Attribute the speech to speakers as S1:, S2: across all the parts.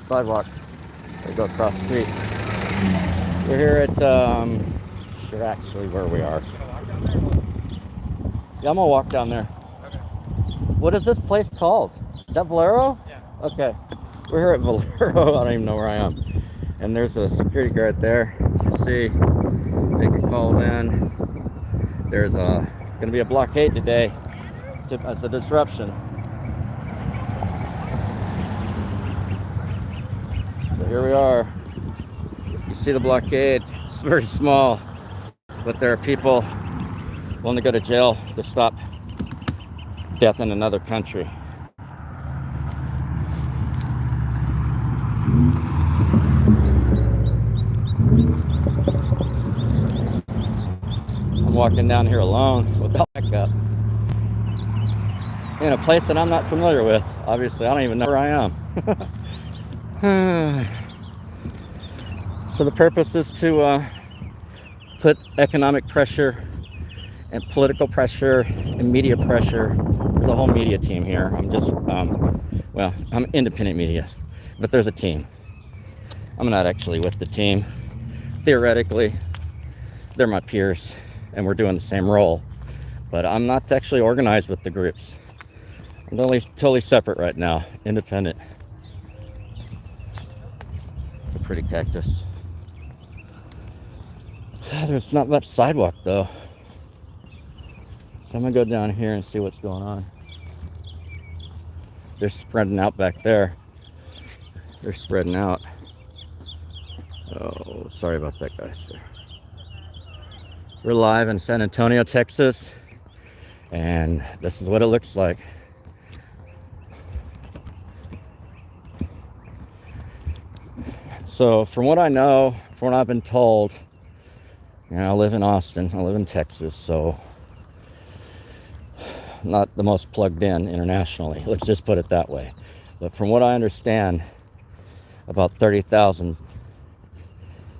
S1: sidewalk. We go across the street. We're here at, sure actually where we are. Yeah, I'm gonna walk down there.
S2: Okay.
S1: What is this place called? Is that Valero?
S2: Yeah.
S1: Okay. We're here at Valero. I don't even know where I am. And there's a security guard there. As you see, making calls in. There's gonna be a blockade today. As a disruption. So here we are. You see the blockade. It's very small, but there are people willing to go to jail to stop death in another country. I'm walking down here alone without backup in a place that I'm not familiar with. Obviously, I don't even know where I am. So the purpose is to put economic pressure and political pressure and media pressure. There's a whole media team here. I'm just, well, I'm independent media, but there's a team. I'm not actually with the team. Theoretically, they're my peers and we're doing the same role, but I'm not actually organized with the groups. I'm totally separate right now, independent. A pretty cactus. There's not much sidewalk though. So I'm gonna go down here and see what's going on. They're spreading out back there. They're spreading out. Oh, sorry about that, guys. We're live in San Antonio, Texas, and this is what it looks like. So from what I know, from what I've been told, you know, I live in Austin, I live in Texas, so I'm not the most plugged in internationally, let's just put it that way. But from what I understand, about 30,000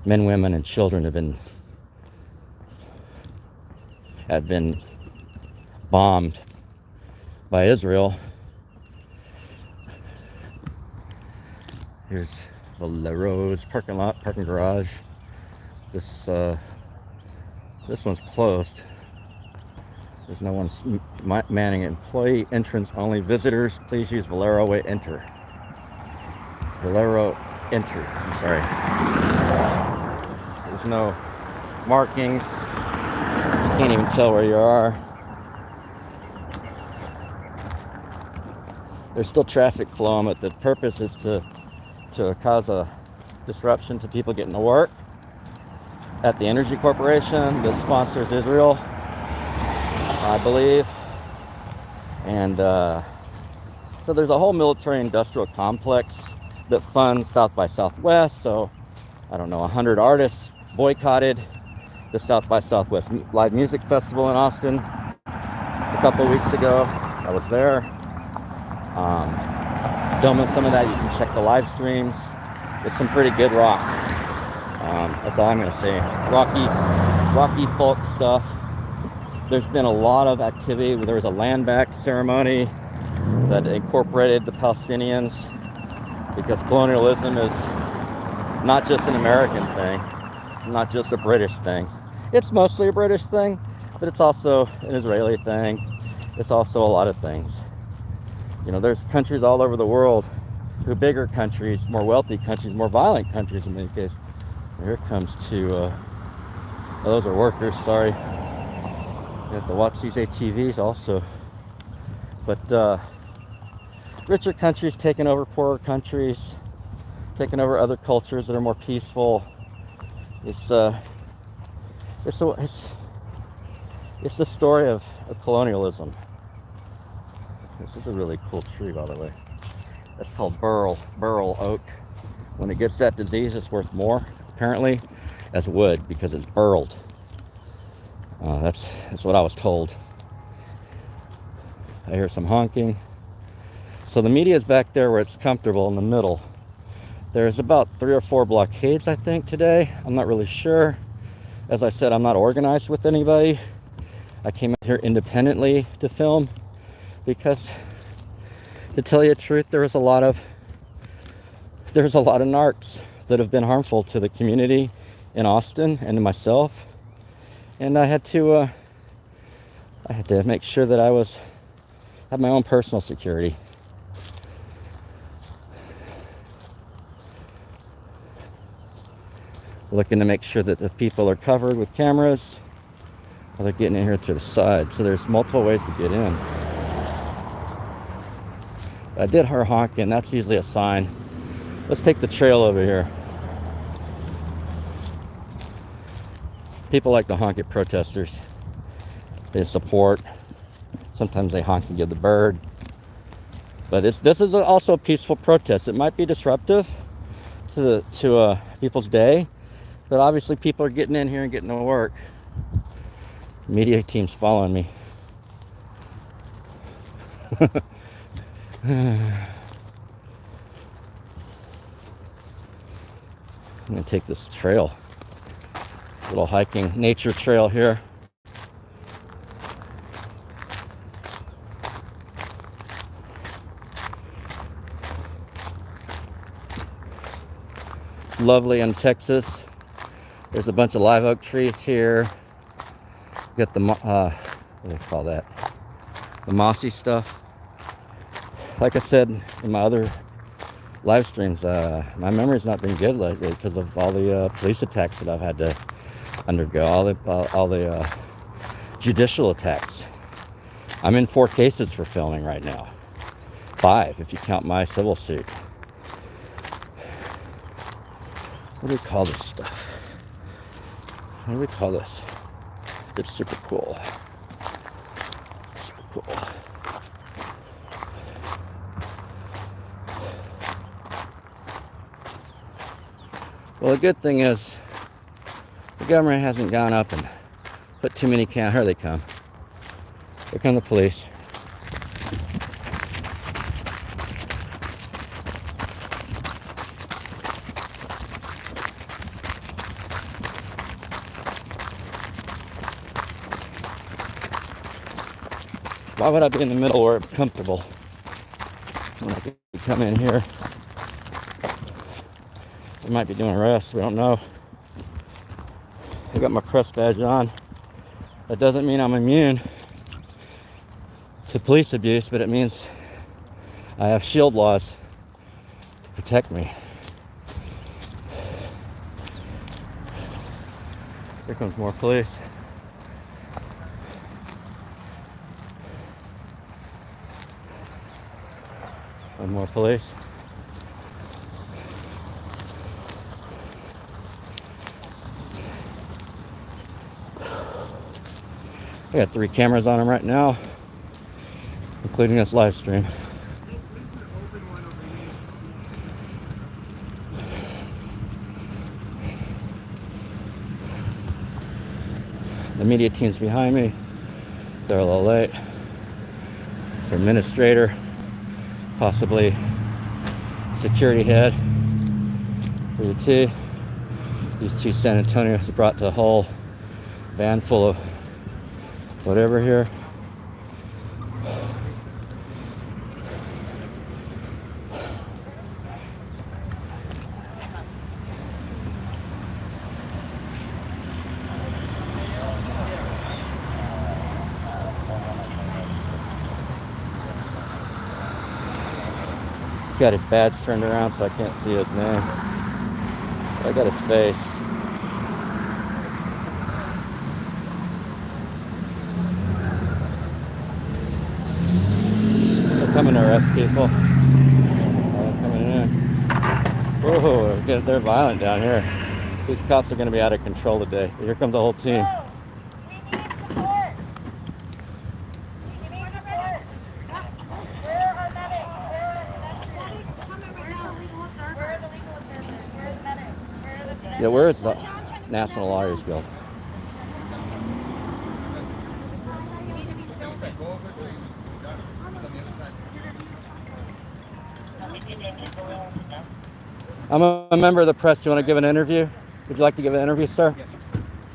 S1: men, women, and children have been bombed by Israel. Here's Valero's parking lot, parking garage. This one's closed. There's no one manning it. Employee entrance only. Visitors, please use Valero way enter. Valero enter. I'm sorry. There's no markings. You can't even tell where you are. There's still traffic flowing, but the purpose is to cause a disruption to people getting to work at the energy corporation that sponsors Israel, I believe. And so there's a whole military industrial complex that funds South by Southwest. So I don't know, 100 artists boycotted the South by Southwest live music festival in Austin a couple of weeks ago. I was there. Filming some of that. You can check the live streams. It's some pretty good rock. That's all I'm gonna say. Rocky folk stuff. There's been a lot of activity. There was a land back ceremony that incorporated the Palestinians, because colonialism is not just an American thing, not just a British thing. It's mostly a British thing, but it's also an Israeli thing. It's also a lot of things. You know, there's countries all over the world who are bigger countries, more wealthy countries, more violent countries in many cases. Here it comes to, oh, those are workers, sorry. You have to watch these ATVs also. But richer countries taking over poorer countries, taking over other cultures that are more peaceful. It's the story of colonialism. This is a really cool tree, by the way. That's called burl oak. When it gets that disease, it's worth more, apparently, as wood, because it's burled. That's what I was told. I hear some honking. So the media is back there where it's comfortable in the middle. There's about 3 or 4 blockades, I think, today. I'm not really sure. As I said, I'm not organized with anybody. I came out here independently to film because, to tell you the truth, there was a lot of there's a lot of narcs that have been harmful to the community in Austin and to myself, and I had to make sure that I had my own personal security. Looking to make sure that the people are covered with cameras. Well, they're getting in here through the side, so there's multiple ways to get in. I did her honking. That's usually a sign. Let's take the trail over here. People like to honk at protesters. They support. Sometimes they honk and give the bird. But this is also a peaceful protest. It might be disruptive to people's day, but obviously people are getting in here and getting to work. Media team's following me. I'm gonna take this trail, little hiking nature trail here. Lovely in Texas. There's a bunch of live oak trees here. Got the what do they call that? The mossy stuff. Like I said in my other live streams, my memory's not been good lately because of all the police attacks that I've had to undergo, all the judicial attacks. I'm in 4 cases for filming right now. 5 if you count my civil suit. What do we call this stuff? What do we call this? It's super cool. Super cool. Well, the good thing is the government hasn't gone up and put too many cameras. Here they come. Here come the police. Why would I be in the middle where it's comfortable when I could come in here? They might be doing arrests, we don't know. I got my press badge on. That doesn't mean I'm immune to police abuse, but it means I have shield laws to protect me. Here comes more police. And more police. I got 3 cameras on them right now, including this live stream. The media team's behind me. They're a little late. It's their administrator, possibly security head for the T. These 2 San Antonios brought the whole van full of whatever here. He's got his badge turned around so I can't see his name. I got his face. Coming to arrest people. Coming in. Whoa, they're violent down here. These cops are going to be out of control today. Here comes the whole team. Yeah, where is the National Lawyers Guild? I'm a member of the press. Do you want to give an interview? Would you like to give an interview, sir? Yes.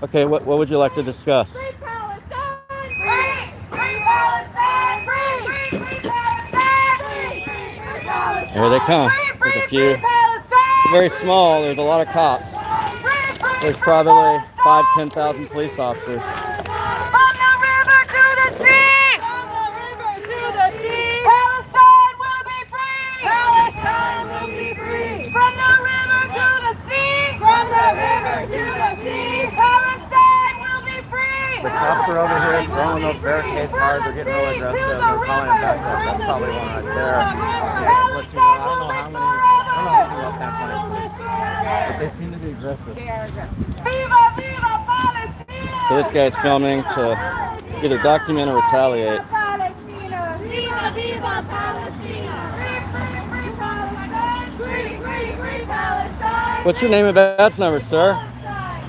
S1: Okay, what would you like to discuss?
S2: Free Palestine! Free! Free Palestine! Free! Free Palestine! Free! Free Palestine!
S1: Here they come.
S2: Free!
S1: There's a few.
S2: Free Palestine!
S1: very small. There's a lot of cops. There's probably 5,000-10,000 police officers.
S2: From the river to the sea! From the river to the sea! Palestine will be free! Palestine will be free! From the river to the sea! From the river to the sea! Palestine will be free!
S1: The cops are over here throwing those barricades hard. They're getting real aggressive. They're calling them back up. That's probably one right there. I don't know how many else have police. But they seem to be aggressive.
S2: Viva, viva Palestina!
S1: So this guy's filming to either document or retaliate.
S2: Palestina! Viva, viva Palestina! Free, free, free Palestine! Free, free, free Palestine!
S1: What's your name and badge number, sir?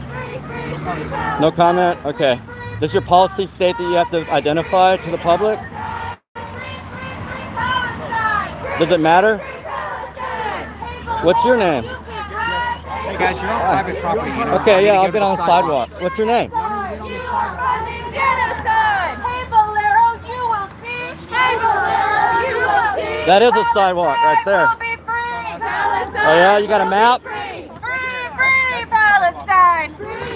S2: Free, free, free Palestine!
S1: No comment? Okay. Does your policy state that you have to identify to the public? Does it matter? What's your name?
S3: Hey guys, you're on private property. You know?
S1: Okay, yeah, I'll get on the sidewalk. What's your name?
S2: You are funding genocide! Hey Valero, you will see! Hey Valero, you will see!
S1: That is a sidewalk right there.
S2: Will be free! Palestine
S1: Oh yeah, you got a map?
S2: free! Free, free Palestine!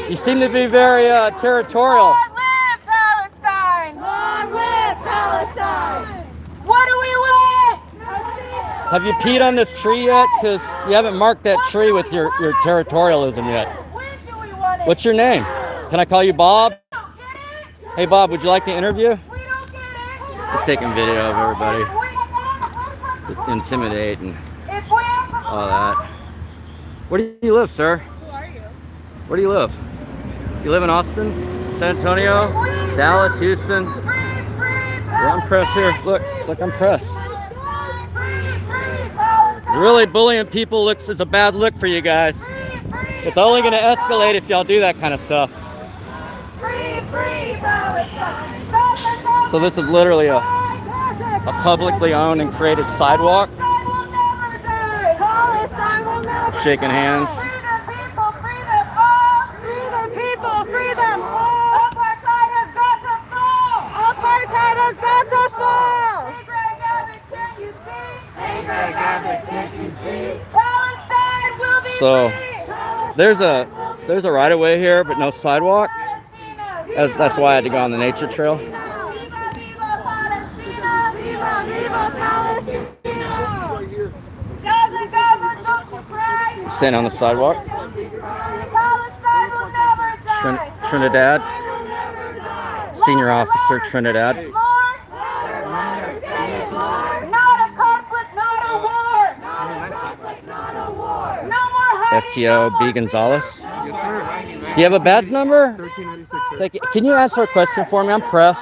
S1: You seem to be very territorial.
S2: Long live Palestine! Long live Palestine! What do we want?
S1: Have you peed on this tree yet? Because you haven't marked that tree with your territorialism yet.
S2: When do we want it?
S1: What's your name? Can I call you Bob?
S2: We don't get it.
S1: Hey Bob, would you like to interview?
S2: We don't get it.
S1: Just taking video of everybody
S2: We-
S1: to intimidate and
S2: If we
S1: all that. Where do you live, sir?
S2: Who are you?
S1: Where do you live? You live in Austin, San Antonio, Dallas, Houston?
S2: Free, free
S1: Yeah, I'm pressed here. Look, I'm pressed.
S2: Free, free Palestine!
S1: Really bullying people is a bad look for you guys.
S2: Free, free
S1: It's only going to escalate if y'all do that kind of stuff.
S2: Free, free Palestine!
S1: So this is literally a publicly owned and created sidewalk.
S2: Palestine will never die! Palestine will never
S1: Shaking hands.
S2: Free the people, free them all! Free the people, free them all! Apartheid has got to fall! Apartheid has got to fall! Hey Greg Abbott, can't you see? Hey Greg Abbott, can't you see? Palestine will be
S1: So,
S2: free!
S1: There's a right of way here, but no sidewalk.
S2: Palestina!
S1: That's why I had to go on the nature trail.
S2: Viva, viva Palestina! Viva, viva Palestina! Gaza, Gaza, don't you cry!
S1: Stand on the sidewalk.
S2: Palestine will never die!
S1: Trinidad, senior officer Trinidad.
S2: Not a conflict, not a war! No more hiding,
S1: FTO B. Gonzalez.
S3: Yes, sir.
S1: Do you have a badge number?
S3: 1396, sir.
S1: Thank you. Can you answer a question for me? I'm pressed.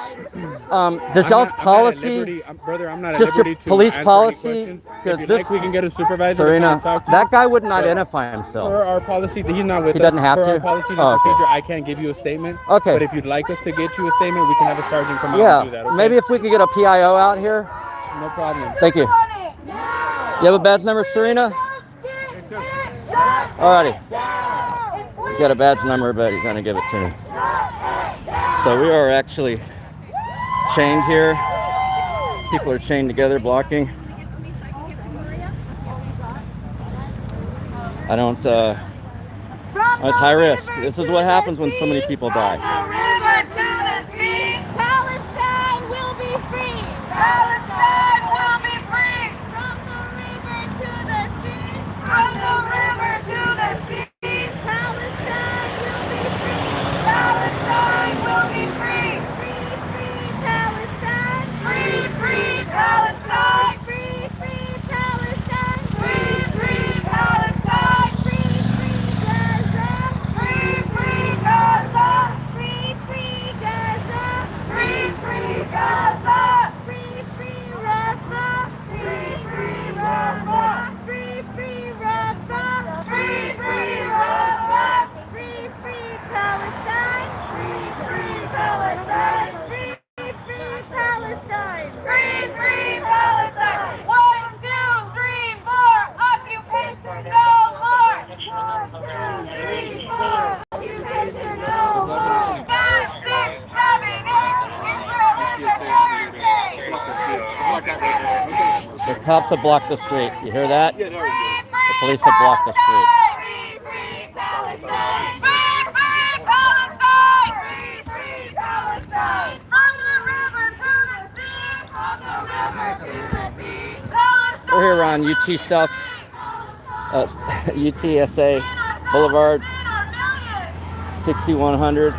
S1: Does y'all's policy,
S3: Brother, I'm not at
S1: just your
S3: liberty to
S1: police
S3: answer any
S1: policy?
S3: questions.
S1: Because
S3: If you
S1: this,
S3: like, we can get a supervisor to come
S1: Serena,
S3: and talk to
S1: that
S3: you.
S1: guy wouldn't
S3: But
S1: identify himself.
S3: For our policy, he's not with
S1: He
S3: us.
S1: doesn't have
S3: For
S1: to?
S3: our policies and
S1: Oh, okay.
S3: procedure, I can't give you a statement.
S1: Okay.
S3: But if you'd like us to get you a statement, we can have a sergeant come out
S1: Yeah,
S3: and do that. Okay?
S1: maybe if we could get a PIO out here.
S3: No problem.
S1: Thank you. You have a badge number, Serena? Alrighty. He's got a badge number, but he's gonna give it to me. So we are actually chained here. People are chained together, blocking. I don't, it's high risk. This is what happens when so many people die.
S2: Palestine will be free! Palestine will be free! From the river to the sea! From the river to the sea! Palestine will be free! Palestine will be free! Free, free Palestine! Free, free Palestine! Free, free Palestine! Free, free Palestine! Free, free Gaza! Free, free Gaza! Free, free Gaza! Free, free Gaza! Free, free Rafah! Free, free Rafah! Free, free Rafah! Free, free Rafah! Free, free Palestine! Free, free Palestine! Free, free Palestine! Free, free Palestine! 1, 2, 3, 4! Occupation no more! 1, 2, 3, 4! Occupation no more! 5, 6, 7, 8! Israel is a terror state!
S1: The cops have blocked the street. You hear that?
S2: Free, free
S1: The police have blocked the street.
S2: Free, free Palestine! Free, free Palestine! Free, free Palestine! From the river to the sea! From the river to the sea! Palestine!
S1: We're here on UT South, UTSA Boulevard, 6100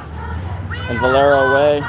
S1: and Valero Way.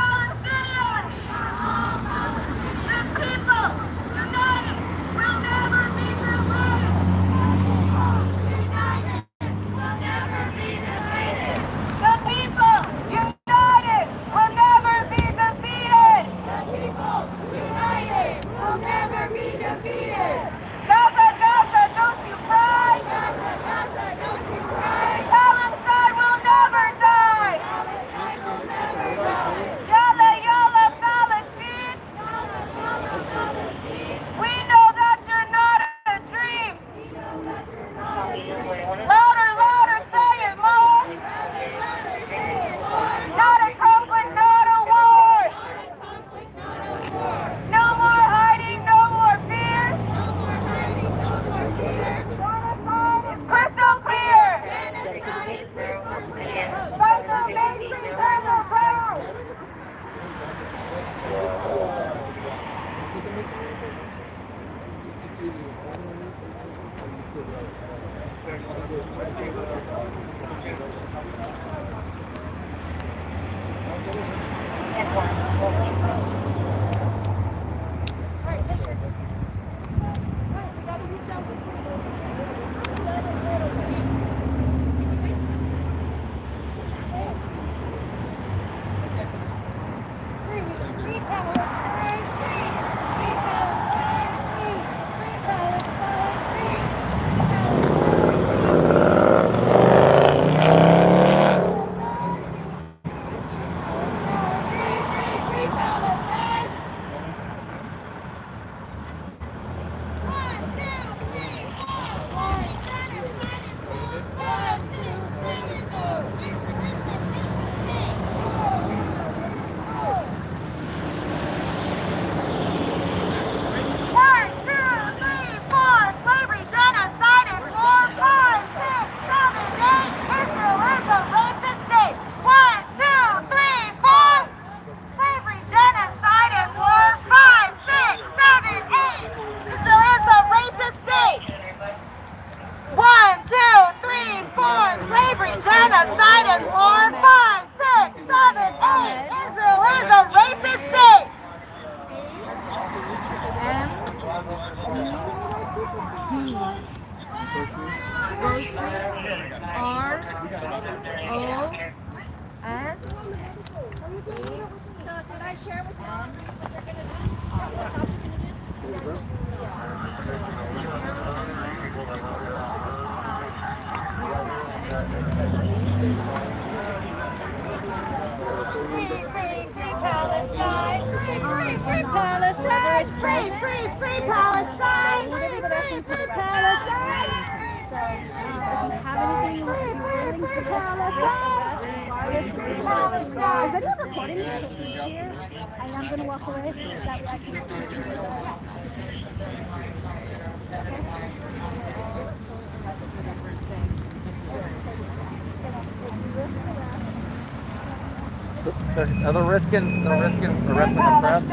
S3: Are they risking arresting the press too?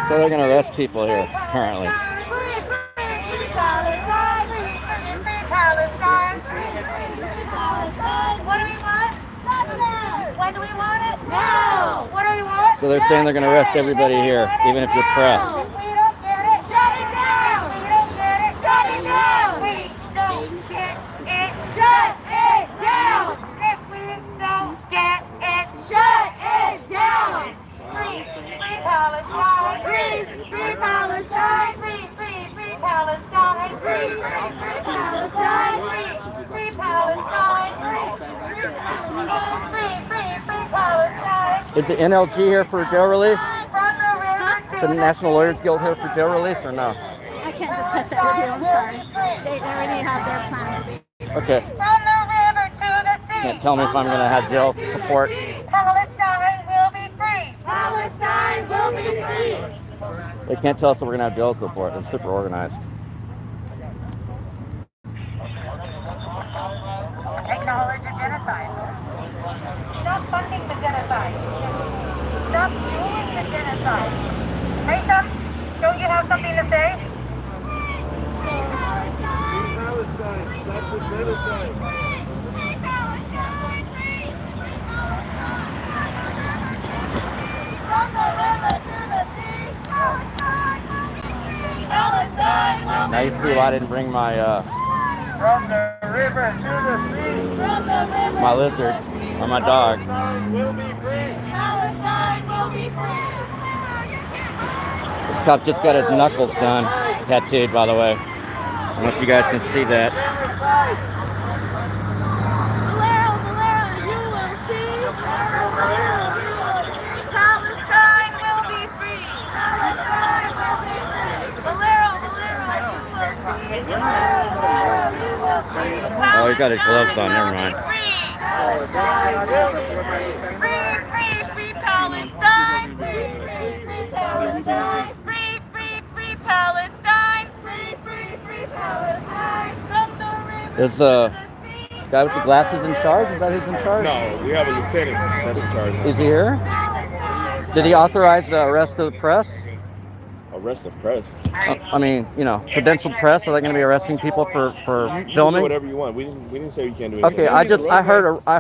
S1: So they're going to arrest people here, apparently.
S2: What do we want? When do we want it? Now! What do we want?
S1: So they're saying they're going to arrest everybody here, even if you're press.
S2: We don't get it. Shut it down! We don't get it. Shut it down! We don't get it. Shut it down! If we don't get it, shut it down! Free, free Palestine! Free, free Palestine! Free, free, free Palestine! Free, free, free Palestine! Free, free Palestine! Free, free Palestine!
S1: Is the NLG here for jail release? Is the National Lawyers Guild here for jail release or no?
S4: I can't discuss that with you, I'm sorry. They already have their plans.
S1: Okay. Can't tell me if I'm going to have jail support.
S2: Palestine will be free. Palestine will be free.
S1: They can't tell us that we're gonna have jail support. They're super organized.
S5: Acknowledge a genocide. Stop funding the genocide. Stop fueling the genocide. Rita, don't you have something to say?
S2: Palestine, stop the genocide. From the river to the sea, Palestine will be free. Palestine will be
S1: Now you see why I didn't bring my
S3: From the river to the sea,
S2: From the river
S1: my lizard or my dog.
S3: Palestine will be free.
S2: Palestine will be free.
S1: This cop just got his knuckles done, tattooed, by the way. I don't know if you guys can see that.
S2: Valero, you will see. Palestine will be free. Palestine will be free. Valero, you will see.
S1: Oh, he got his gloves on. Never mind.
S2: Free Palestine. Free Palestine. Free Palestine. Free Palestine. From the river
S1: Is guy with the glasses in charge? Is that who's in charge?
S6: No, we have a lieutenant that's in charge.
S1: Is he here? Did he authorize the arrest of the press?
S6: Arrest of press.
S1: I mean, you know, credentialed press. Are they going to be arresting people for
S6: You can do
S1: filming?
S6: whatever you want. We didn't say you can't do anything.
S1: Okay, I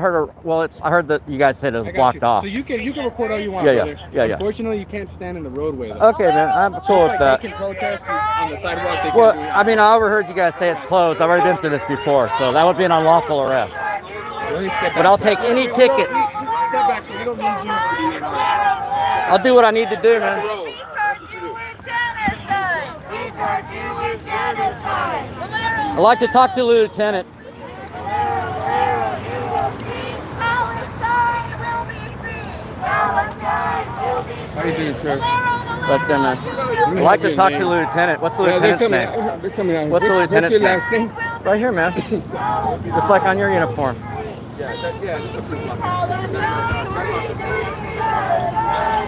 S1: heard that you guys said it was
S7: I got
S1: blocked
S7: you.
S1: off.
S7: So you can record all you want,
S1: Yeah,
S7: brother.
S1: yeah.
S7: Unfortunately, you can't stand in the roadway, though.
S1: Okay, man, I'm
S7: Just
S1: cool
S7: like
S1: with that.
S7: they can protest on the sidewalk, they
S1: Well,
S7: can do it.
S1: I mean, I overheard you guys say it's closed. I've already been through this before, so that would be an unlawful arrest. But I'll take any ticket.
S7: Just step back so we don't need you to be in our
S1: I'll do what I need to do, man. I'd like to talk to the lieutenant.
S7: How you doing, sir?
S1: But then, I'd like to talk to the lieutenant. What's the lieutenant's name?
S7: They're coming out.
S1: What's the lieutenant's
S7: your
S1: name?
S7: last name?
S1: Right here, man. Just like on your uniform.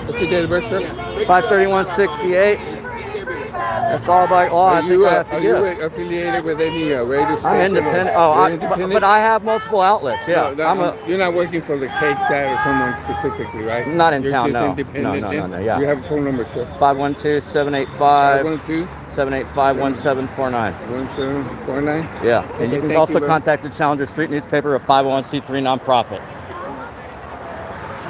S7: What's your date of birth, sir?
S1: 53168. That's all by law. I think I have to
S7: Are you
S1: give.
S7: affiliated with any radio station?
S1: I'm independent.
S7: or-
S1: Oh,
S7: You're independent?
S1: but I have multiple outlets. Yeah,
S7: You're not working for the KSAT or someone specifically, right?
S1: Not in
S7: You're
S1: town,
S7: just
S1: no.
S7: independent.
S1: No,
S7: then?
S1: yeah.
S7: You have a phone number, sir?
S1: 512-785
S7: 512
S1: 1749.
S7: 1749.
S1: Yeah, and
S7: Okay,
S1: you can
S7: thank
S1: also
S7: you, bro.
S1: contact the Challenger Street newspaper, a 501c3 nonprofit.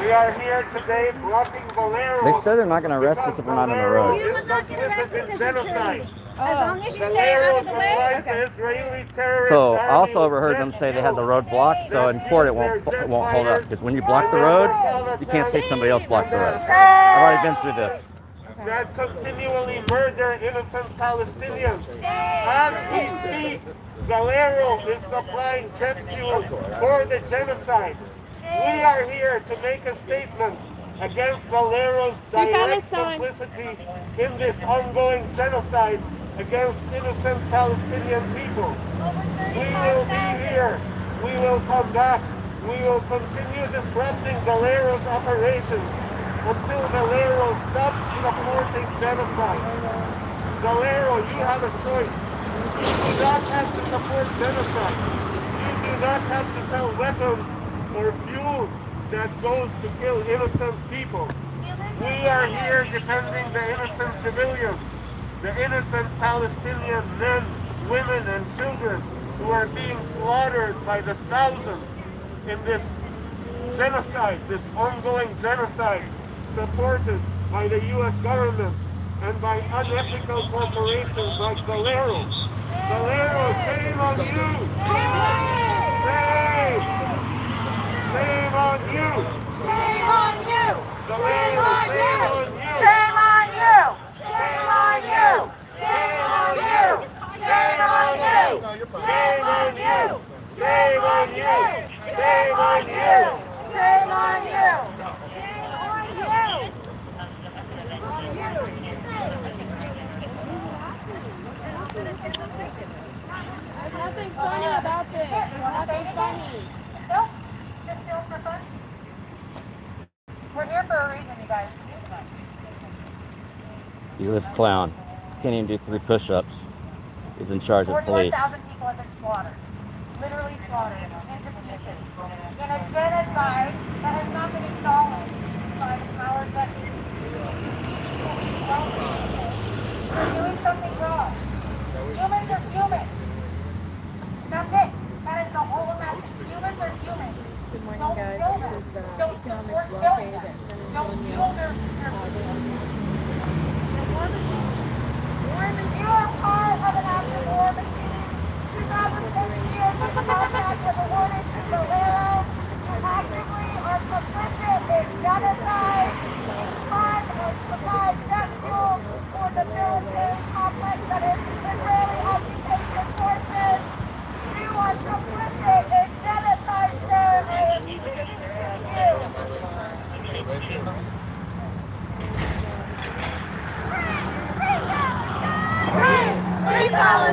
S3: We are here today blocking Valero.
S1: They said they're not going to arrest us if we're not on the road.
S4: You will not get arrested as
S3: genocide.
S4: As long as you stay out of the way.
S3: Israeli terrorist
S1: So I
S3: army
S1: also overheard them say they had the road blocked, so in court it won't hold up, because when you block the road, you can't say somebody else blocked the road. I've already been through this.
S3: that continually murder innocent Palestinians. As we speak, Valero is supplying jet fuel for the genocide. We are here to make a statement against Valero's direct complicity in this ongoing genocide against innocent Palestinian people. We will be here. We will come back. We will continue disrupting Valero's operations until Valero stops supporting genocide. Valero, you have a choice. You do not have to support genocide. You do not have to sell weapons or fuel that goes to kill innocent people. We are here defending the innocent civilians, the innocent Palestinian men, women, and children who are being slaughtered by the thousands in this genocide, this ongoing genocide, supported by the U.S. government and by unethical corporations like Valero. Valero, shame on you! Shame! Shame on you!
S2: Shame on you!
S3: Valero, shame on you!
S2: Shame on you! Shame on you! Shame on you! Shame on you!
S3: Shame on you! Shame on you! Shame on you!
S2: Shame on you! There's nothing funny about this. Nothing funny.
S5: Nope. Just still for fun. We're here for a reason, you guys.
S1: This clown can't even do 3 push-ups. He's in charge of police.
S5: 41,000 people have been slaughtered. Literally slaughtered into pieces. In a genocide that has not been acknowledged by the powers that be. We're doing something wrong. Humans are humans. That's it. That is the whole message. Humans are humans.
S2: Good morning,
S5: Don't
S2: guys.
S5: kill
S2: This
S5: them.
S2: is
S5: Don't
S2: economic
S5: support
S2: blockade
S5: killing
S2: at
S5: them.
S2: San
S5: Don't
S2: Antonio.
S5: kill their You are part of an active war machine. 2016 with the contract with the warning to Valero. You actively are complicit in genocide, fund and provide death fuel for the military complex that is Israeli occupation forces. You are complicit in genocide, sir. I am speaking to you.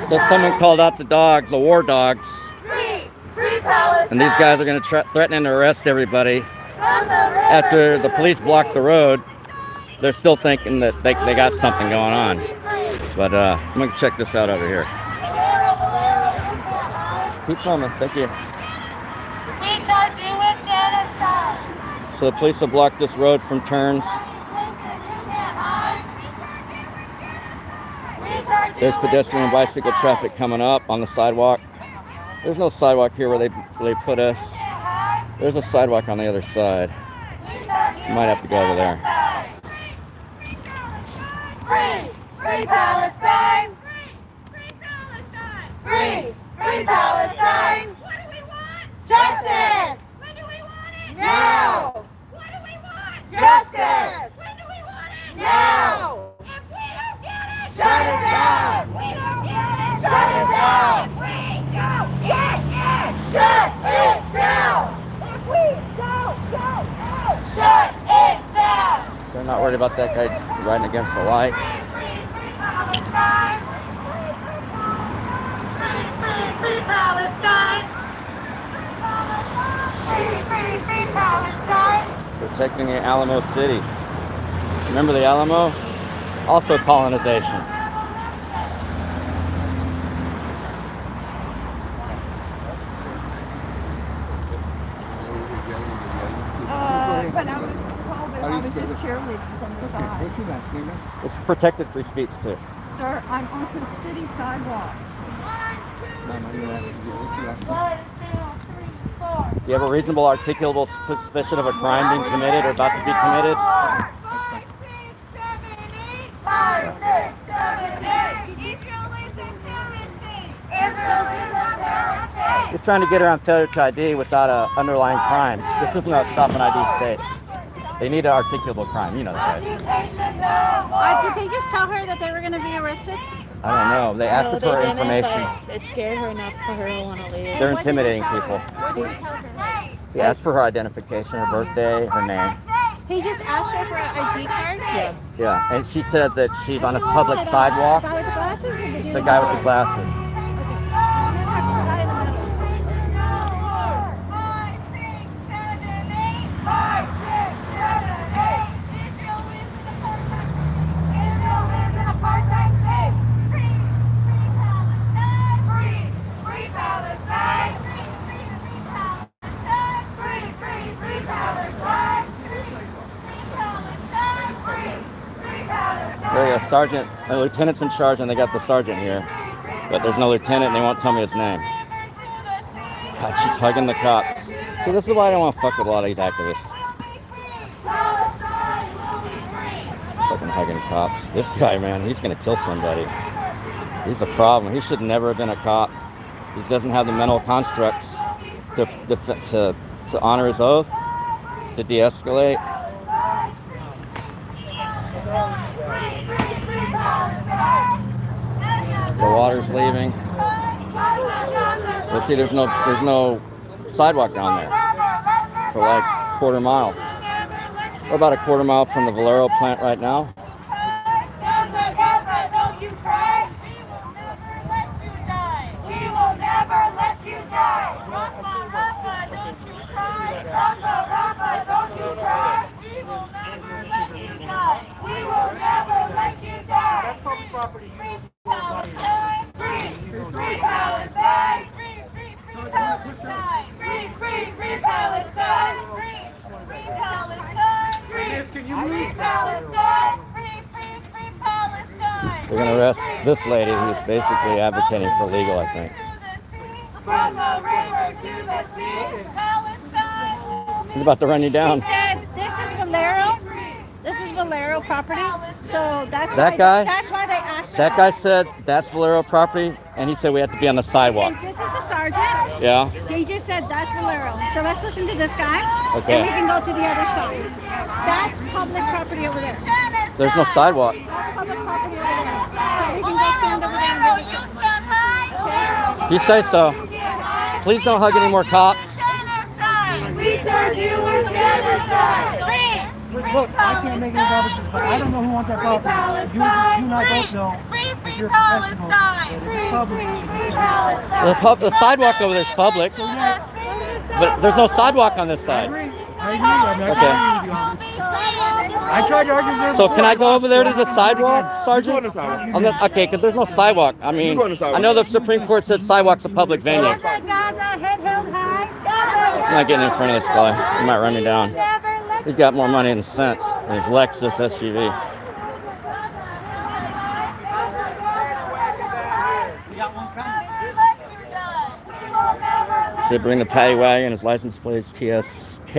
S1: So someone called out the dogs, the war dogs.
S2: Free Palestine.
S1: And these guys are going to threaten to arrest everybody. After the police blocked the road, they're still thinking that they got something going on. But I'm going to check this out over here. Keep filming. Thank you.
S5: We charge you with genocide.
S1: So the police have blocked this road from turns. There's pedestrian and bicycle traffic coming up on the sidewalk. There's no sidewalk here where they put us. There's a sidewalk on the other side. You might have to go over there.
S2: Free Palestine. Free Palestine. Free Palestine. What do we want? Justice. When do we want it? Now. What do we want? Justice. When do we want it? Now. If we don't get it, shut it down. We don't get it, shut it down. We don't get it, shut it down. If we don't get it, shut it down.
S1: They're not worried about that guy riding against the light.
S2: Free Palestine! Free Palestine!
S1: Protecting the Alamo City. Remember the Alamo? Also colonization.
S4: But I was told that I was just cheerleading from the side.
S7: What's your last name?
S1: It's protected free speech too.
S4: Sir, I'm on the city sidewalk.
S7: Mom, I'm gonna ask you, what's your last name?
S5: 1, 2, 3, 4.
S1: Do you have a reasonable articulable suspicion of a crime being committed or about to be committed?
S5: 5, 6, 7, 8. Israel is a terrorist state. Israel is a terrorist state.
S1: He's trying to get around failure to ID without an underlying crime. This isn't a stop and ID state. They need an articulable crime. You know that.
S4: Did they just tell her that they were going to be arrested?
S1: I don't know. They asked her for her information.
S2: It scared her enough for her to want to leave.
S1: They're intimidating people.
S4: What did he tell her?
S1: He asked for her identification, her birthday, her name.
S4: He just asked her for an ID card?
S2: Yeah.
S1: Yeah, and she said that she's on a public sidewalk.
S4: The guy with the glasses or the dude?
S1: The guy with the glasses.
S4: I'm going to talk to the guy in the middle.
S5: 5, 6, 7, 8. Israel is an apartheid state. Free Palestine. Free Palestine.
S1: There you go, sergeant. The lieutenant's in charge, and they got the sergeant here. But there's no lieutenant, and they won't tell me his name. God, she's hugging the cops. See, this is why I don't want to fuck with a lot of these activists. Fucking hugging cops. This guy, man, he's gonna kill somebody. He's a problem. He should never have been a cop. He doesn't have the mental constructs to honor his oath, to de-escalate. The water's leaving. Let's see, there's no sidewalk down there for like a quarter mile. We're about a quarter mile from the Valero plant right now.
S5: Gaza, don't you cry. We will never let you die. Rafa, don't you cry. Rafa, don't you cry. We will never let you die. We will never let you die.
S1: They're going to arrest this lady who's basically advocating for legal, I think.
S5: From the river to the sea, Palestine.
S1: He's about to run you down.
S4: He said, this is Valero. This is Valero property. So that's
S1: That
S4: why
S1: guy?
S4: that's why they asked
S1: That guy said that's Valero property, and he said we have to be on the sidewalk.
S4: And this is the sergeant.
S1: Yeah?
S4: He just said that's Valero. So let's listen to this guy.
S1: Okay.
S4: And we can go to the other side. That's public property over there.
S1: There's no sidewalk.
S4: That's public property over there. So we can go stand over there on the other side.
S1: If you say so. Please don't hug any more cops.
S5: We charge you with genocide.
S8: Look, I can't make any promises, but I don't know who wants our property. You and I both know, if you're professionals, that if it's public,
S1: The sidewalk over there is public, but there's no sidewalk on this
S8: I
S1: side.
S8: agree. I agree. I mean,
S1: Okay.
S8: I agree with you. I tried to argue there.
S1: So can I go over there to the sidewalk,
S6: You go on
S1: Sergeant?
S6: the sidewalk.
S1: Okay, because there's no sidewalk. I mean,
S6: go on the sidewalk.
S1: I know the Supreme Court said sidewalk's a public venue.
S5: Gaza, head held high.
S1: I'm not getting in front of this guy. He might run me down. He's got more money than sense in his Lexus SUV. Should bring the paddy wagon. His license plate's TSK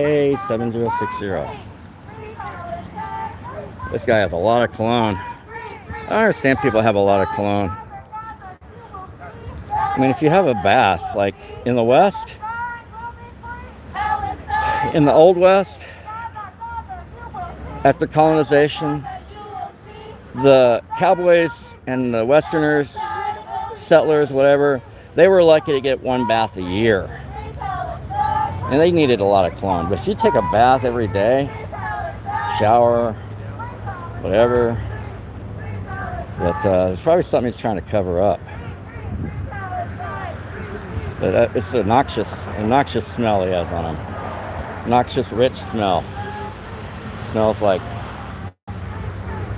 S1: 7060. This guy has a lot of cologne. I don't understand people have a lot of cologne. I mean, if you have a bath, like in the West, in the Old West, after colonization, the cowboys and the Westerners, settlers, whatever, they were lucky to get one bath a year. And they needed a lot of cologne. But if you take a bath every day, shower, whatever, that there's probably something he's trying to cover up. But it's a noxious smell he has on him. Noxious, rich smell. Smells like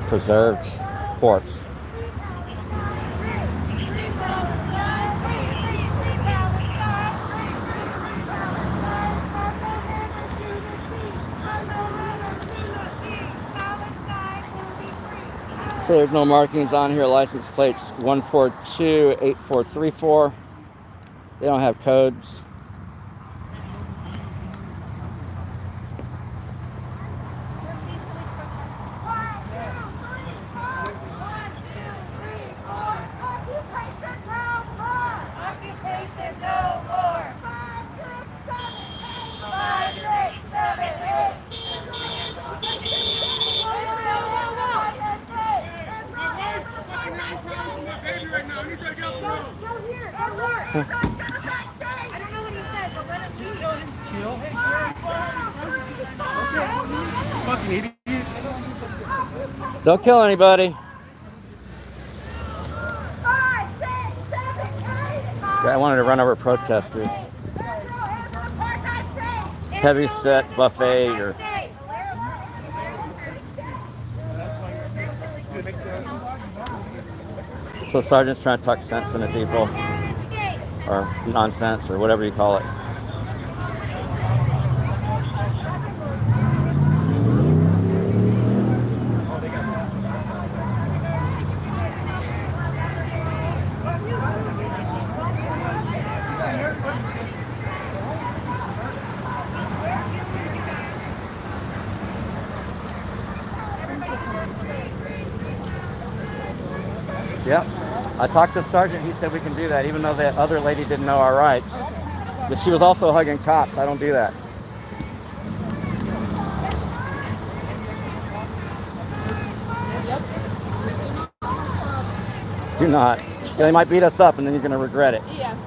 S1: preserved corpse. So there's no markings on here. License plates 1428434. They don't have codes.
S5: Occupation no more. 5, 6, 7, 8.
S1: Don't kill anybody.
S5: 5, 6, 7, 8.
S1: I wanted to run over protesters. Heavy set buffet or so sergeant's trying to talk sense into people, or nonsense, or whatever you call it. Yep. I talked to the sergeant. He said we can do that, even though the other lady didn't know our rights. But she was also hugging cops. I don't do that. Do not. They might beat us up, and then you're going to regret it.
S4: Yes.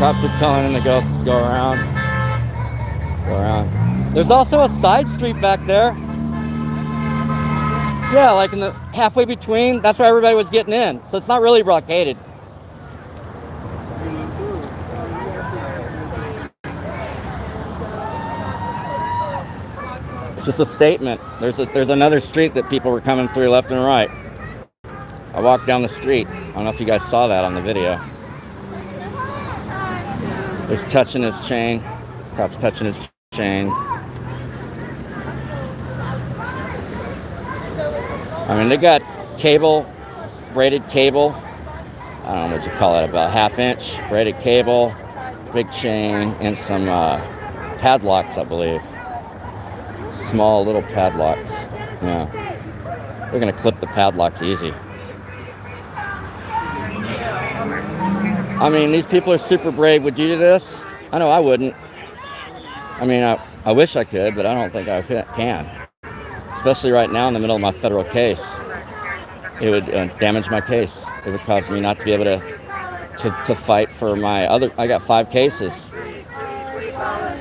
S1: Cops are telling him to go around. Go around. There's also a side street back there. Yeah, like in the halfway between. That's where everybody was getting in. So it's not really blockaded. It's just a statement. There's another street that people were coming through left and right. I walked down the street. I don't know if you guys saw that on the video. He's touching his chain. Cop's touching his chain. I mean, they got cable, braided cable. I don't know what you call it, about half-inch braided cable, big chain, and some padlocks, I believe. Small little padlocks. Yeah. They're gonna clip the padlocks easy. I mean, these people are super brave. Would you do this? I know I wouldn't. I mean, I wish I could, but I don't think I can. Especially right now in the middle of my federal case. It would damage my case. It would cause me not to be able to fight for my other. I got 5 cases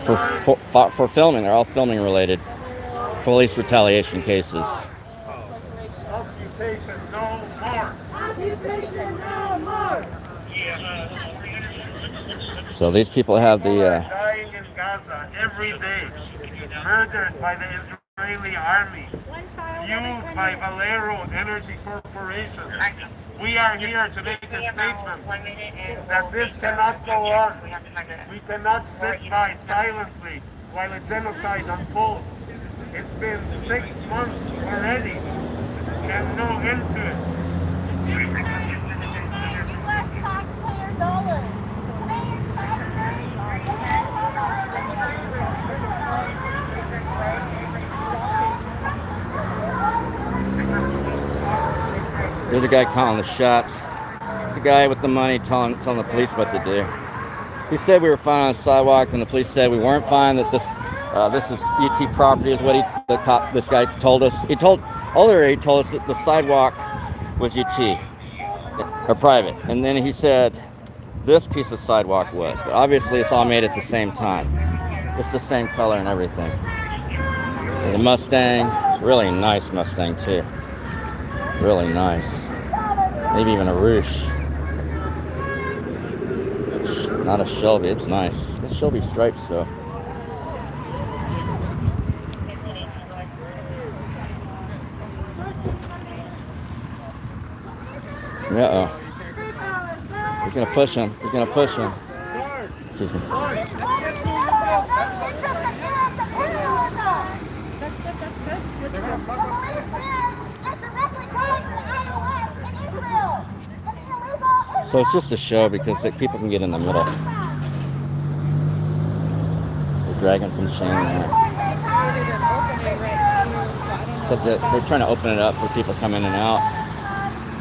S1: for filming. They're all filming related. Police retaliation cases.
S3: Occupation no more. Occupation no more.
S1: So these people have the.
S3: Dying in Gaza every day, murdered by the Israeli army, fueled by Valero Energy Corporation. We are here to make a statement that this cannot go on. We cannot sit by silently while a genocide unfolds. It's been 6 months already, and no end to it.
S2: U.S. taxpayer dollars.
S1: There's a guy calling the shots. The guy with the money telling the police what to do. He said we were fine on the sidewalk, and the police said we weren't fine. That this is UT property, is what this guy told us. He told us that the sidewalk was UT or private, and then he said this piece of sidewalk was. But obviously, it's all made at the same time. It's the same color and everything. The Mustang, really nice Mustang too. Really nice. Maybe even a Rouge. Not a Shelby, it's nice. It's Shelby stripes though. Uh-oh. He's gonna push him. He's gonna push him. Excuse me. So it's just a show because people can get in the middle. They're dragging some chain there. So they're trying to open it up for people to come in and out.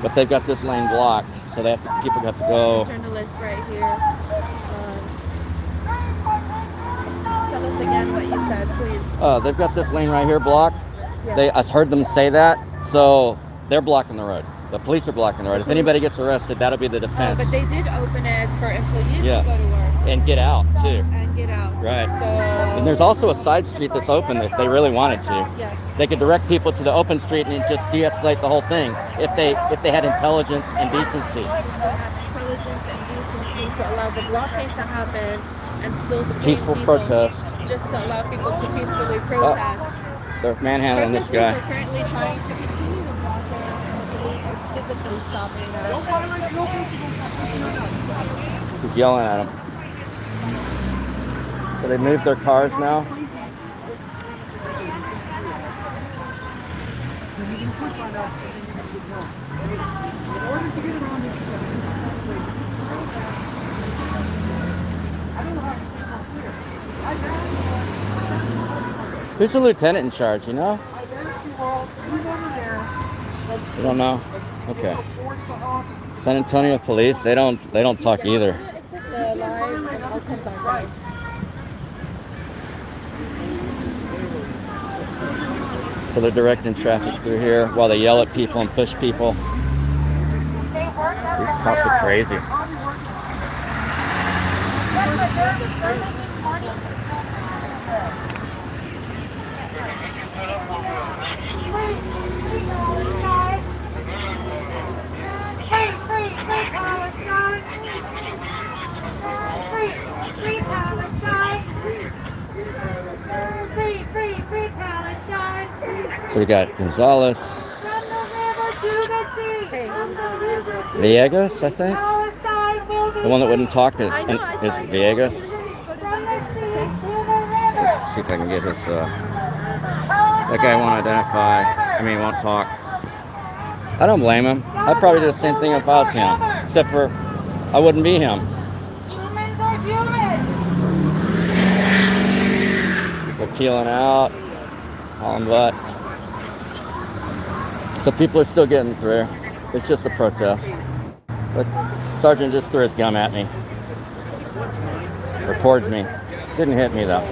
S1: But they've got this lane blocked, so people have to go.
S9: Journalist right here. Tell us again what you said, please.
S1: They've got this lane right here blocked.
S9: Yeah.
S1: I heard them say that, so they're blocking the road. The police are blocking the road. If anybody gets arrested, that'll be the defense.
S9: But they did open it for employees to go to work.
S1: And get out, too.
S9: And get out.
S1: Right.
S9: So,
S1: and there's also a side street that's open if they really wanted to.
S9: yes.
S1: They could direct people to the open street and just de-escalate the whole thing if they had intelligence and decency.
S9: Intelligence and decency to allow the blockade to happen and still
S1: Peaceful protest.
S9: Just to allow people to peacefully protest.
S1: They're manhandling this guy.
S9: Protesters are currently trying to continue the blockade and the police is physically stopping them.
S1: He's yelling at them. So they moved their cars now. Who's the lieutenant in charge, you know? You don't know? Okay. San Antonio police, they don't talk either.
S9: Except the live and all come back, guys.
S1: So they're directing traffic through here while they yell at people and push people. These cops are crazy. So we got Gonzalez, Villegas, I think. The one that wouldn't talk is Villegas. Let's see if I can get his. That guy won't identify. I mean, won't talk. I don't blame him. I'd probably do the same thing if I was him, except for I wouldn't be him. People peeling out, hauling butt. So people are still getting through. It's just a protest. But Sergeant just threw his gun at me. Or towards me. Didn't hit me though.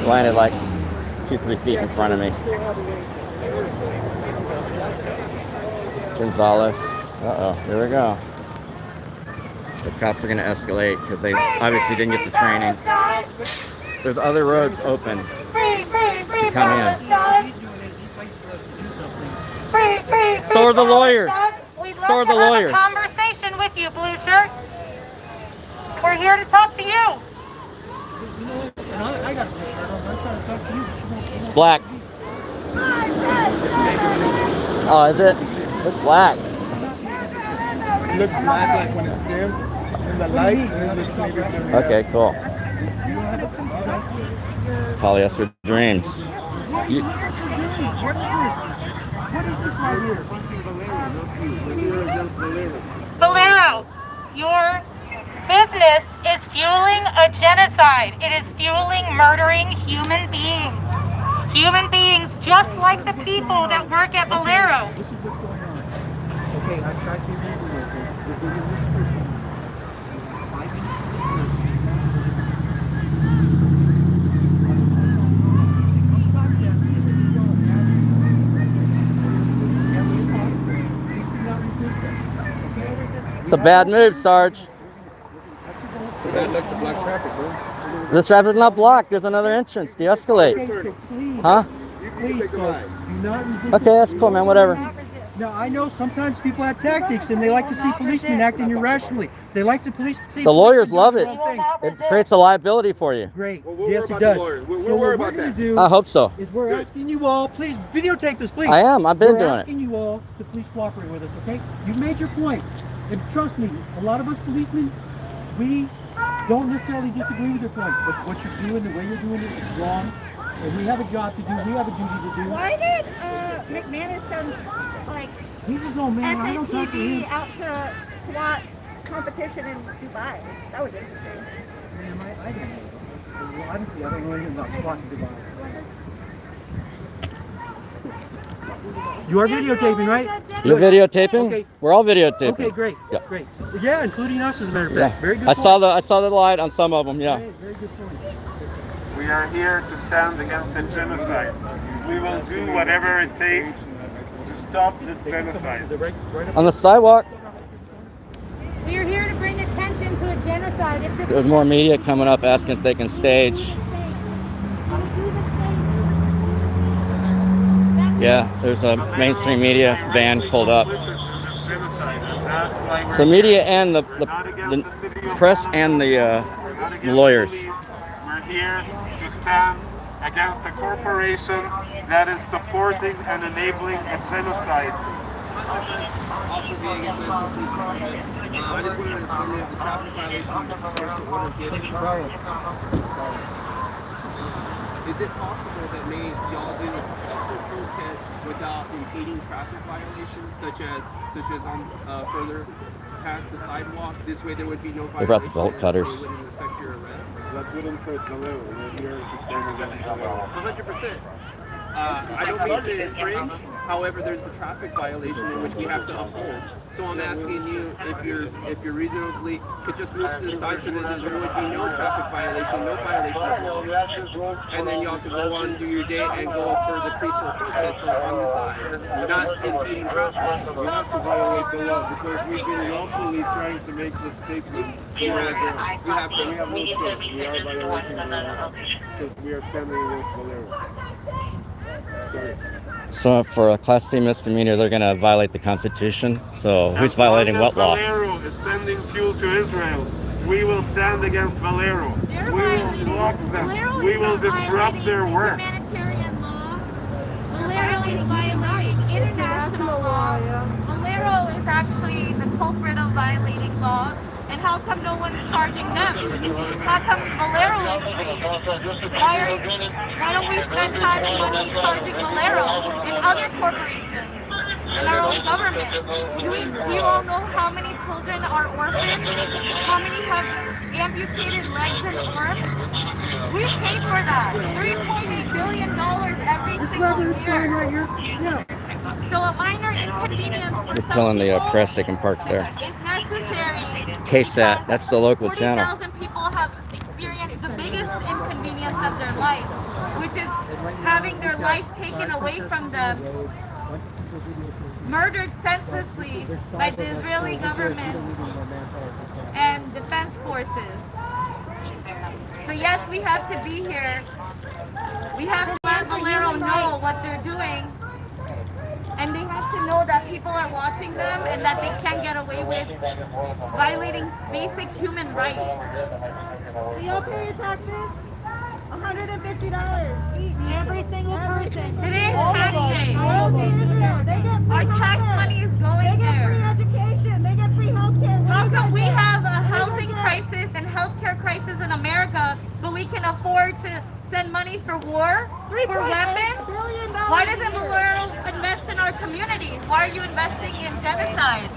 S1: It landed like 2-3 feet in front of me. Gonzalez. Uh-oh, here we go. The cops are gonna escalate because they obviously didn't get the training. There's other roads open to come in. So are the lawyers. So are the lawyers.
S5: Conversation with you, blue shirt. We're here to talk to you.
S8: You know what? And I got blue shirt on, so I'm trying to talk to you, but you won't.
S1: It's black. Oh, is it? It's black.
S7: It looks black like when it's dim in the light, and it looks maybe dim.
S1: Okay, cool. Polyester dreams.
S8: What is this right here?
S5: Valero, your business is fueling a genocide. It is fueling murdering human beings. Human beings just like the people that work at Valero.
S8: This is what's going on. Okay, I tried to read the restriction. 5
S1: It's a bad move, Sarge.
S7: So that looks to block traffic, bro.
S1: This traffic's not blocked. There's another entrance. De-escalate. Huh?
S8: Please, do not resist.
S1: Okay, that's cool, man. Whatever.
S8: Now, I know sometimes people have tactics and they like to see policemen acting irrationally. They like to see
S1: The lawyers
S8: policemen
S1: love
S8: do
S1: it.
S8: the wrong thing.
S1: It creates a liability for you.
S8: Great.
S6: Well, we'll
S8: yes,
S6: worry
S8: it
S6: about
S8: does.
S6: the lawyers. We'll
S8: So
S6: worry
S8: what
S6: about
S8: we're
S6: that.
S8: going to do
S1: I hope so.
S8: is we're asking you all, please videotape this, please.
S1: I am. I've been
S8: We're
S1: doing it.
S8: asking you all to please cooperate with us, okay? You've made your point. And trust me, a lot of us policemen, we don't necessarily disagree with your point, but what you're doing, the way you're doing it is wrong. And we have a job to do. We have a duty to do.
S4: Why did McManus send like
S8: He's his own man. I don't talk to
S4: SAPD
S8: him.
S4: out to SWAT competition in Dubai? That was interesting.
S8: Ma'am, I don't know. Well, honestly, I don't know anything about SWAT in Dubai. You are videotaping, right?
S1: You're videotaping?
S8: Okay.
S1: We're all videotaping.
S8: Okay, great.
S1: Yeah.
S8: Great. Yeah, including us, as a matter of
S1: Yeah.
S8: fact. Very good
S1: I
S8: point.
S1: saw the light on some of them. Yeah.
S8: Very good point.
S3: We are here to stand against the genocide. We will do whatever it takes to stop this genocide.
S1: On the sidewalk,
S2: We are here to bring attention to a genocide. If this
S1: there's more media coming up asking if they can stage. Yeah, there's a mainstream media van pulled up. So media and the press and the lawyers.
S3: We're here to stand against a corporation that is supporting and enabling a genocide.
S10: Also being against the police department. I just wanted to inform you of the traffic violation that starts to order given. Is it possible that y'all do a peaceful protest without impeding traffic violations, such as on further past the sidewalk? This way there would be no violation.
S1: They brought the bolt cutters.
S10: It wouldn't affect your arrest.
S3: That wouldn't hurt Valero. We're here to stand against Valero.
S10: 100%. I don't mean to infringe. However, there's the traffic violation in which we have to uphold. So I'm asking you if you're reasonably could just move to the side so that there would be no traffic violation, no violation of law, and then y'all could go on do your day and go for the peaceful protest on the side, not impeding traffic.
S3: We have to violate the law because we've been lawfully trying to make this statement.
S10: We have to.
S3: We have no choice. We are violating the law because we are standing against Valero. Sorry.
S1: So for a Class C misdemeanor, they're going to violate the Constitution. So who's violating what law?
S3: Valero is sending fuel to Israel. We will stand against Valero. We will block them. We will disrupt their work.
S2: Humanitarian law. Valero is violating international law. Valero is actually the culprit of violating law. And how come no one's charging them? How come Valero is free? Why don't we spend time and money charging Valero and other corporations and our own government? Do you all know how many children are orphans? How many have amputated legs and arms? We pay for that. $3.8 billion every single year.
S8: Right here? Yeah.
S2: So a minor inconvenience for
S1: You're telling the press they can park there.
S2: is necessary.
S1: KSAT, that's the local channel.
S2: 40,000 people have experienced the biggest inconvenience of their life, which is having their life taken away from them, murdered senselessly by the Israeli government and defense forces. So yes, we have to be here. We have to let Valero know what they're doing. And they have to know that people are watching them and that they can't get away with violating basic human rights.
S5: Do y'all pay your taxes? $150 each. Every single person.
S2: Today is tax day.
S5: All to Israel. They get free
S2: Our tax
S5: healthcare.
S2: money is going
S5: They get free
S2: there.
S5: education. They get free healthcare.
S2: How come we have a housing crisis and healthcare crisis in America, but we can afford to send money for war, for weapons? Why doesn't Valero invest in our communities? Why are you investing in genocide?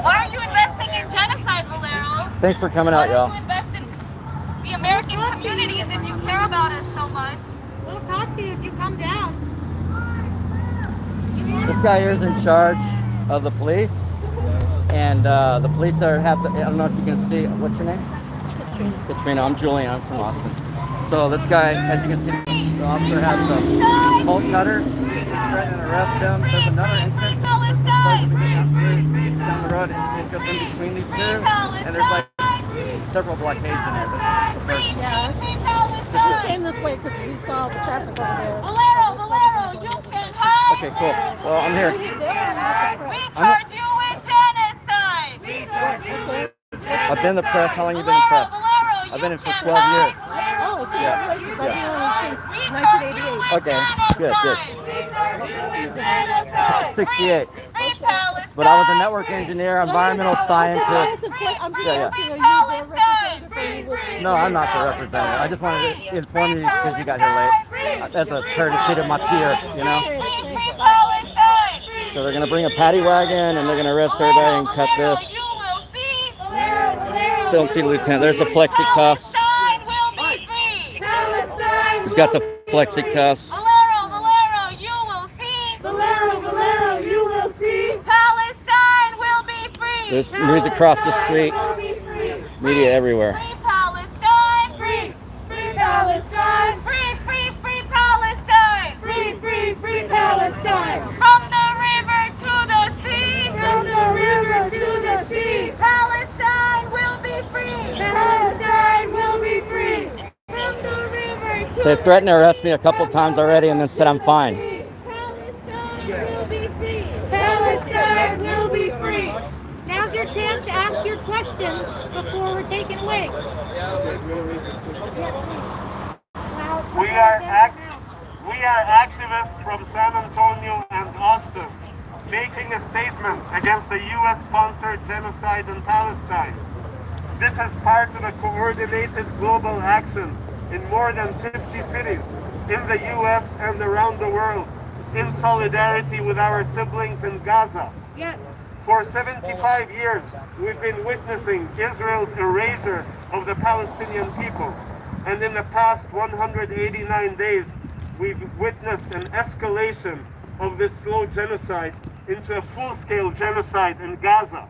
S2: Why are you investing in genocide, Valero?
S1: Thanks for coming out,
S2: Why
S1: y'all.
S2: don't you invest in the American communities if you care about us so much?
S5: We'll talk to you if you come down.
S1: This guy here is in charge of the police. And the police have to, I don't know if you can see, what's your name? Katrina. I'm Julian, I'm from Austin. So this guy, as you can see, the officer has a bolt cutter. He's threatening to arrest him. There's another instance down the road, and it goes in between these two. And there's like several blockades in there. This is the first one.
S9: Yes. We came this way because we saw the traffic over there.
S2: Valero, you can hide.
S1: Okay, cool. Well, I'm here.
S2: We charge you with genocide.
S1: I've been in the press. How long have you been in press?
S2: Valero,
S1: I've been in for 12 years.
S9: Oh, congratulations. I've been on since
S2: We charge you
S9: 1988.
S2: with
S1: Okay, good, good.
S2: genocide.
S1: 68.
S2: Free Palestine.
S1: But I was a network engineer, environmental scientist.
S9: I'm just
S1: Yeah,
S9: asking, are you their representative or are you with
S1: No, I'm not the representative. I just wanted to inform you because you got here late. That's a courtesy to my peer, you know?
S2: Free Palestine.
S1: So they're going to bring a paddy wagon and they're going to arrest everybody and cut this.
S2: You will see.
S1: Still don't see the lieutenant. There's the flexi cuffs.
S2: Palestine will be free.
S1: He's got the flexi cuffs.
S2: Valero, you will see.
S5: Valero, you will see.
S2: Palestine will be free.
S1: There's music across the street. Media everywhere.
S2: Free Palestine.
S5: Free Palestine.
S2: Free Palestine.
S5: Free Palestine.
S2: From the river to the sea.
S5: From the river to the sea.
S2: Palestine will be free.
S5: Palestine will be free.
S2: From the river to
S1: They threatened to arrest me a couple times already and then said I'm fine.
S2: Palestine will be free.
S5: Palestine will be free. Now's your chance to ask your questions before we're taken away.
S3: We are activists from San Antonio and Austin, making a statement against the U.S.-sponsored genocide in Palestine. This is part of a coordinated global action in more than 50 cities in the U.S. and around the world, in solidarity with our siblings in Gaza.
S5: Yes.
S3: For 75 years, we've been witnessing Israel's erasure of the Palestinian people. And in the past 189 days, we've witnessed an escalation of this slow genocide into a full-scale genocide in Gaza.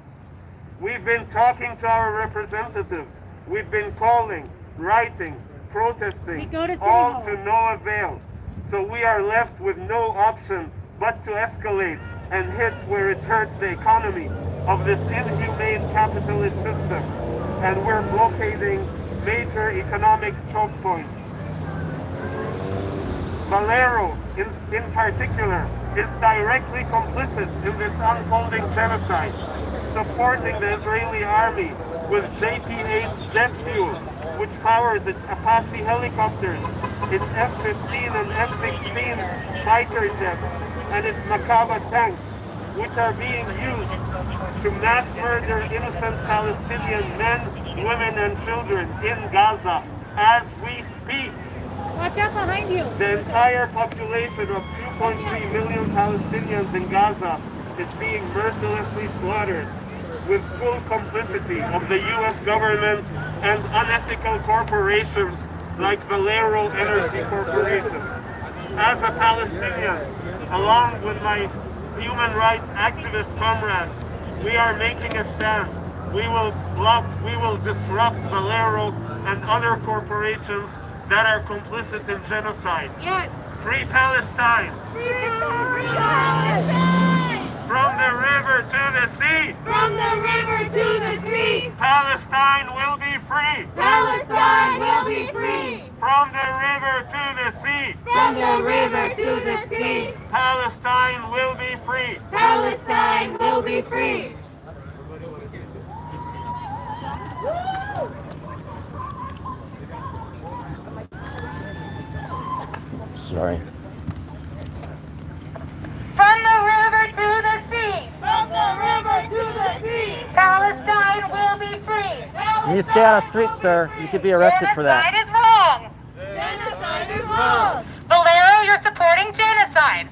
S3: We've been talking to our representatives. We've been calling, writing, protesting, all to no avail. So we are left with no option but to escalate and hit where it hurts the economy of this inhumane capitalist system. And we're blockading major economic choke points. Valero, in particular, is directly complicit in this unfolding genocide, supporting the Israeli army with JP-8 jet fuel, which powers its Apache helicopters, its F-15 and F-16 fighter jets, and its Makaba tanks, which are being used to mass murder innocent Palestinian men, women, and children in Gaza as we speak.
S2: Watch out behind you.
S3: The entire population of 2.3 million Palestinians in Gaza is being mercilessly slaughtered with full complicity of the U.S. government and unethical corporations like Valero Energy Corporation. As a Palestinian, along with my human rights activist comrades, we are making a stand. We will disrupt Valero and other corporations that are complicit in genocide.
S2: Yes.
S3: Free Palestine!
S2: Free Palestine!
S3: From the river to the sea!
S2: From the river to the sea!
S3: Palestine will be free!
S2: Palestine will be free!
S3: From the river to the sea!
S2: From the river to the sea!
S3: Palestine will be free!
S2: Palestine will be free!
S1: Sorry.
S5: From the river to the sea.
S2: From the river to the sea!
S5: Palestine will be free.
S1: You stay on the street, sir. You could be arrested for that.
S5: Genocide is wrong.
S2: Genocide is wrong!
S5: Valero, you're supporting genocide.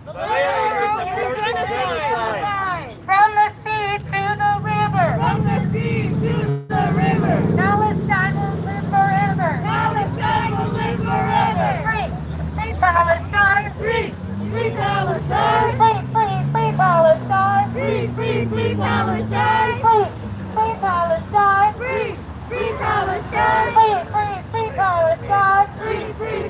S5: From the sea to the river.
S2: From the sea to the river!
S5: Palestine will live forever.
S2: Palestine will live forever!
S5: Free. Free Palestine.
S2: Free! Free Palestine!
S5: Free Palestine.
S2: Free Palestine!
S5: Free Palestine.
S2: Free! Free Palestine!
S5: Free Palestine.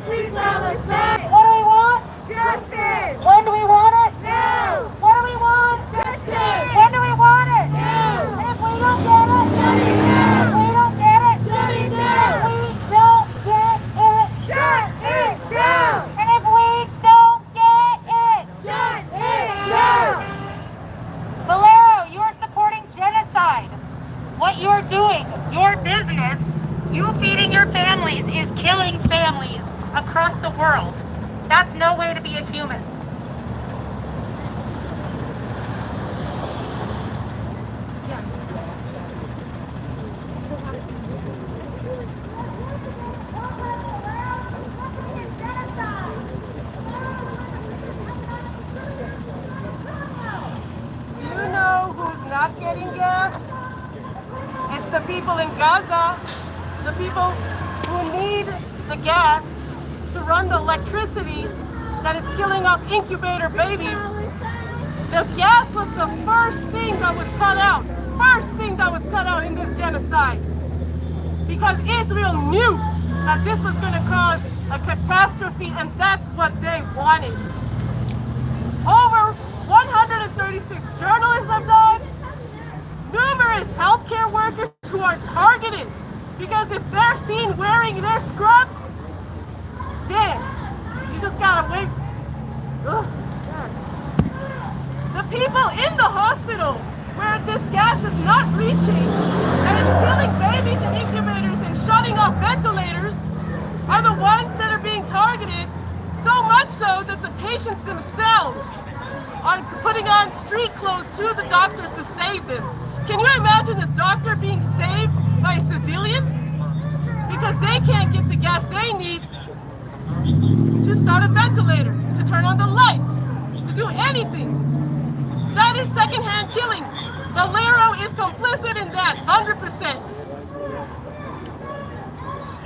S2: Free Palestine!
S5: What do we want?
S2: Justice!
S5: When do we want it?
S2: Now!
S5: What do we want?
S2: Justice!
S5: When do we want it?
S2: Now!
S5: And if we don't get it,
S2: Shut it down!
S5: if we don't get it,
S2: Shut it down!
S5: we don't get it.
S2: Shut it down!
S5: And if we don't get it,
S2: Shut it down!
S5: Valero, you are supporting genocide. What you're doing, your business, you feeding your families is killing families across the world. That's no way to be a human.
S4: Do you know who's not getting gas? It's the people in Gaza, the people who need the gas to run the electricity that is killing off incubator babies. The gas was the first thing that was cut out. First thing that was cut out in this genocide. Because Israel knew that this was going to cause a catastrophe, and that's what they wanted. Over 136 journalists have died. Numerous healthcare workers who are targeted because if they're seen wearing their scrubs, dead. You just gotta wait. Ugh, God. The people in the hospital where this gas is not reaching and it's killing babies in incubators and shutting off ventilators are the ones that are being targeted, so much so that the patients themselves are putting on street clothes to the doctors to save them. Can you imagine a doctor being saved by a civilian? Because they can't get the gas they need to start a ventilator, to turn on the lights, to do anything. That is secondhand killing. Valero is complicit in that, 100%.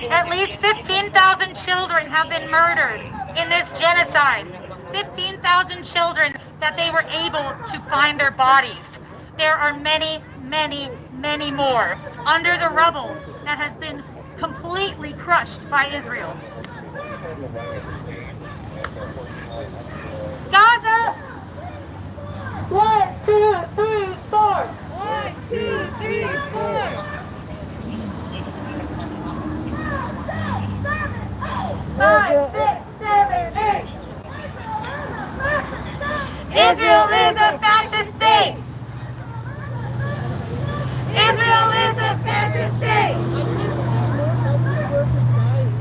S5: At least 15,000 children have been murdered in this genocide. 15,000 children
S11: that they were able to find their bodies. There are many, many, many more under the rubble that has been completely crushed by Israel. Gaza! 1, 2, 3, 4. 1, 2, 3, 4. 5, 6, 7, 8. Israel is a fascist state. Israel is a fascist state.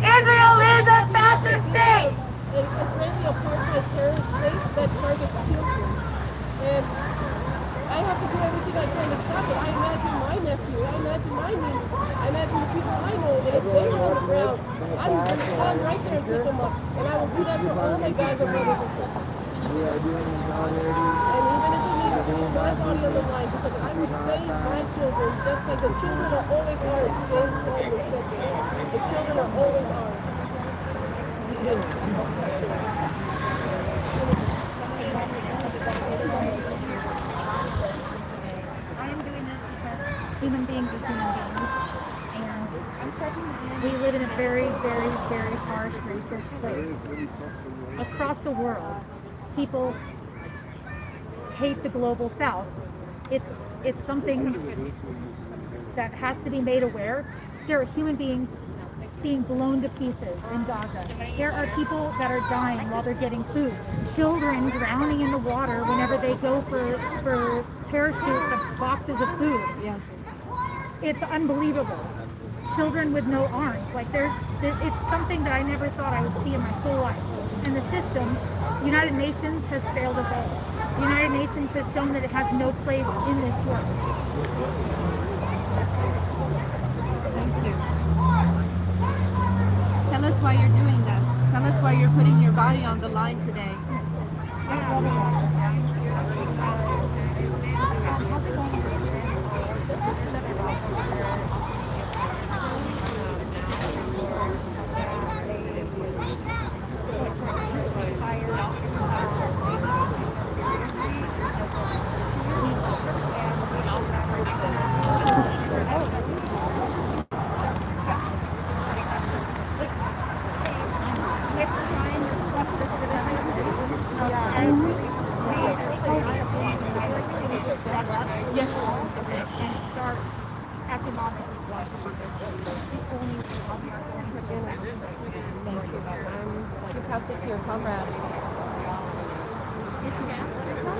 S11: Israel is a fascist state.
S4: An Israeli apartheid terrorist state that targets children. And I have to do everything I can to stop it. I imagine my nephew, I imagine my niece, I imagine the people I know that if they were on the ground, I'm going to stand right there and pick them up. And I will do that for all my Gaza brothers and sisters. And even if it means putting my body on the line, because I would save my children, just like the children are always ours. James Baldwin said this. The children are always ours.
S11: I am doing this because human beings are human beings, and we live in a very, very, very harsh, racist place. Across the world, people hate the global south. It's something that has to be made aware. There are human beings being blown to pieces in Gaza. There are people that are dying while they're getting food. Children drowning in the water whenever they go for parachutes of boxes of food. Yes. It's unbelievable. Children with no arms. It's something that I never thought I would see in my whole life. And the system, United Nations, has failed us all. The United Nations has shown that it has no place in this world.
S9: Thank you. Tell us why you're doing this. Tell us why you're putting your body on the line today.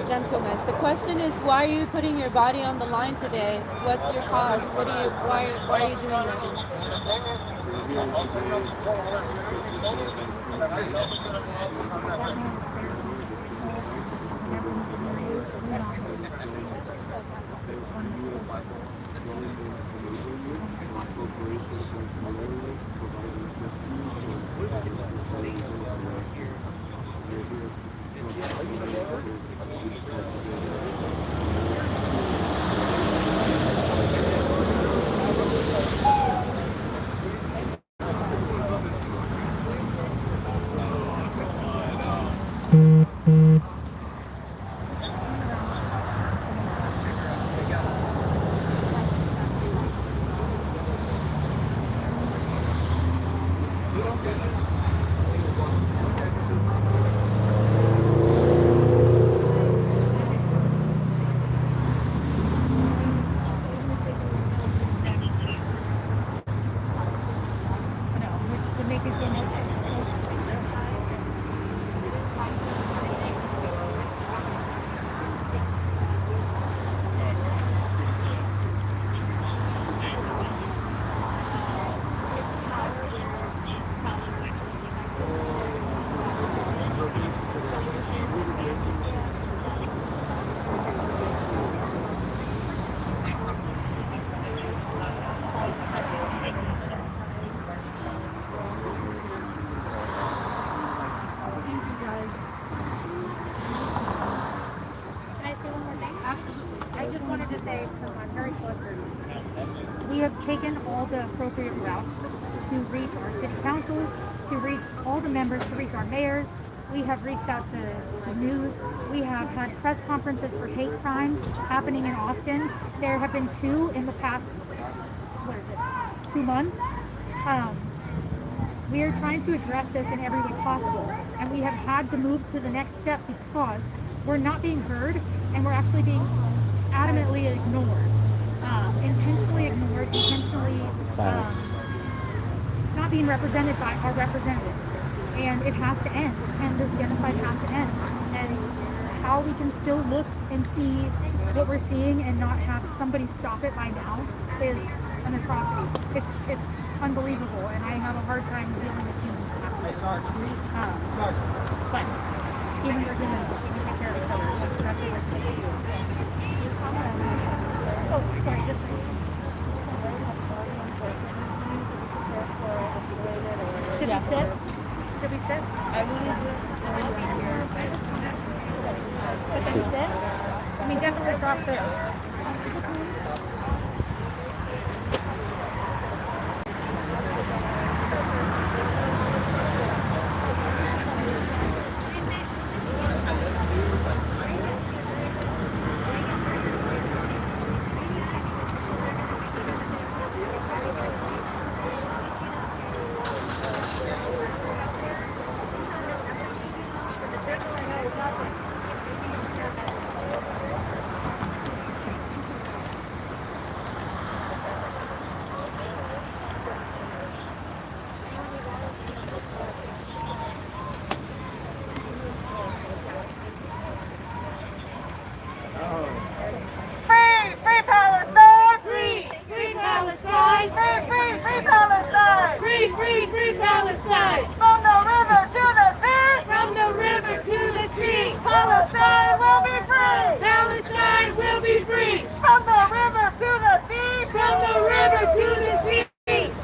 S9: Gentlemen, the question is, why are you putting your body on the line today? What's your cause? Why are you doing
S11: We have taken all the appropriate routes to reach our city councils, to reach all the members, to reach our mayors, We have reached out to news. We have had press conferences for hate crimes happening in Austin. There have been 2 in the past, 2 months. We are trying to address this in every way possible, and we have had to move to the next step because we're not being heard, and we're actually being adamantly ignored, intentionally ignored, intentionally not being represented by our representatives. And it has to end, and this genocide has to end. And how we can still look and see what we're seeing and not have somebody stop it by now is an atrocity. It's unbelievable, and I have a hard time dealing with humans after this. But even we're humans, we can take care of each other. That's what we're supposed to do. Oh, sorry, this way. Should we sit? Should we sit? I want to sit? I mean, definitely drop this.
S2: Free Palestine! From the river to the sea! From the river to the sea! Palestine will be free! Palestine will be free! From the river to the sea! From the river to the sea!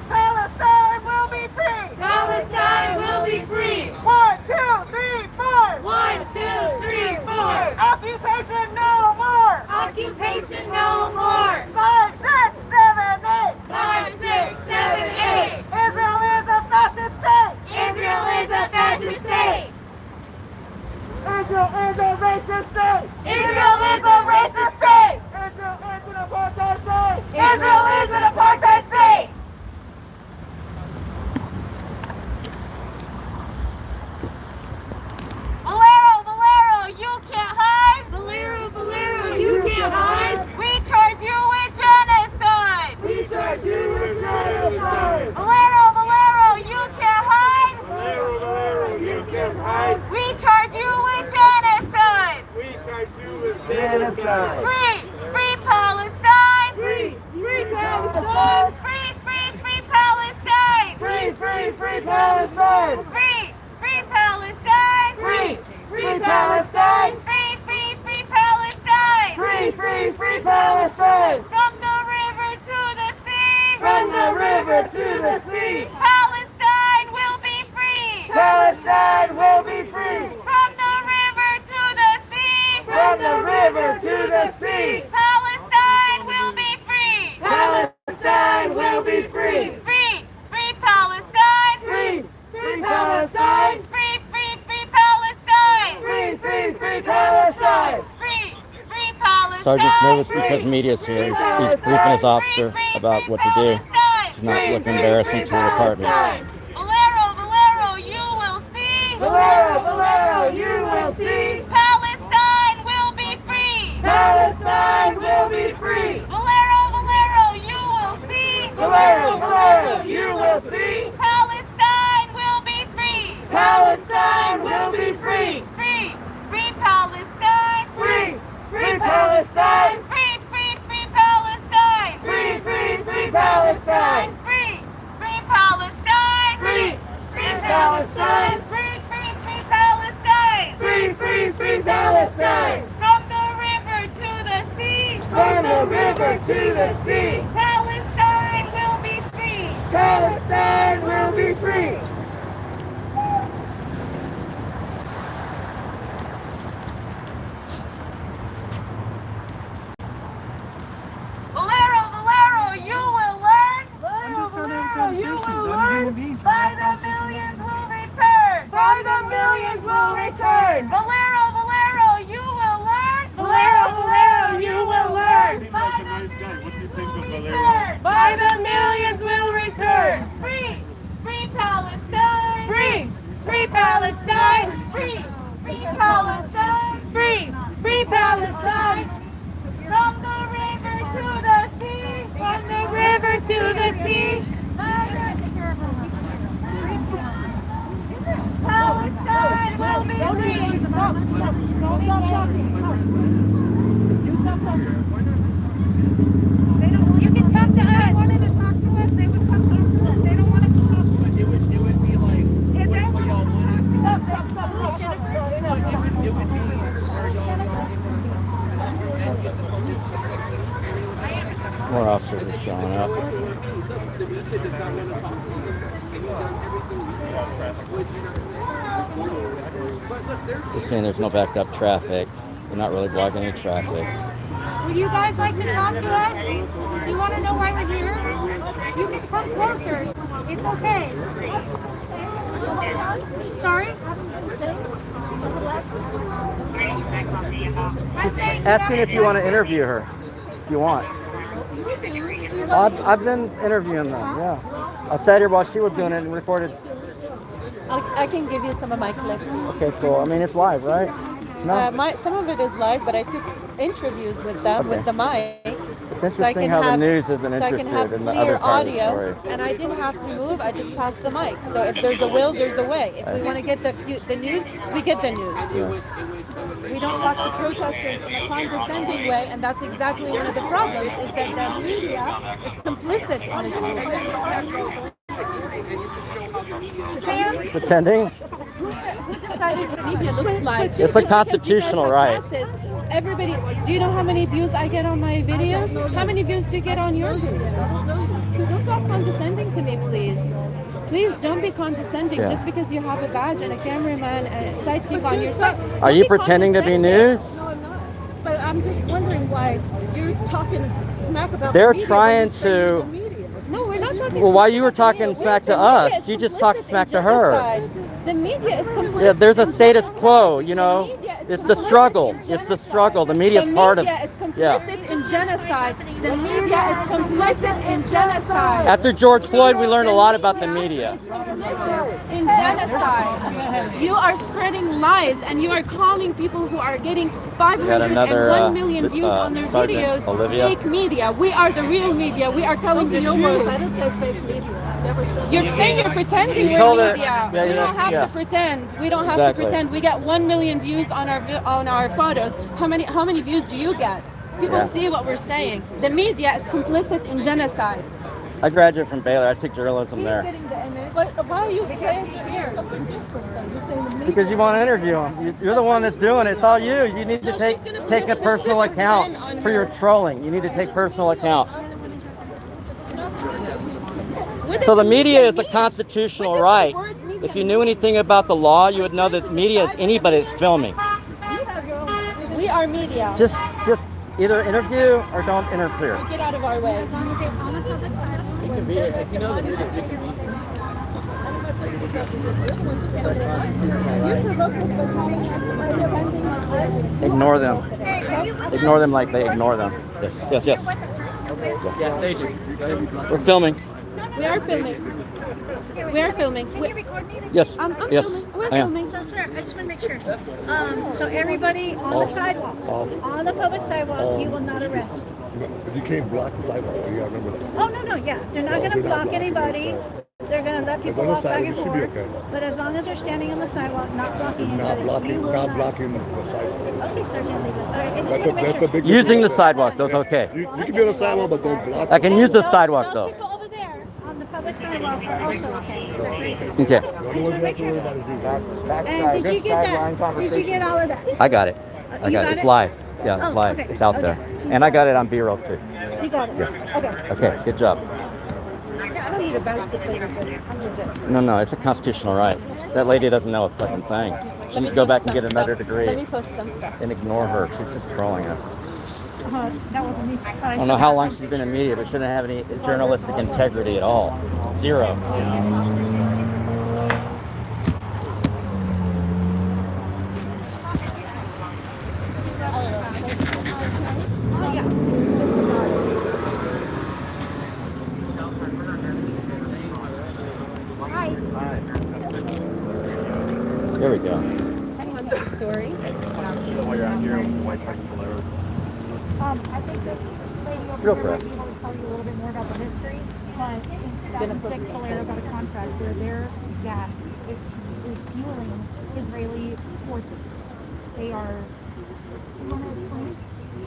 S2: Palestine will be free! Palestine will be free! 1, 2, 3, 4! 1, 2, 3, 4! Occupation no more! Occupation no more! 5, 6, 7, 8! 5, 6, 7, 8! Israel is a fascist state! Israel is a fascist state! Israel is a racist state! Israel is a racist state! Israel is an apartheid state! Israel is an apartheid state! Valero, you can't hide! Valero, you can't hide! We charge you with genocide! We charge you with genocide! Valero, you can't hide! Valero, you can't hide! We charge you with genocide! We charge you with genocide! Free Palestine! Free Palestine! Free Palestine! Free Palestine! Free Palestine! Free Palestine! Free Palestine! Free Palestine! From the river to the sea! From the river to the sea! Palestine will be free! Palestine will be free! From the river to the sea! From the river to the sea! Palestine will be free! Palestine will be free! Free Palestine! Free Palestine! Free Palestine! Free Palestine! Free Palestine!
S1: Sergeant's nervous because media's here. He's briefing his officer about what to do to not look embarrassing to the department.
S2: Valero, you will see! Valero, you will see! Palestine will be free! Palestine will be free! Valero, you will see! Valero, you will see! Palestine will be free! Palestine will be free! Free Palestine! Free Palestine! Free Palestine! Free Palestine! Free Palestine! Free Palestine! Free Palestine! Free Palestine! From the river to the sea! From the river to the sea! Palestine will be free! Palestine will be free! Valero, you will learn! Valero, you will learn! By the millions will return! By the millions will
S1: More officers are showing up.
S10: The media does not want to talk to you, and you've done everything you said, which but look,
S1: They're saying there's no backed up traffic. They're not really blocking any traffic.
S11: Would you guys like to talk to us? Do you want to know why we're here? You can come closer. It's okay. Sorry?
S1: Asking if you want to interview her. If you want. I've been interviewing them, yeah. I sat here while she was doing it and recorded.
S9: I can give you some of my clips.
S1: Okay, cool. I mean, it's live, right? No?
S9: Some of it is live, but I took interviews with them with the mic.
S1: It's interesting how the news isn't interested in the other part of the story.
S9: And I didn't have to move. I just passed the mic. So if there's a will, there's a way. If we want to get the news, we get the news.
S1: Yeah.
S9: We don't talk to protesters in a condescending way, and that's exactly one of the problems, is that the media is complicit in this movement.
S1: Pretending?
S9: Who decided what media looks like?
S1: It's a constitutional right.
S9: Everybody, do you know how many views I get on my videos? How many views do you get on your videos? Don't talk condescending to me, please. Please don't be condescending just because you have a badge and a cameraman and a sidekick on your side.
S1: Are you pretending to be news?
S9: No, I'm not. But I'm just wondering why you're talking smack about
S1: They're
S9: the media
S1: trying to...
S9: No, we're not talking
S1: Well, why
S9: smack
S1: you were
S9: about the
S1: talking
S9: media.
S1: smack to
S9: The
S1: us?
S9: media is
S1: You just talked
S9: complicit
S1: smack
S9: in
S1: to her.
S9: genocide. The media is complicit.
S1: Yeah, there's a
S9: in
S1: status
S9: genocide.
S1: quo, you
S9: The
S1: know.
S9: media is
S1: It's the
S9: complicit
S1: struggle.
S9: in
S1: It's the
S9: genocide.
S1: struggle. The media is part of...
S9: The media is complicit in genocide. The media is complicit in genocide.
S1: After George Floyd, we learned a lot about the media.
S9: In genocide, you are spreading lies, and you are calling people who are getting 501 million views on their
S1: Sergeant
S9: videos
S1: Olivia.
S9: fake media. We are the real media. We are telling the truth.
S11: I don't say fake media.
S9: You're saying you're pretending
S1: You
S9: we're
S1: told her-
S9: media.
S1: yeah,
S9: We
S1: you
S9: don't
S1: know-
S9: have
S1: yeah.
S9: to pretend. We don't have
S1: Exactly.
S9: to pretend. We get 1 million views on our photos. How many views do you get? People
S1: Yeah.
S9: see what we're saying. The media is complicit in genocide.
S1: I graduated from Baylor. I took journalism there.
S9: But why are you saying something different than you're saying the media?
S1: Because you want to interview them. You're the one that's doing it. It's all you. You need to
S9: No,
S1: take
S9: she's gonna put
S1: take
S9: a
S1: a personal
S9: specific
S1: account
S9: spin on
S1: for your
S9: her.
S1: trolling. You need to take personal account.
S9: What does
S1: So the media
S9: media
S1: is a
S9: mean?
S1: constitutional
S9: What does the
S1: right.
S9: word media
S1: If you knew anything about the law, you would know that media is anybody that's filming.
S9: We are media.
S1: Just either interview or don't interfere.
S9: Get out of our way.
S11: As long as they're on the public side.
S10: if you know the news is
S1: Ignore them. Ignore them like they ignore them. Yes.
S10: Yeah, staging.
S1: We're filming.
S9: We are filming. We are filming.
S5: Can you record me?
S1: Yes.
S9: I'm
S1: Yes.
S9: filming. We're
S1: I am.
S9: filming.
S5: So, sir, I just want to make sure. So everybody on the sidewalk, on the public sidewalk, you will not arrest.
S12: No, but you can't block the sidewalk. You gotta remember that.
S5: Oh, no, yeah. They're not going to
S12: they're not
S5: block
S12: blocking
S5: anybody.
S12: the
S5: They're going to let
S12: If
S5: people
S12: on the
S5: walk back
S12: sidewalk,
S5: and
S12: it should be
S5: forth.
S12: okay.
S5: But as long as they're standing on the sidewalk, not blocking
S12: Not
S5: anybody, you
S12: blocking,
S5: will
S12: not blocking the sidewalk.
S5: Okay, sir, can leave it. All right, I just
S12: That's
S5: want to make
S12: that's
S5: sure.
S12: a big
S1: Using the
S12: difference.
S1: sidewalk, that's okay.
S12: You can be on the sidewalk, but don't block.
S1: I can use the
S5: Those-
S1: sidewalk
S5: those
S1: though.
S5: people over there on the public sidewalk are also okay. Is that great?
S1: Okay.
S12: The only ones you have to worry about is you.
S5: And did you get that? Did you get all of that?
S1: I got it. I
S5: You
S1: got
S5: got
S1: it. It's
S5: it?
S1: live. Yeah, it's
S5: Oh,
S1: live.
S5: okay.
S1: It's out there.
S5: Okay.
S1: And I got it on B-roll too.
S5: You got it? Okay.
S1: Okay, good job.
S9: I don't need a badge to play with it. I'm legit.
S1: No, it's a constitutional right. That lady doesn't know a fucking thing. She needs to go back and get another degree
S9: Let me post some stuff.
S1: and ignore her. She's just trolling us.
S11: That wasn't me.
S1: I don't know how long she's been in media, but she doesn't have any journalistic integrity at all. Zero. There we go.
S9: What's the story?
S11: I think this lady over
S1: Real
S11: here
S1: press.
S11: will be able to tell you a little bit more about the history. But in
S9: Gonna post
S11: 2006,
S9: some
S11: Valero got a
S9: things.
S11: contract where their gas is fueling Israeli forces. They are. You want to explain?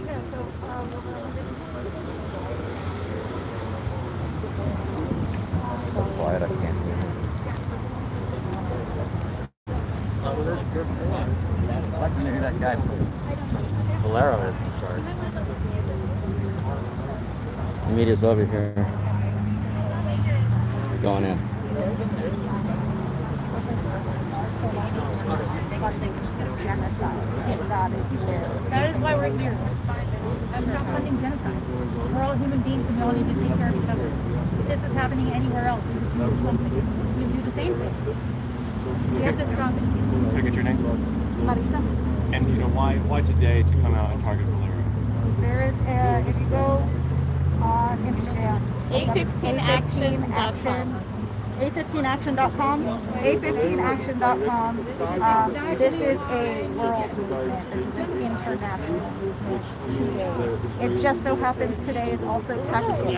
S11: Yeah. So.
S1: So quiet, I can't hear. I like maybe that guy Valero is in charge. media's over here. We're going in.
S11: That is why we're here. I'm not funding genocide. We're all human beings and we all need to take care of each other. If this is happening anywhere else, we would do something. We would do the same thing. We have to stop it.
S13: Can I get your name?
S5: Marisa.
S13: And you know why today to come out and target Valero?
S5: There is if you go on Instagram, A15action. A15action.com. A15action.com. This is a world movement. This is an international movement today. It just so happens today is also tax day.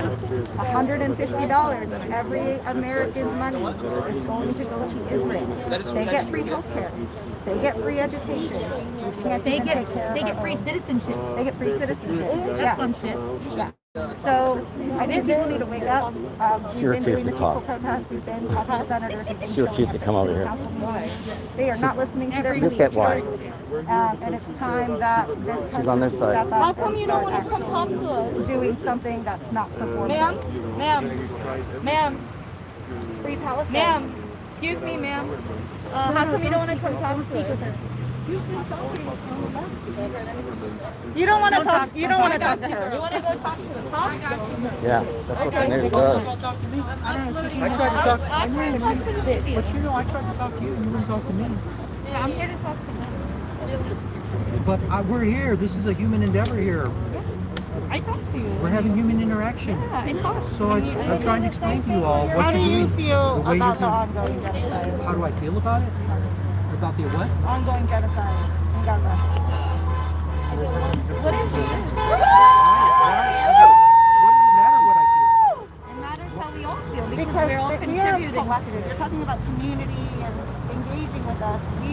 S5: $150 of every American's money is going to go to Israel. They get free healthcare. They get free education. You can't even take care
S11: They
S5: of
S11: get
S5: our
S11: free
S5: own.
S11: citizenship.
S5: They get free citizenship.
S11: That's fun shit.
S5: Yeah. So I think people need to wake up.
S1: She
S5: We've been doing
S1: refused
S5: the
S1: to talk.
S5: peaceful protests. We've been talking to senators. We've been
S1: She refused to come over here.
S5: They are not listening to their
S1: Look at why.
S5: constituents, and it's time that this
S1: She's on their
S5: country
S1: side.
S5: step up
S2: How come
S5: and
S2: you don't
S5: start
S2: want to come talk to us?
S5: actually doing something that's not performing.
S2: Ma'am,
S5: Free Palestine.
S2: ma'am, excuse me, ma'am. How come you don't want to come talk to us?
S5: You don't want to talk. You don't want to talk to
S2: You
S5: her.
S2: want to go talk to us? Talk.
S1: Yeah, that's what the news does.
S8: I tried to talk. I know, but you know, I tried to talk to you, and you wouldn't talk to me.
S2: Yeah, I'm here to talk to him.
S8: But we're here. This is a human endeavor here.
S2: I talked to you.
S8: We're having human interaction.
S2: Yeah, I talked.
S8: So I'm trying to explain to you all what
S5: How do
S8: you're
S5: you
S8: doing.
S5: feel
S8: The way
S5: about the
S8: you're
S5: ongoing genocide?
S8: How do I feel about it? About the what?
S5: Ongoing genocide in Gaza.
S2: What is this? It matters how we all feel because
S5: Because
S2: we're all
S5: we are a
S2: contributing.
S5: collective. You're talking about community and engaging with us. We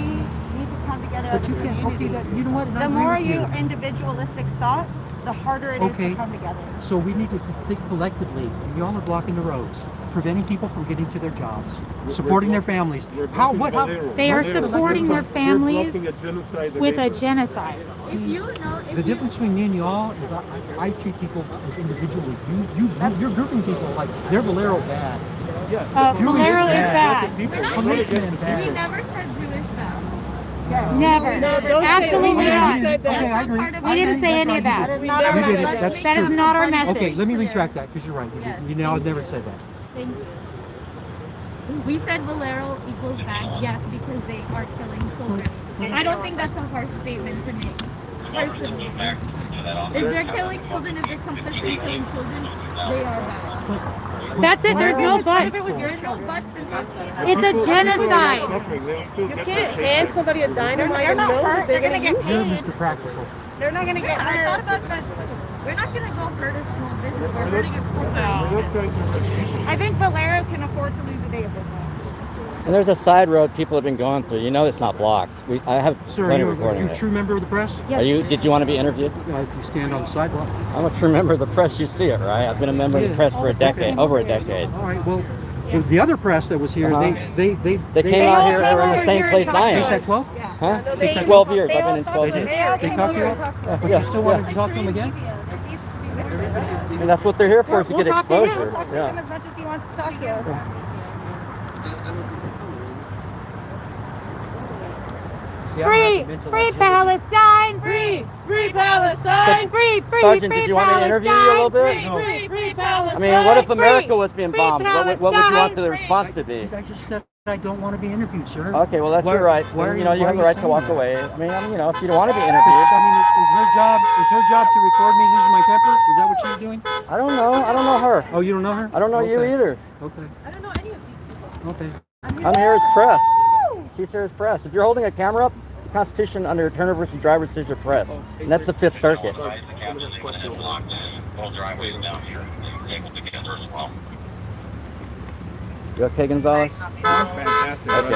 S5: need to come together as
S8: But
S5: a
S8: you can't.
S5: community.
S8: Okay, that you know what? And I
S5: The
S8: agree
S5: more
S8: with
S5: you individualistic thought, the harder it is
S8: Okay.
S5: to come together.
S8: So we need to think collectively. Y'all are blocking the roads, preventing people from getting to their jobs, supporting their families. How? What? How?
S11: They are supporting their families
S3: We're blocking a genocide
S11: with a
S3: against-
S11: genocide.
S2: If you know,
S8: The difference between me and y'all is I treat people as individually. You're grouping people like they're Valero bad. Julian
S11: Valero is bad.
S8: Policeman
S2: we
S8: bad.
S2: never said Jewish bad.
S11: Never. Absolutely
S8: Okay,
S11: not.
S8: okay, I agree.
S11: We didn't say any of
S5: That
S11: that.
S5: is not our
S8: You did it.
S5: message.
S8: That's
S11: That is
S8: true.
S11: not our message.
S8: Okay, let me retract that because you're right. You know, I've never said that.
S2: Thank you. We said Valero equals bad, yes, because they are killing children. I don't think that's a harsh statement to make. Personally. If they're killing children, if they're complicit in killing children, they are bad.
S11: That's it. There's no buts.
S2: If it was your no buts, then that's
S11: It's a genocide.
S4: You can't hand somebody a dynamite
S5: They're
S4: and
S5: not
S4: know
S5: hurt.
S4: that they're
S5: They're
S4: going
S5: gonna
S4: to
S5: get
S8: You're
S5: paid.
S8: Mr. Practical.
S5: They're not gonna get
S2: I thought
S5: hurt.
S2: about that too. We're not gonna go hurt a small business. We're hurting a
S3: We're not
S2: corporation.
S3: trying to hurt people.
S5: I think Valero can afford to lose a day of business.
S1: And there's a side road people have been going through. You know it's not blocked. I have
S8: Sir,
S1: plenty
S8: are
S1: recording
S8: you a
S1: it.
S8: true member of the press?
S1: Are you? Did you want to be interviewed?
S8: Yeah, if you stand on the sidewalk.
S1: I'm a true member of the press. You see it, right? I've been a member of the
S8: Yeah.
S1: press for a decade,
S8: Okay.
S1: over a decade.
S8: All right. Well, the other press that was here,
S1: Uh-huh.
S8: they
S1: came out here. They were in the same place I
S8: They
S1: am.
S8: said 12.
S1: Huh?
S8: They said
S1: 12 years. I've been in
S8: They
S1: 12
S8: did.
S1: years.
S5: They all
S8: They
S5: came
S8: talked
S5: over
S8: to
S5: and
S8: you.
S5: talked to us.
S8: But you still want to talk to them again?
S1: And that's what they're here for, is to
S5: We'll
S1: get
S5: talk to him.
S1: exposure.
S5: We'll talk to him
S1: Yeah.
S5: as much as he wants to talk to us.
S8: See, I don't
S11: Free,
S8: have the mental
S11: free
S8: agility.
S11: Palestine, free Palestine, free
S1: Sergeant, did you want me to interview you a little bit?
S11: free
S1: I
S11: Palestine.
S1: mean, what if America was being
S11: free
S1: bombed? What would you want
S11: Palestine,
S1: the response to be?
S8: I just said I don't want to be interviewed, sir.
S1: Okay, well, that's
S8: Why-
S1: your right.
S8: why are
S1: You know, you
S8: why
S1: have
S8: are
S1: the right to
S8: saying
S1: walk
S8: that?
S1: away. I mean, you know, if you don't want to be
S8: I
S1: interviewed.
S8: mean, is her job to record me losing my temper? Is that what she's doing?
S1: I don't know. I don't know her.
S8: Oh, you don't know her?
S1: I don't know you
S8: Okay.
S1: either.
S8: Okay.
S2: I don't know any of these people.
S8: Okay.
S1: I'm here as press. She's here as press. If you're holding a camera up, the Constitution under Turner versus Driver says you're press. And that's the Fifth Circuit. You okay, Gonzalez?
S6: Fantastic.
S1: Okay.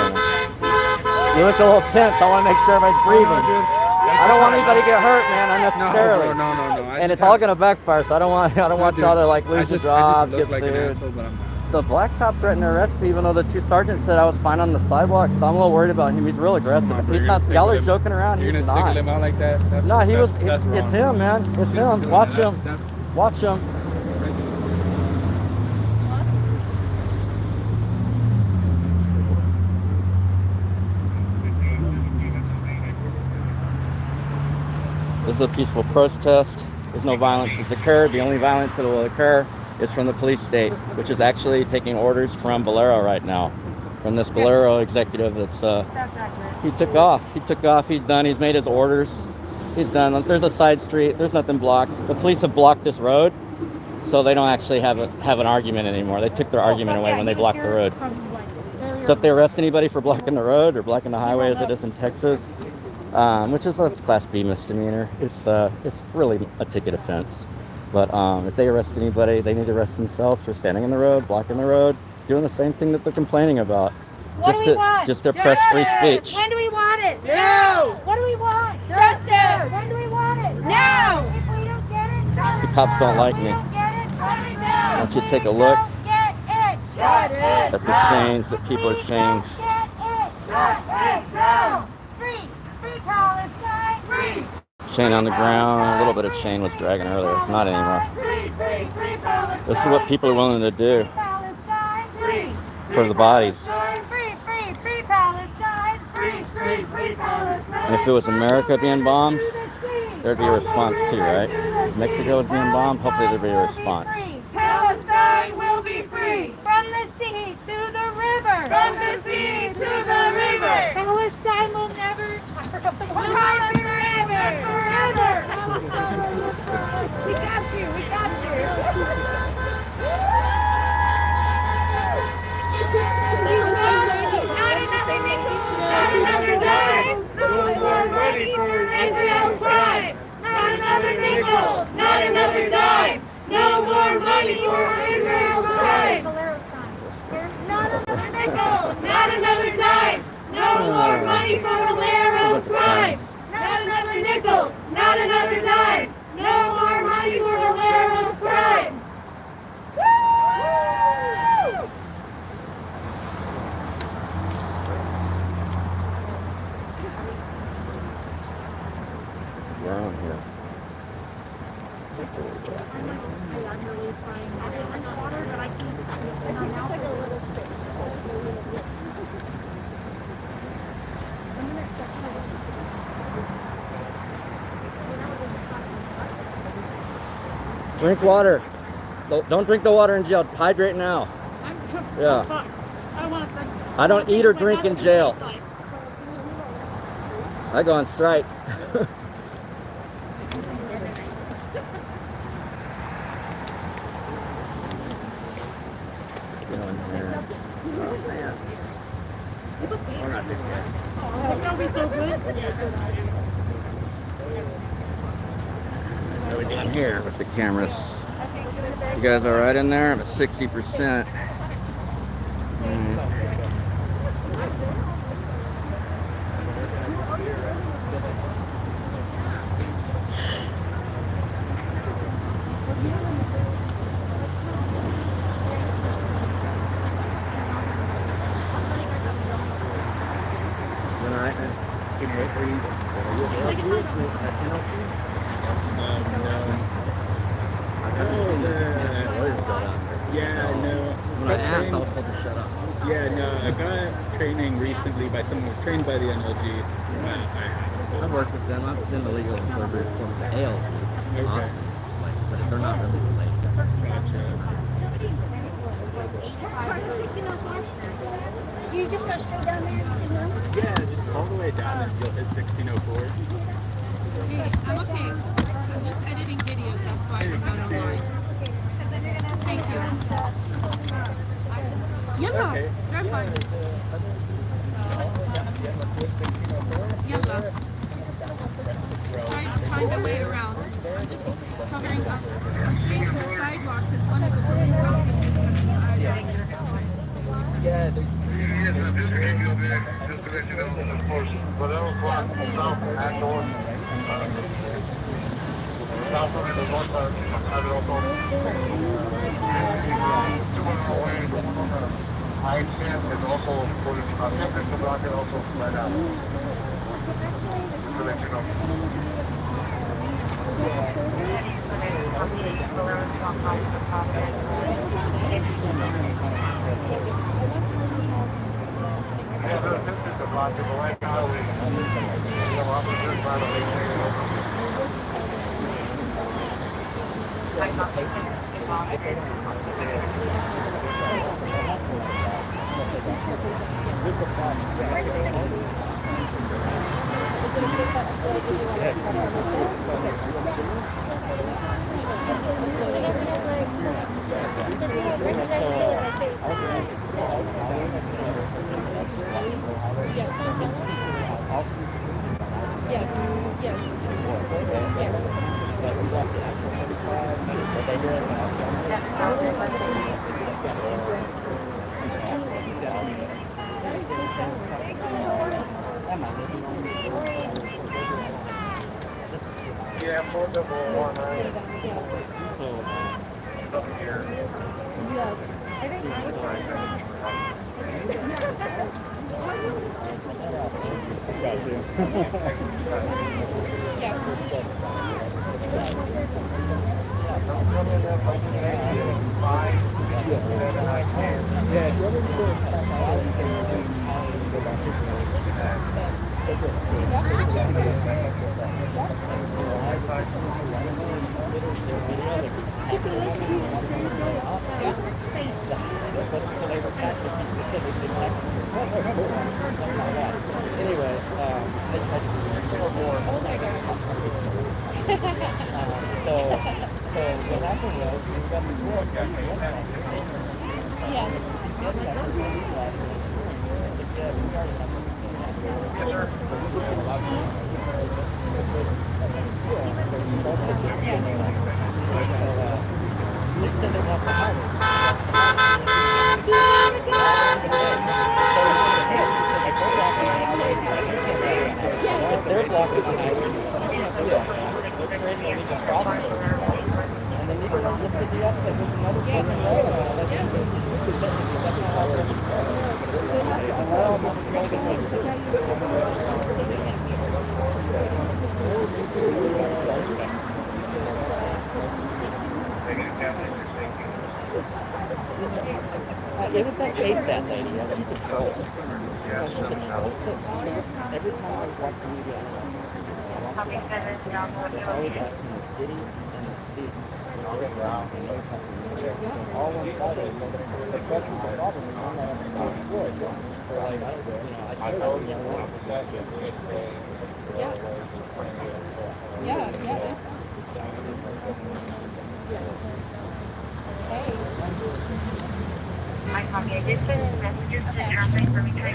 S1: You look a little tense. I want to make sure everybody's breathing. I don't want anybody to get hurt, man, unnecessarily.
S10: No.
S1: And it's all gonna backfire, so I don't want y'all to like lose your jobs, get sued. The black cop threatened to arrest me, even though the two sergeants said I was fine on the sidewalk. So I'm a little worried about him. He's real aggressive. He's not. Y'all are joking around. He's not.
S10: Single him out like that?
S1: No, he was. It's him, man. It's him. Watch him. Watch him. This is a peaceful protest. There's no violence that's occurred. The only violence that will occur is from the police state, which is actually taking orders from Valero right now. From this Valero executive that's, he took off. He's done. He's made his orders. He's done. There's a side street. There's nothing blocked. The police have blocked this road, so they don't actually have an argument anymore. They took their argument away when they blocked the road. So if they arrest anybody for blocking the road or blocking the highway, as it is in Texas, which is a Class B misdemeanor, it's really a ticket offense. But if they arrest anybody, they need to arrest themselves for standing in the road, blocking the road, doing the same thing that they're complaining about.
S5: What do we want?
S1: Just to oppress free speech.
S5: When do we want it? Now. What do we want? Justice. When do we want it? Now. If we don't get it, shut
S1: The
S5: it
S1: cops don't
S5: down.
S1: like
S5: If we
S1: me.
S5: don't get it, shut it down.
S1: Why don't you
S5: If
S1: take a
S5: we
S1: look
S5: don't get it, shut it
S1: at the
S5: down.
S1: chains that people are
S5: If we
S1: chained.
S5: don't get it, shut it down. Free. Free Palestine. Free.
S1: Chain on the ground. A little bit of chain was dragging earlier. It's not anymore.
S5: Free Palestine.
S1: This is what people are willing to do
S5: Palestine. Free.
S1: for the bodies.
S5: Free Palestine. Free Palestine.
S1: And if it was America being bombed, there'd be a response too, right? If Mexico was being bombed, hopefully there'd be a response.
S5: Palestine will be free. From the sea to the river. From the sea to the river. Palestine will never. Palestine will live forever. Palestine will live forever. We got you. We got you. Not another dime. No more money for Israel's crime. Not another nickel. Not another dime. No more money for Israel's crime. Not another nickel. Not another dime. No more money for Valero's crime. Not another nickel. Not another dime. No more money for Valero's crime. Woo!
S1: We're on here. Drink water. Don't drink the water in jail. Hydrate now. Yeah. I don't eat or drink in jail. I go on strike. What are we doing here with the cameras? You guys all right in there? I'm at 60%.
S14: By someone who was trained by the NLG.
S1: I've worked with them. I've been the legal interpreter for the ALG. Okay. But they're not really related.
S14: Gotcha.
S5: Do you just go straight down there?
S14: Yeah, just all the way down and you'll hit 1604.
S9: Hey, I'm okay. I'm just editing videos, that's why I'm not online. Thank you. Yalla, drive by. Yalla. Trying to find a way around. I'm just covering up. I'm staying on the sidewalk because one of the police officers has his eyes on me.
S14: Yeah, there's
S3: I can is also for the attempted to block it also flat out. To let you know. Yeah, they're attempted to block it, but right now we, officers trying to maintain it. Yeah, portable one, right? Up here.
S5: I think
S1: It was that ASAP lady. Yeah, she's a troll. She's a troll. Every time I watch the media, it's always asking the city and the police. All one sided. The question is the problem is one that I'm not employed. So like, I told you.
S5: I copy. I did send messages to traffic for me trying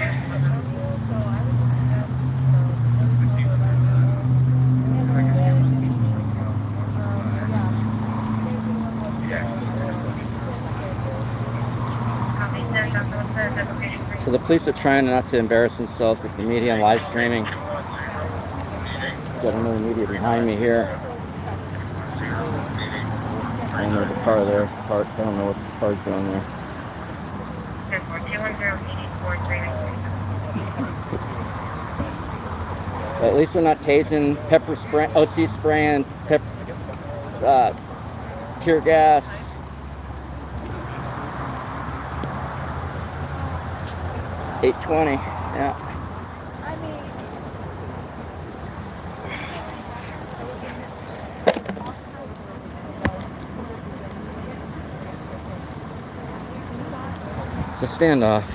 S1: So the police are trying not to embarrass themselves with the media and live streaming. Got another media behind me here. And there's a car there. I don't know what the car's doing there. But at least they're not tasing, pepper spray, OC spraying, tear gas. $8.20, yeah. It's a standoff.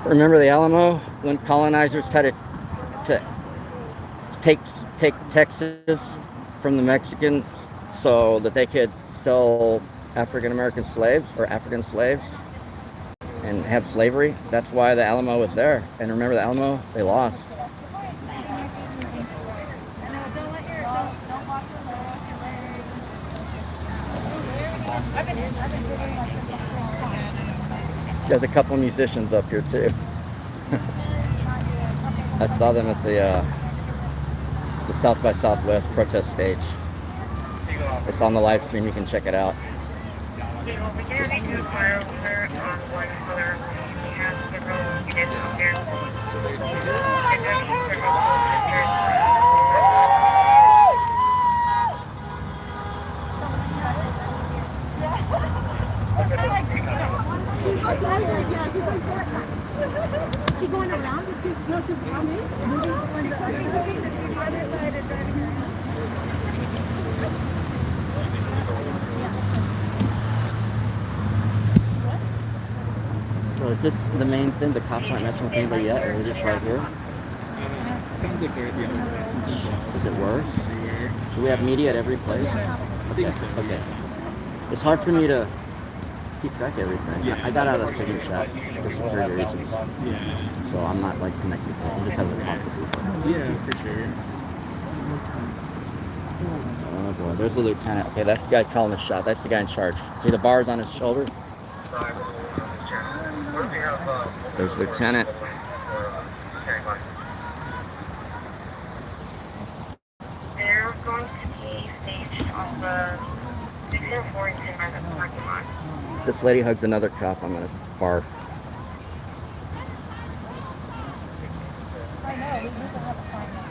S1: Remember the Alamo when colonizers tried to take Texas from the Mexicans so that they could sell African American slaves or African slaves and have slavery? That's why the Alamo was there. And remember the Alamo? They lost. There's a couple of musicians up here too. I saw them at the South by Southwest protest stage. It's on the live stream, you can check it out.
S5: She's like, yeah, she's like, sorry. Is she going around? She's coming. Moving on the other side and driving around.
S1: is this the main thing? The cops aren't messing with anybody yet, or are they just right here?
S10: It sounds like they're at the other places as well.
S1: Is it worse?
S10: Everywhere.
S1: Do we have media at every place?
S10: I think so.
S1: Okay. It's hard for me to keep track of everything.
S10: Yeah.
S1: I got out of signal shots for security reasons.
S10: Yeah.
S1: So I'm not like connected to it. I'm just having to talk to people.
S10: Yeah, for sure.
S1: Oh boy, there's the lieutenant. Okay, that's the guy calling the shot. That's the guy in charge. See the bars on his shoulder? There's lieutenant.
S5: They're going to be staged on the 604 parking lot.
S1: If this lady hugs another cop, I'm gonna barf.
S11: I know, we need to have a sign up.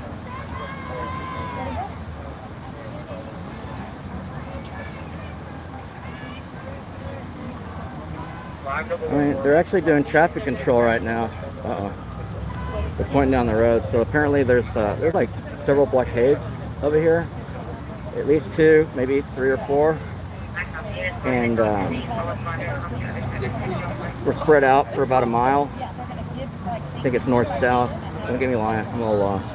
S1: I mean, they're actually doing traffic control right now. Uh-oh. They're pointing down the road. So apparently there's like several blockades over here. At least 2, maybe 3 or 4. And we're spread out for about a mile. I think it's north-south. Don't get me lying, I'm a little lost.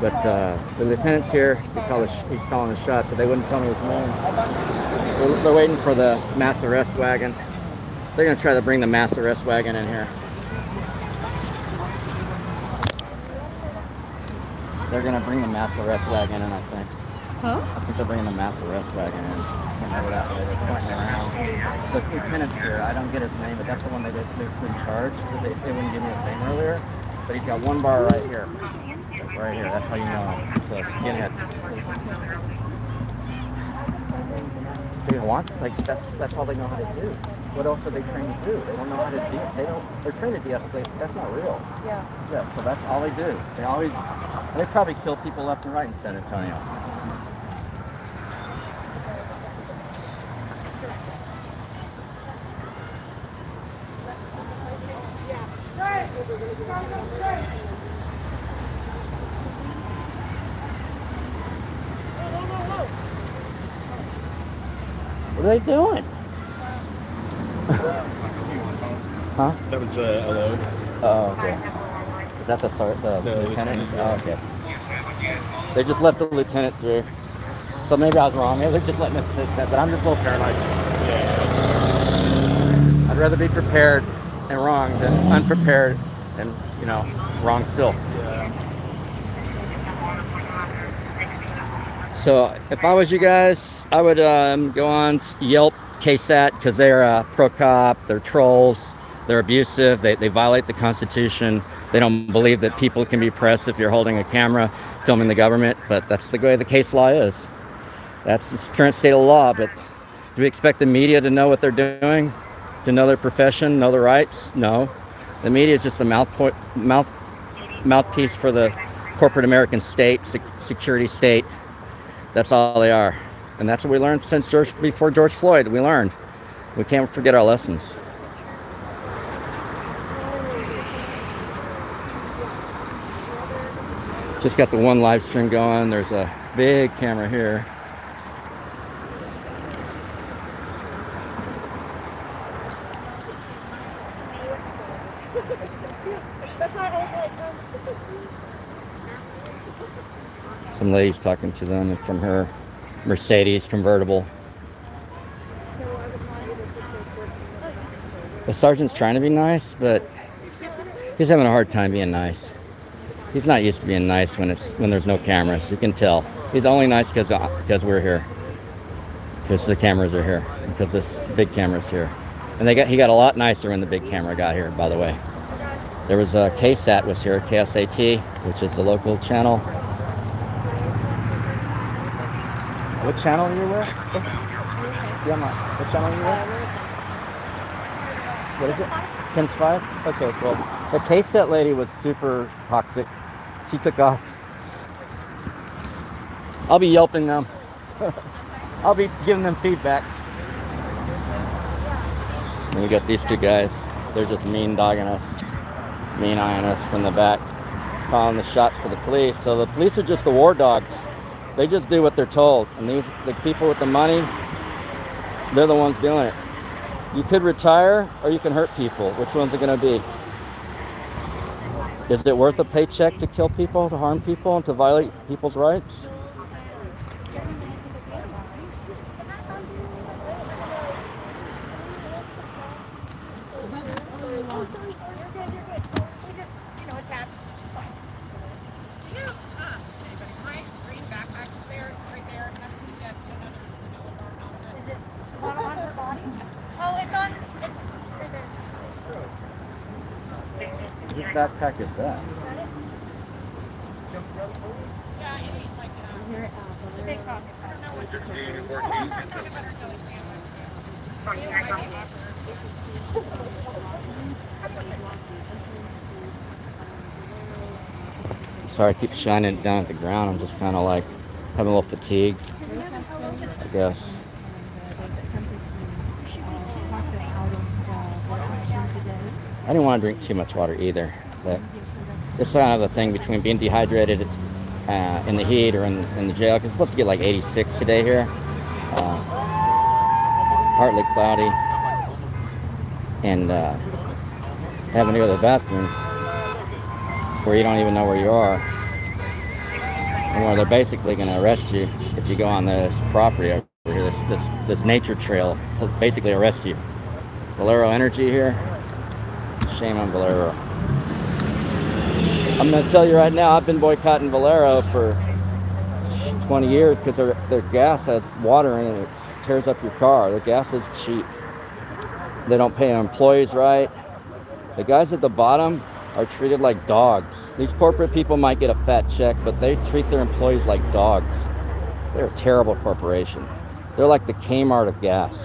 S1: But the lieutenant's here. He's calling the shot, so they wouldn't tell me his name. They're waiting for the mass arrest wagon. They're going to try to bring the mass arrest wagon in here. They're going to bring the mass arrest wagon in, I think.
S9: Huh?
S1: I think they're bringing the mass arrest wagon in. I can't remember that way. They're pointing around. The lieutenant's here. I don't get his name, but that's the one that's in charge. They wouldn't give me his name earlier. But he's got one bar right here. Right here. That's how you know him. So, skinhead. They want, like, that's all they know how to do. What else are they trained to do? They don't know how to they're trained to de-escalate, but that's not real.
S11: Yeah.
S1: Yeah, so that's all they do. They probably kill people left and right in San Antonio. What are they doing? Huh?
S13: That was the load.
S1: Oh, okay. Is that the lieutenant? Oh, okay. They just let the lieutenant through. So maybe I was wrong. Maybe they're just letting it sit there, but I'm just a little paranoid. Yeah. I'd rather be prepared and wrong than unprepared and, wrong still.
S13: Yeah.
S1: So if I was you guys, I would go on Yelp KSAT because they're pro-cop, they're trolls, they're abusive, they violate the Constitution. They don't believe that people can be pressed if you're holding a camera filming the government, but that's the way the case law is. That's the current state of law, but do we expect the media to know what they're doing? To know their profession, know their rights? No. The media is just a mouthpiece for the corporate American state, security state. That's all they are. And that's what we learned before George Floyd. We learned. We can't forget our lessons. Just got the one live stream going. There's a big camera here. Some lady's talking to them. It's from her Mercedes convertible. The sergeant's trying to be nice, but he's having a hard time being nice. He's not used to being nice when there's no cameras. You can tell. He's only nice because we're here. Because the cameras are here. Because this big camera's here. And he got a lot nicer when the big camera got here, by the way. There was a KSAT was here, KSAT, which is the local channel. What channel are you with? Yeah, what channel are you with? What is it? Pins 5? Okay, cool. The KSAT lady was super toxic. She took off. I'll be yelping them. I'll be giving them feedback. And we got these two guys. They're just mean dogging us. Mean eyeing us from the back. Calling the shots for the police. So the police are just the war dogs. They just do what they're told. And the people with the money, they're the ones doing it. You could retire or you can hurt people. Which one's it going to be? Is it worth a paycheck to kill people, to harm people, and to violate people's rights? Whose backpack is that? Sorry, I keep shining it down at the ground. I'm just kind of like having a little fatigue, I guess. I didn't want to drink too much water either, but it's kind of the thing between being dehydrated in the heat or in the jail. 'Cause it's supposed to get like 86 today here. Partly cloudy, and having to go to the bathroom where you don't even know where you are, and where they're basically going to arrest you if you go on this property over here, this nature trail. They'll basically arrest you. Valero Energy here. Shame on Valero. I'm going to tell you right now, I've been boycotting Valero for 20 years because their gas has water in it. It tears up your car. The gas is cheap. They don't pay employees right. The guys at the bottom are treated like dogs. These corporate people might get a fat check, but they treat their employees like dogs. They're a terrible corporation. They're like the Kmart of gas.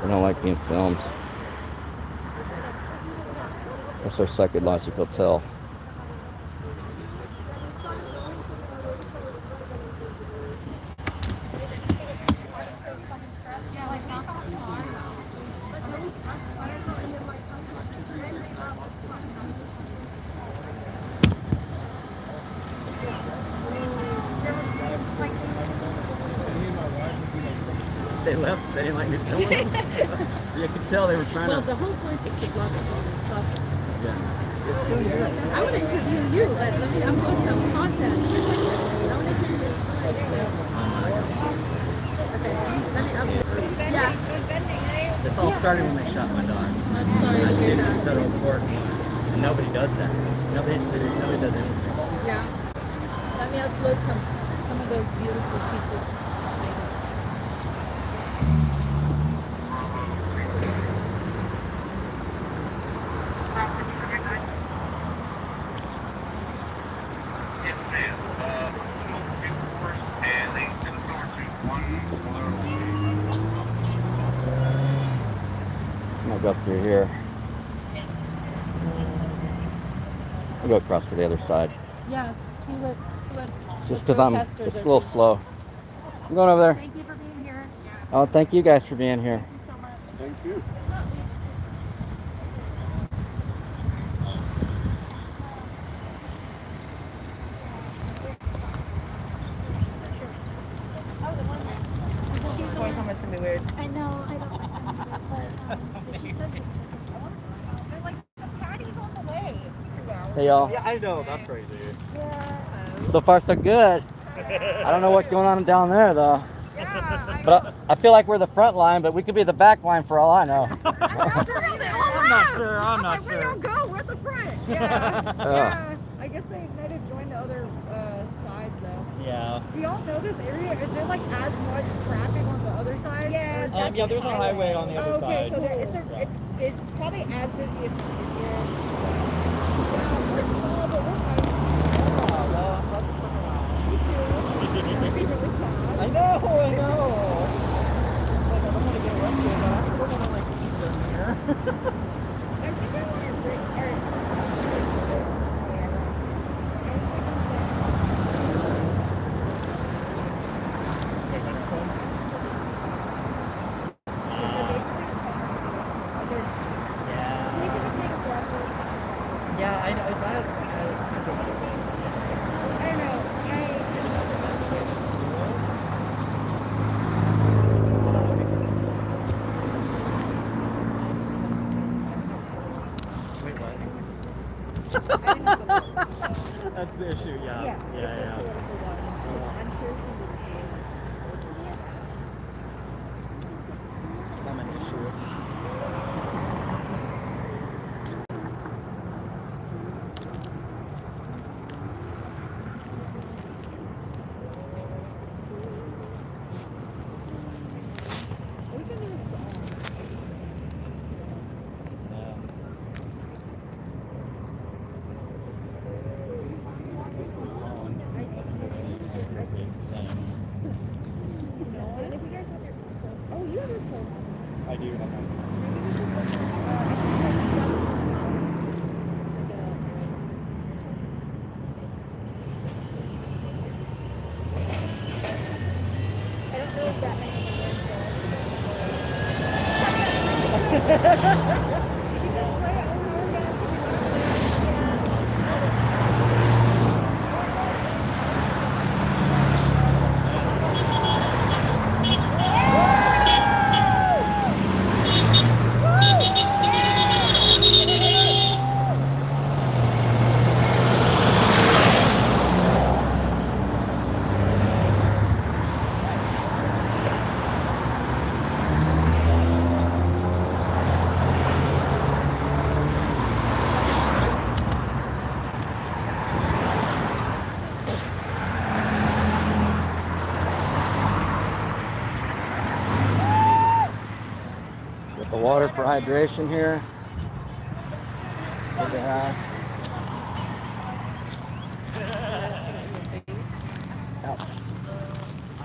S1: They don't like being filmed. That's their psychological tell. They left. They didn't like me filming them. You could tell they were trying
S9: Well,
S1: to.
S9: the whole point is to block it all this stuff.
S1: Yeah.
S9: I want to interview you, but let me upload some content. I want to hear your stories too. Okay, let me upload. Yeah.
S14: This all started when they shot my dog.
S9: I'm sorry
S14: I
S9: to hear
S14: sued
S9: that.
S14: federal court, and nobody does that. Nobody sues. Nobody does anything.
S9: Yeah. Let me upload some of those beautiful people's things.
S1: I'll go through here. I'll go across to the other side.
S9: Yeah.
S1: Just because I'm just a little slow. I'm going over there.
S11: Thank you for being here.
S1: Oh, thank you guys for being here.
S7: Thank you.
S11: She's always almost gonna be weird. I know, I don't remember, but she said they're like the patty's on the way. 2 hours.
S1: Hey y'all.
S14: Yeah, I know. That's crazy.
S11: Yeah.
S1: So far so good. I don't know what's going on down there though.
S11: Yeah.
S1: But I feel like we're the front line, but we could be the back line for all I know.
S14: I'm not sure. I'm not
S11: We
S14: sure.
S11: don't go. We're the front. Yeah. Yeah. I guess they might have joined the other sides though.
S14: Yeah.
S11: Do y'all know this area? Is there like as much traffic on the other side? Yeah.
S14: Yeah, there's a highway on the other
S11: Okay,
S14: side.
S11: so there, it's probably as busy as here.
S14: I know. Like, I don't want to get arrested, but I still want to like eat them here. Yeah, I know that. That's the issue, yeah. Yeah. I'm an issue. I do have
S1: With the water for hydration here. What the heck? Ouch.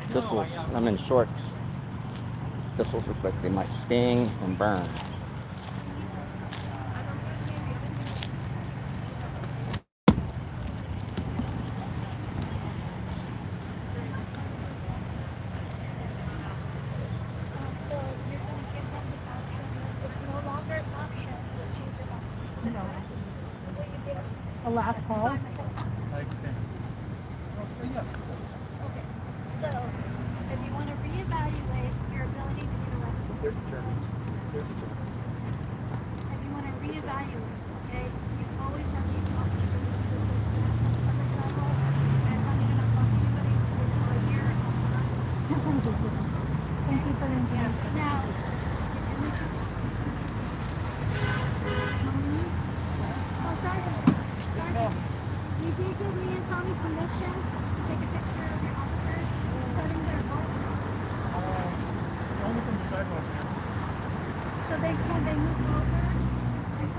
S1: Thistles. I'm in shorts. Thistles look like they might sting and burn.
S11: A last call.
S5: So, if you want to reevaluate your ability to get arrested, if you want to reevaluate, okay, you always have the opportunity to just, for example, guys, I'm going to fuck anybody that's been for a year and a month.
S11: Thank you for the engagement.
S5: Now, let me just Tony. Oh, Sergeant. Sergeant, you did give me and Tommy permission to take a picture of your officers putting their books.
S7: Only from the sidewalk.
S5: So they can they move over?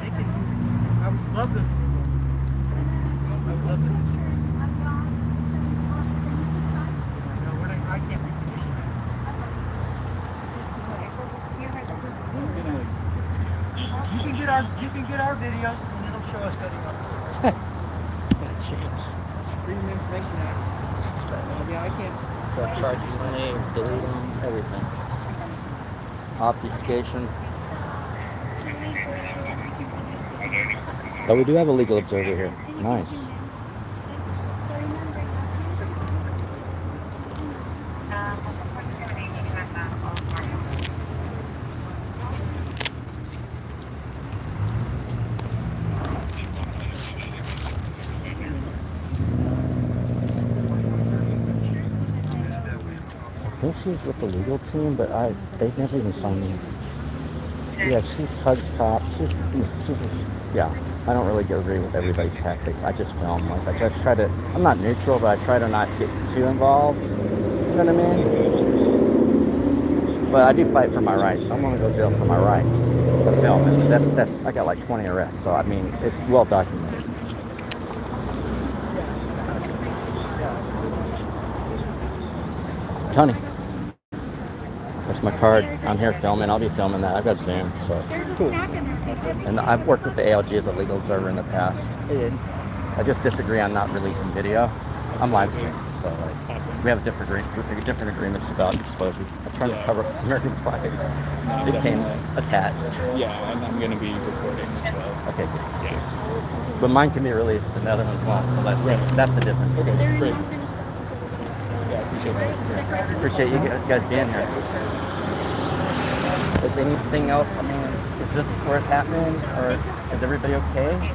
S7: They can move. I would love them to move over. I would love them.
S5: Pictures of God putting the books and you took side.
S7: No, I can't recondition that. You can get our videos and it'll show us cutting up. Freedom of Information Act. Yeah, I can't.
S1: They'll charge you money, delete them, everything. Obfuscation. But we do have a legal observer here. Nice. I think she's with the legal team, but they've never even signed me. Yeah, she's hugs cops. She's just, yeah. I don't really agree with everybody's tactics. I just film. Like I just try to. I'm not neutral, but I try to not get too involved. You know what I mean? But I do fight for my rights. I'm gonna go to jail for my rights to film it. But that's. I got like 20 arrests, so I mean, it's well documented. Tony. That's my card. I'm here filming. I'll be filming that. I've got Zoom, so cool. And I've worked with the ALG as a legal observer in the past. I just disagree on not releasing video. I'm live streaming, so like, we have different agreements about exposure. I'm trying to cover up this American flag. It came attached.
S13: Yeah, and I'm going to be recording as well.
S1: Okay, good.
S13: Yeah.
S1: But mine can be released and the other ones won't. So that's the difference.
S7: Okay,
S11: They're
S7: great.
S11: not going to stop until the gas starts.
S7: Yeah, I appreciate that.
S1: Appreciate you guys being here. Is anything else? I mean, is this where it's happening, or is everybody okay?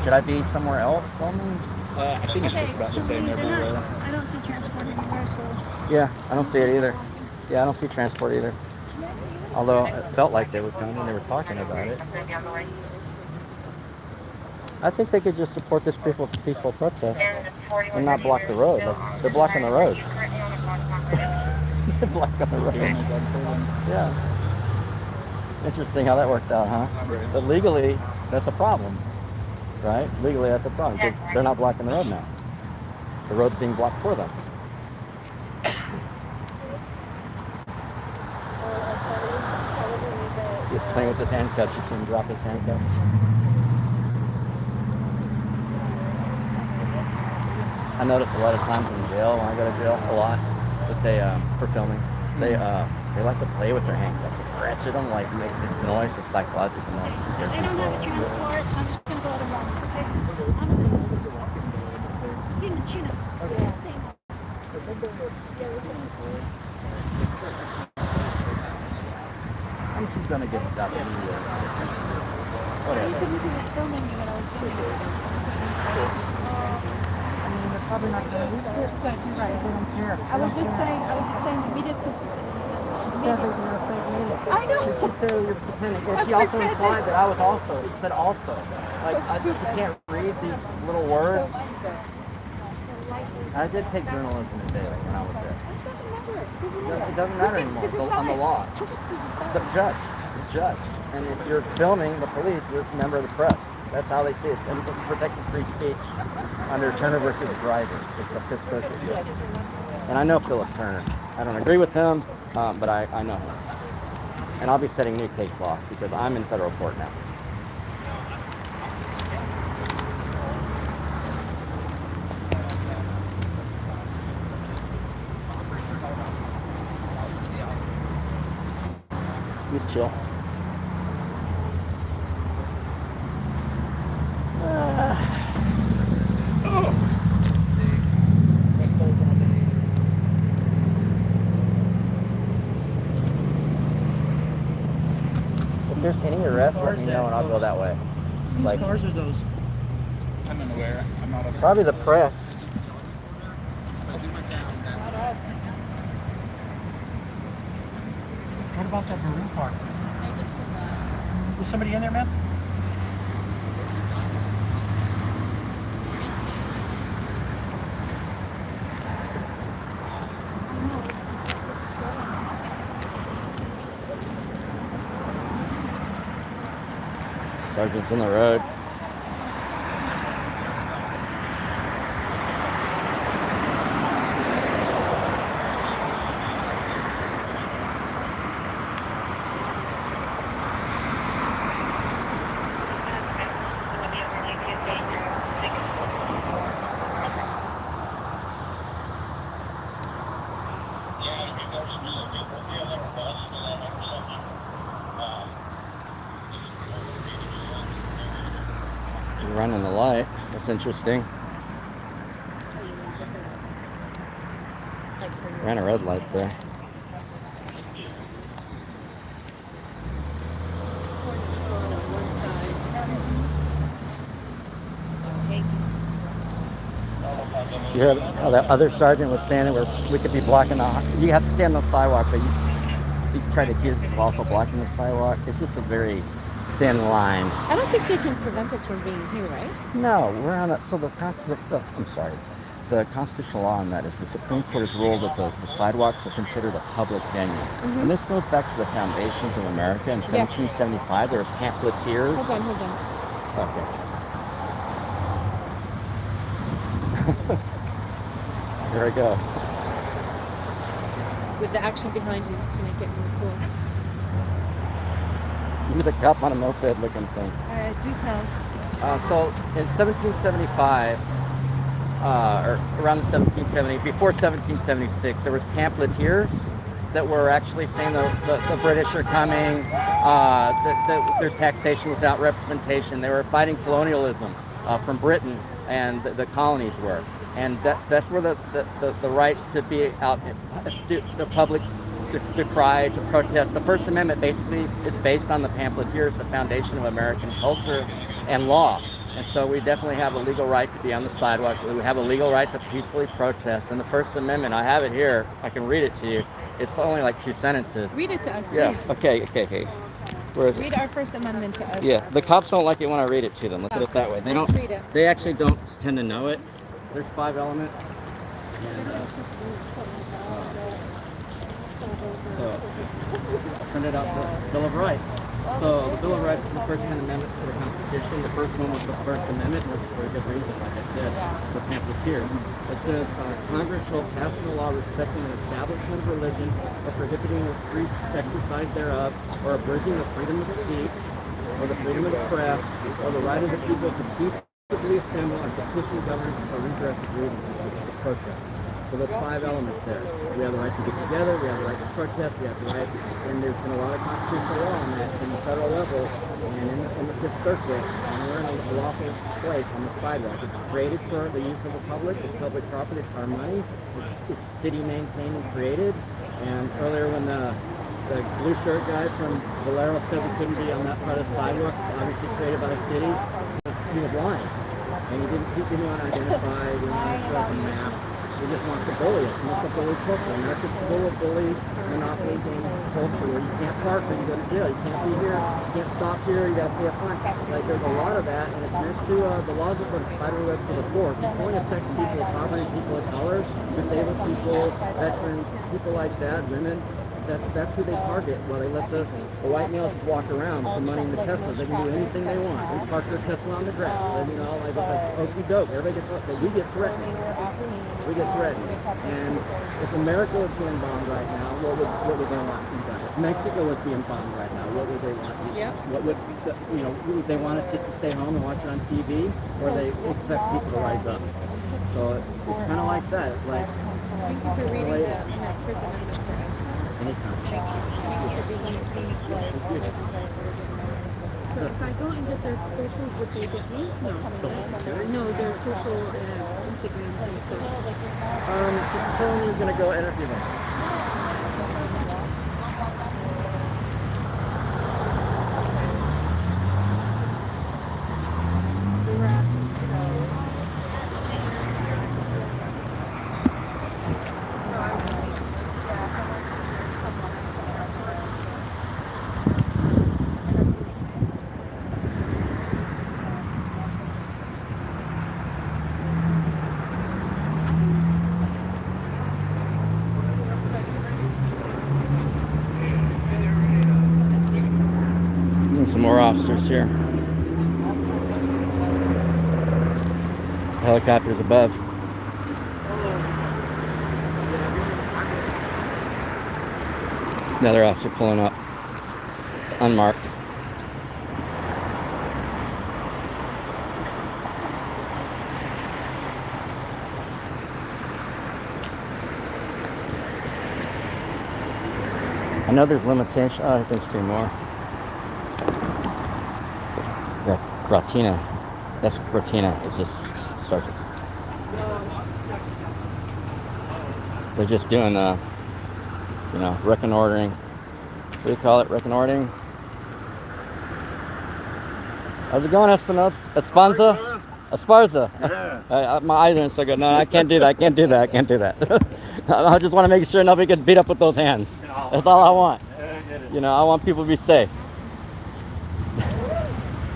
S1: Should I be somewhere else filming?
S7: I think it's just about the same everywhere.
S11: I don't see transport anywhere, so.
S1: Yeah, I don't see it either. Yeah, I don't see transport either. Although it felt like they were coming and they were talking about it. I think they could just support this peaceful protest and not block the road. They're blocking the road. They're blocking the road. Yeah. Interesting how that worked out, huh? But legally, that's a problem, right? Legally, that's a problem because they're not blocking the road now. The road's being blocked for them. He's playing with his handcuffs. You see him drop his handcuffs. I notice a lot of times in jail, when I go to jail a lot, that they, for filming, they like to play with their handcuffs, ratchet them, like make the noise, the psychological noise.
S11: They don't have a transport, so I'm just going to go out and walk, okay? She knows.
S1: I'm just gonna get that anywhere. Whatever.
S14: They're probably not going to leave it. It's good, you're right, they don't care.
S9: I was just saying, the media's
S14: said that you're a fake news.
S9: I know.
S14: She said you're pretending. And she also implied that I was also. She said also. Like, she can't read these little words.
S1: I did take journalism today when I was there. It doesn't matter anymore. It's on the law. The judge. And if you're filming the police, you're a member of the press. That's how they see it. And it's protected free speech under Turner versus Driver. It's the Fifth Circuit. And I know Philip Turner. I don't agree with him, but I know him. And I'll be setting new case law because I'm in federal court now. He's chill. If there's any arrests, let me know and I'll go that way.
S14: Whose cars are those?
S7: I'm unaware. I'm not aware.
S1: Probably the press.
S14: What about that maroon car? Is somebody in there, man?
S1: Sergeant's on the road. Running the light. That's interesting. Ran a red light there. You heard how that other sergeant was saying where we could be blocking the. You have to stand on the sidewalk, but you try to accuse us of also blocking the sidewalk. It's just a very thin line.
S9: I don't think they can prevent us from being here, right?
S1: No, we're on a, so the constitutional law on that is the Supreme Court has ruled that the sidewalks are considered a public venue.
S9: Mm-hmm.
S1: And this goes back to the foundations of America. In 1775, there was pamphleteers.
S9: Hold on.
S1: Okay. Here I go.
S9: With the action behind you to make it really cool.
S1: He's a cop on a moped looking thing.
S9: Do tell.
S1: So in 1775, or around the 1770, before 1776, there was pamphleteers that were actually saying the British are coming, that there's taxation without representation. They were fighting colonialism. from Britain and the colonies were. And that's where the rights to be out, the public to cry, to protest. The First Amendment basically is based on the pamphleteers, the foundation of American culture and law. And so we definitely have a legal right to be on the sidewalk. We have a legal right to peacefully protest. And the First Amendment, I have it here. I can read it to you. It's only like 2 sentences.
S9: Read it to us, please.
S1: Yeah, okay. Where is it?
S9: Read our First Amendment to us.
S1: Yeah, the cops don't like it when I read it to them. Let's put it that way.
S9: Let's read it.
S1: They actually don't tend to know it. There's 5 elements. And, so, printed out the Bill of Rights. So the Bill of Rights is the first 10 amendments to the Constitution. The first one was the First Amendment, which is for a good reason, like I said, for pamphleteers. It says, Congress shall pass a law respecting an establishment of religion or prohibiting the free exercise thereof, or abridging the freedom of speech, or the freedom of the press, or the right of the people to peaceably assemble and petition government for redress of grievances, which is the protest. So there's 5 elements there. We have the right to get together, we have the right to protest, we have the right, and there's been a lot of constitutional law on that in the federal level and in the Fifth Circuit, and we're in a lawful place on the sidewalk. It's created for the use of the public, it's public property, it's our money, it's city maintained and created. And earlier when the blue shirt guy from Valero said we couldn't be on that part of the sidewalk, it's obviously created by the city, he was lying. And he didn't want to identify, he didn't want to show us a map. He just wants to bully us. He wants to bully culture. America's full of bully, monopoly game culture where you can't park or you go to jail. You can't be here. You can't stop here. You got to pay a fine. Like there's a lot of that, and it's meant to the laws are for spider web to the force. It only affects people of poverty, people of color, disabled people, veterans, people like that, women. That's who they target. While they let the white males walk around with the money in the Teslas, they can do anything they want. They park their Tesla on the grass. And, you know, like it's like okey doke. Everybody gets, but we get threatened. We get threatened. And if America was being bombed right now, what would they want you guys? If Mexico was being bombed right now, what would they want you?
S9: Yep.
S1: What would would they want us just to stay home and watch it on TV, or they expect people to rise up? So it's kind of like that. It's like.
S9: Thank you for reading the First Amendment for us.
S1: Anytime.
S9: Thank you for being here.
S11: So if I go and get their socials, would they get me? No, their social Instagrams and stuff.
S1: Just tell me you're gonna go interview them. Some more officers here. Helicopters above. Another officer pulling up. Unmarked. I know there's limitation. Oh, I think there's 2 more. Gratina. That's Gratina. It's just sergeant. They're just doing, reconnoitering. What do you call it? Reconnoitering? How's it going, Esparza? Esparza? Yeah. My eyes aren't so good. No, I can't do that. I can't do that. I just want to make sure nobody gets beat up with those hands. That's all I want. I want people to be safe.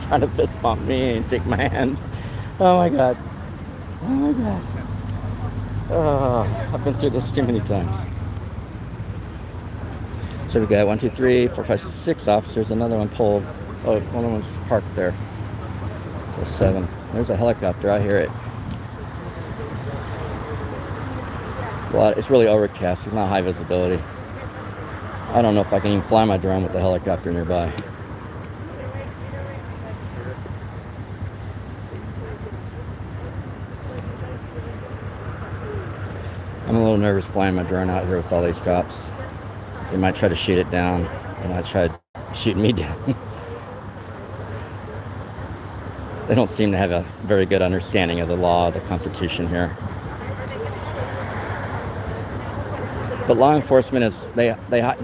S1: Trying to fist bump me and shake my hand. Oh my god. Oh, I've been through this too many times. So we got 1, 2, 3, 4, 5, 6 officers. Another one pulled. Oh, one of them's parked there. So 7. There's a helicopter. I hear it. It's really overcast. There's not high visibility. I don't know if I can even fly my drone with the helicopter nearby. I'm a little nervous flying my drone out here with all these cops. They might try to shoot it down. They might try shooting me down. They don't seem to have a very good understanding of the law, the Constitution here. But law enforcement is, they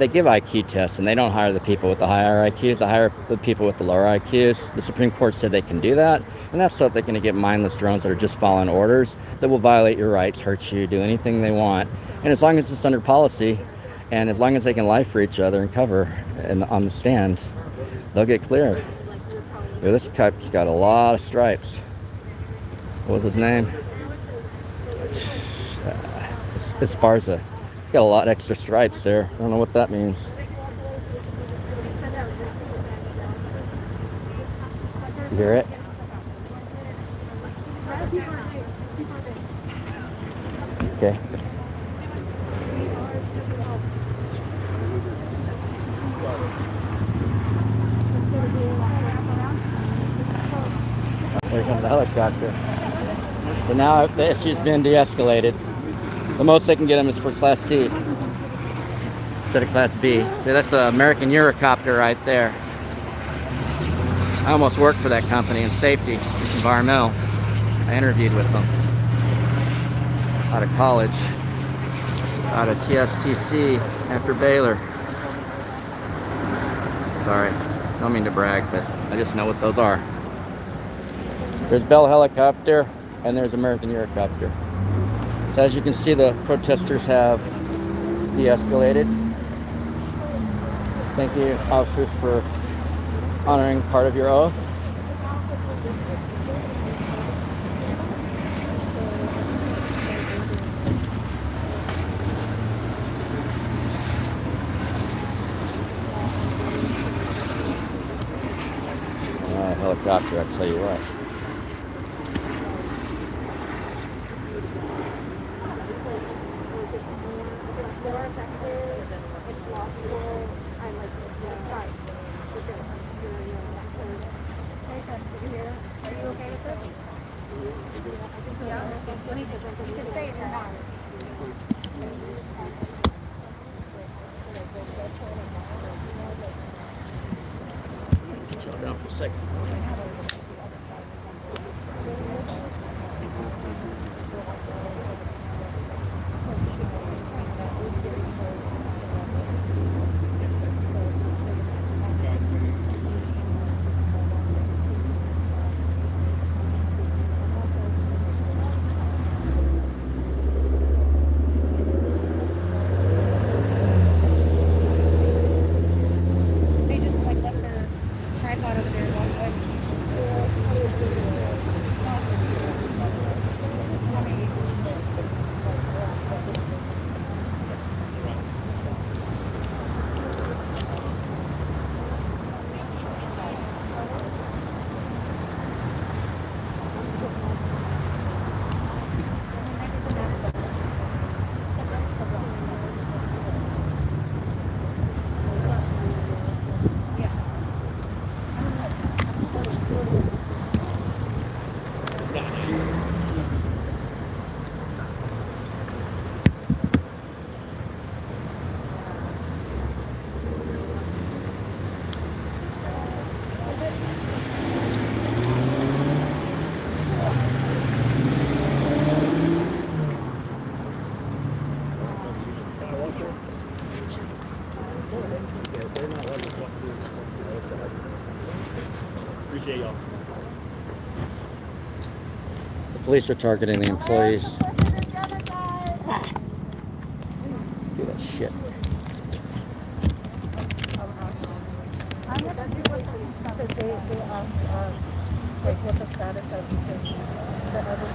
S1: give IQ tests, and they don't hire the people with the higher IQs. They hire the people with the lower IQs. The Supreme Court said they can do that, and that's so that they're going to get mindless drones that are just following orders, that will violate your rights, hurt you, do anything they want. And as long as it's under policy, and as long as they can lie for each other and cover and on the stand, they'll get cleared. Yeah, this guy's got a lot of stripes. What was his name? Esparza. He's got a lot of extra stripes there. I don't know what that means. You hear it? Okay. There comes the helicopter. So now the issue's been de-escalated. The most they can get them is for Class C instead of Class B. So that's an American Eurocopter right there. I almost worked for that company in safety, environmental. I interviewed with them out of college, out of TSTC after Baylor. Sorry, don't mean to brag, but I just know what those are. There's Bell Helicopter and there's American Eurocopter. So as you can see, the protesters have de-escalated. Thank you, officers, for honoring part of your oath. Helicopter, I'll tell you what. Chill down for a second.
S13: Appreciate y'all.
S1: The police are targeting the employees. Do that shit.
S4: They asked like what the status of the other.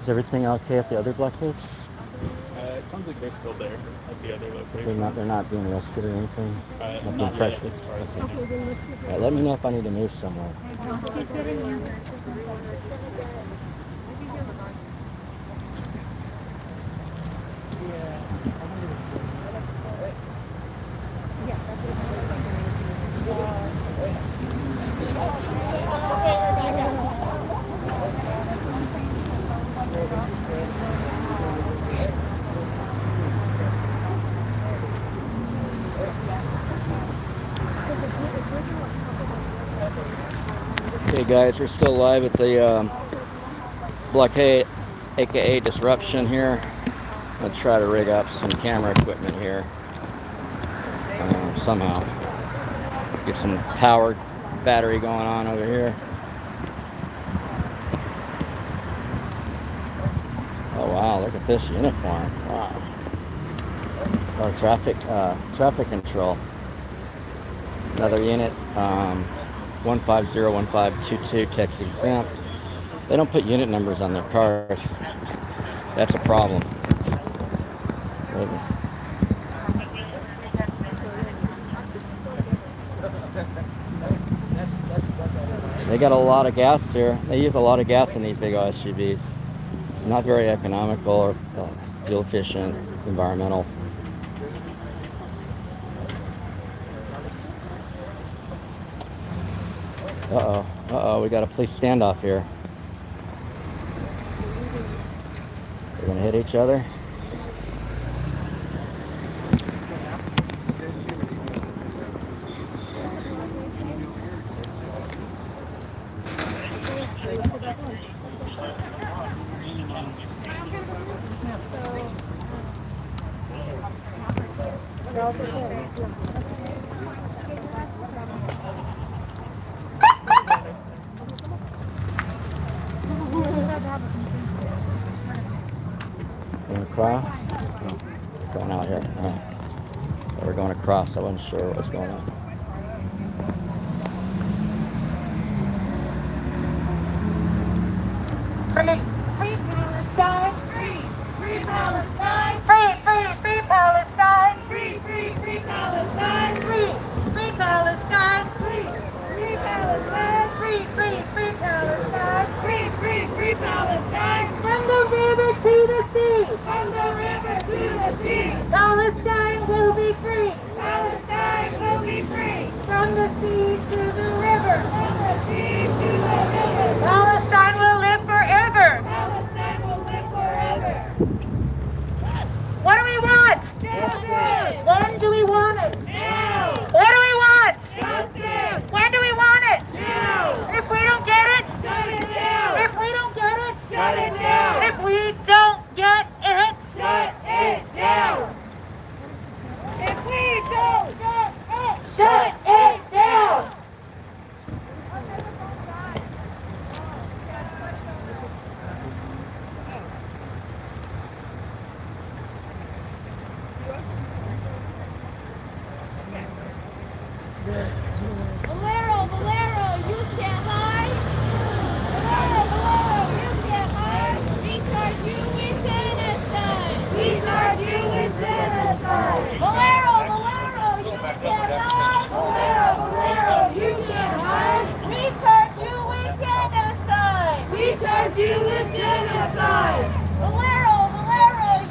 S1: Is everything okay at the other blockades?
S13: It sounds like they're still there at the other location.
S1: They're not being arrested or anything? Not being
S13: Not yet,
S1: pressured?
S13: as far as I
S1: Okay.
S13: know.
S1: All right, let me know if I need to move somewhere. Okay guys, we're still live at the blockade, aka disruption here. I'm gonna try to rig up some camera equipment here somehow. Get some powered battery going on over here. Oh wow, look at this uniform. Wow. Oh, traffic control. Another unit. 1501522 text exempt. They don't put unit numbers on their cars. That's a problem. They got a lot of gas here. They use a lot of gas in these big SUVs. It's not very economical or fuel efficient, environmental. Uh-oh, we got a police standoff here. They're gonna hit each other. Going across? No, going out here. We're going across. I wasn't sure what was going on.
S2: Free Palestine! Free Palestine! Free Palestine! Free Palestine! Free Palestine! Free Palestine! Free Palestine! Free Palestine! From the river to the sea! From the river to the sea! Palestine will be free! Palestine will be free! From the sea to the river! From the sea to the river! Palestine will live forever! Palestine will live forever! What do we want? Justice! When do we want it? Now! What do we want? Justice! When do we want it? Now! If we don't get it, shut it down! If we don't get it, shut it down! If we don't get it, shut it down! If we don't get it, shut it down! Valero, you can't hide! Valero, you can't hide! We charge you with genocide! We charge you with genocide! Valero, you can't hide! Valero, you can't hide! We charge you with genocide! We charge you with genocide! Valero,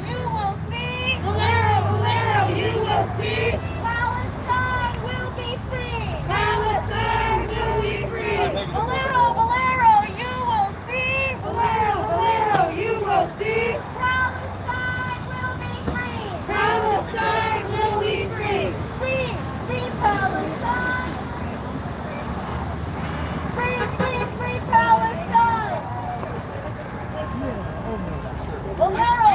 S2: you will see! Valero, you will see! Palestine will be free! Palestine will be free! Valero, you will see! Valero, you will see! Palestine will be free! Palestine will be free! Free Palestine! Free Palestine! Valero,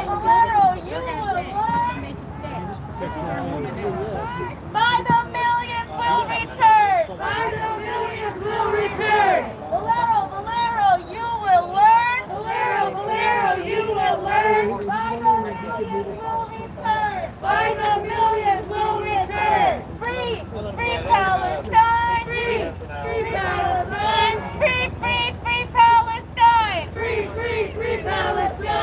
S2: you will learn! By the millions will return! By the millions will return! Valero, you will learn! Valero, you will learn! By the millions will return! By the millions will return! Free Palestine! Free Palestine! Free Palestine! Free Palestine!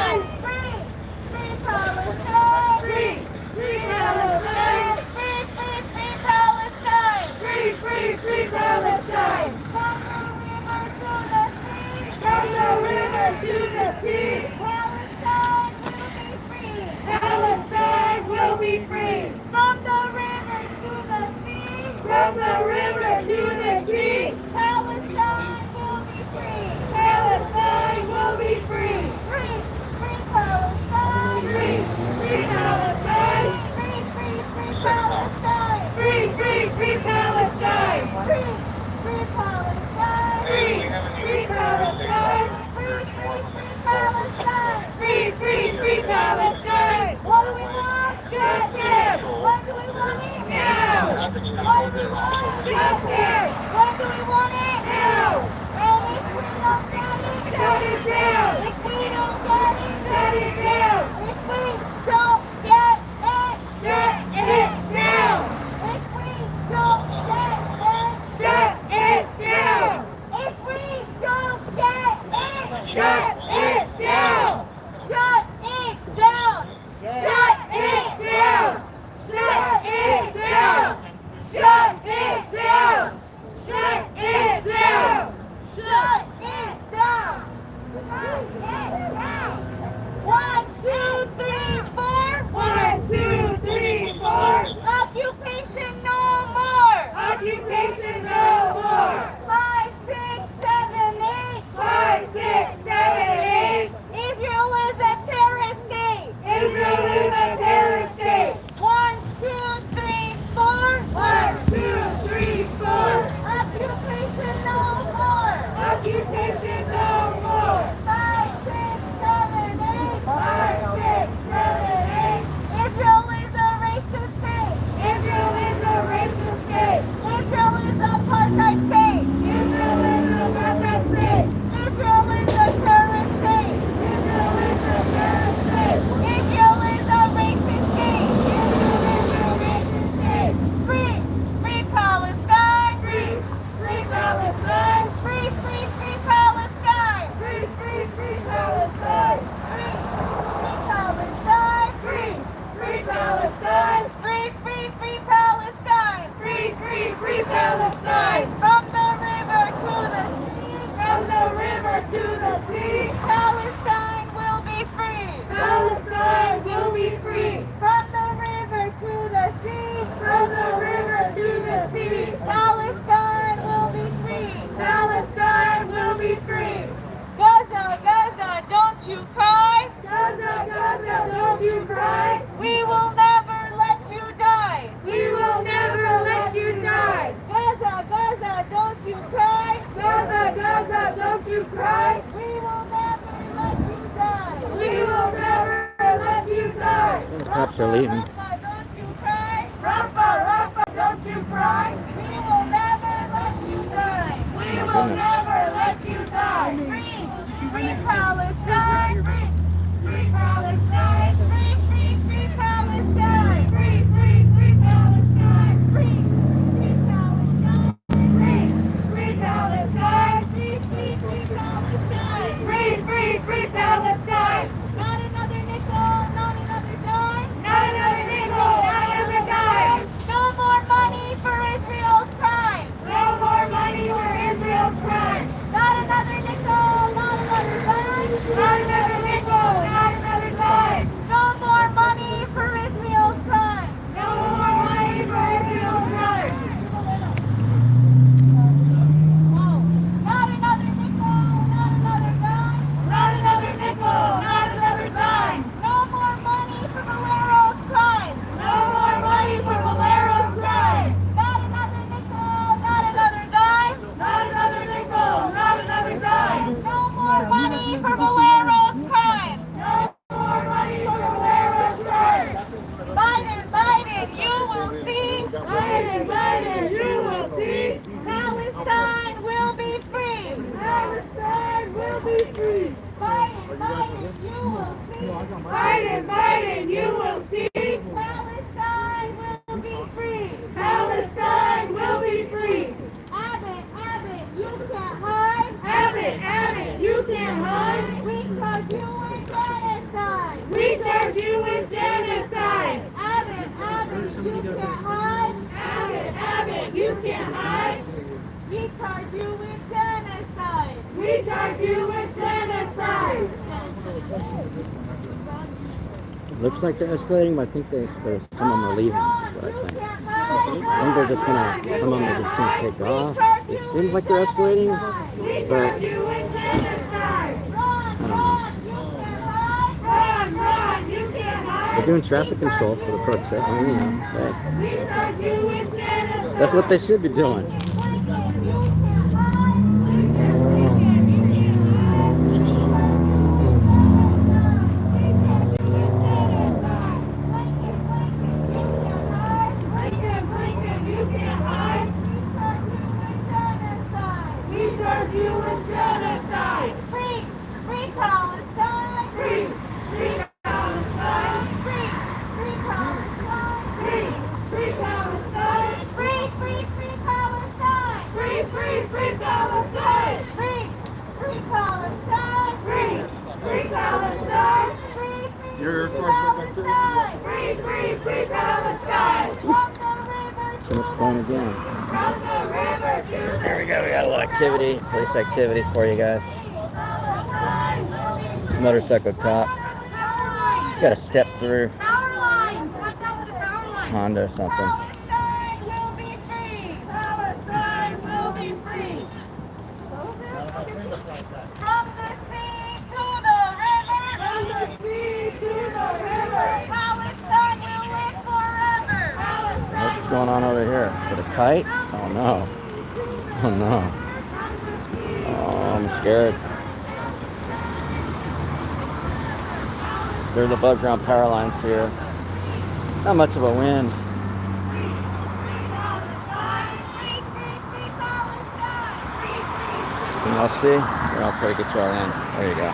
S5: to the sea.
S2: Palestine will be free.
S5: Palestine will be free.
S2: From the river to the sea.
S5: From the river to the sea.
S2: Palestine will be free.
S5: Palestine will be free.
S2: Free, free Palestine.
S5: Free, free Palestine.
S2: Free, free, free Palestine.
S5: Free, free, free Palestine.
S2: Free, free Palestine.
S5: Free, free Palestine.
S2: Free, free, free Palestine.
S5: Free, free, free Palestine.
S2: What do we want?
S5: Justice.
S2: When do we want it?
S5: Now.
S2: What do we want?
S5: Justice.
S2: When do we want it?
S5: Now.
S2: And if we don't get it,
S5: Shut it down.
S2: if we don't get it,
S5: Shut it down.
S2: if we don't get it,
S5: Shut it down.
S2: if we don't get it,
S5: Shut it down.
S2: if we don't get it,
S5: Shut it down.
S2: shut it down,
S5: Shut it down. Shut it down. Shut it down. Shut it down.
S2: shut it down, shut it down. 1, 2, 3, 4.
S5: 1, 2, 3, 4.
S2: Occupation no more.
S5: Occupation no more.
S2: 5, 6, 7, 8.
S5: 5, 6, 7, 8.
S2: Israel is a terrorist state.
S5: Israel is a terrorist state.
S2: 1, 2, 3, 4.
S5: 1, 2, 3, 4.
S2: Occupation no more.
S5: Occupation no more.
S2: 5, 6, 7, 8.
S5: 5, 6, 7, 8.
S2: Israel is a racist state.
S5: Israel is a racist state.
S2: Israel is a apartheid state.
S5: Israel is an apartheid state.
S2: Israel is a terrorist state.
S5: Israel is a terrorist state.
S2: Israel is a racist state.
S5: Israel is a racist state.
S2: Free, free Palestine.
S5: Free, free Palestine.
S2: Free, free, free Palestine.
S5: Free, free, free Palestine.
S2: Free, free Palestine.
S5: Free, free Palestine.
S2: Free, free, free Palestine.
S5: Free, free, free Palestine.
S2: From the river to the sea.
S5: From the river to the sea.
S2: Palestine will be free.
S5: Palestine will be free.
S2: From the river to the sea.
S5: From the river to the sea.
S2: Palestine will be free.
S5: Palestine will be free.
S2: Gaza, Gaza, don't you cry.
S5: Gaza, Gaza, don't you cry.
S2: We will never let you die.
S5: We will never let you die.
S2: Gaza, Gaza, don't you cry.
S5: Gaza, Gaza, don't you cry.
S2: We will never let you die.
S5: We will never let you die.
S1: The cops are leaving.
S2: Rafa, don't you cry.
S5: Rafa, Rafa, don't you cry.
S2: We will never let you die.
S5: We will never let you die.
S2: Free, free Palestine.
S5: Free, free Palestine.
S2: Free, free, free Palestine.
S5: Free, free, free Palestine.
S2: Free, free Palestine.
S5: Free, free Palestine.
S2: Free, free, free Palestine.
S5: Free, free, free Palestine.
S2: Not another nickel, not another dime.
S5: Not another nickel, not another dime.
S2: No more money for Israel's crime.
S5: No more money for Israel's crime.
S2: Not another nickel, not another dime.
S5: Not another nickel, not another dime.
S2: No more money for Israel's crime.
S5: No more money for Israel's crime.
S2: Not another nickel, not another dime.
S5: Not another nickel, not another dime.
S2: No more money for Valero's crime.
S5: No more money for Valero's crime.
S2: Not another nickel, not another dime.
S5: Not another nickel, not another dime.
S2: No more money for Valero's crime.
S5: No more money for Valero's crime.
S2: Biden, Biden, you will see.
S5: Biden, Biden, you will see.
S2: Palestine will be free.
S5: Palestine will be free.
S2: Biden, Biden, you will see.
S5: Biden, Biden, you will see.
S2: Palestine will be free.
S5: Palestine will be free.
S2: Abbott, Abbott, you can't hide.
S5: Abbott, Abbott, you can't hide.
S2: We charge you with genocide.
S5: We charge you with genocide.
S2: Abbott, Abbott, you can't hide.
S5: Abbott, Abbott, you can't hide.
S2: We charge you with genocide.
S5: We
S2: We charge you with genocide.
S1: Looks like they're escalating, but I think there's some of them are leaving. Is what I think. I think they're just gonna. Some of them are just gonna take off. It seems like they're escalating, but I don't know. They're doing traffic control for the protest. I mean, that's what they should be doing. So much fun again. There we go. We got a little activity, police activity for you guys. Motorcycle cop. He's got to step through. Honda or something. What's going on over here? Is it a kite? Oh no. Oh no. Oh, I'm scared. There's above ground power lines here. Not much of a wind. Can y'all see? Here, I'll try to get y'all in. There you go.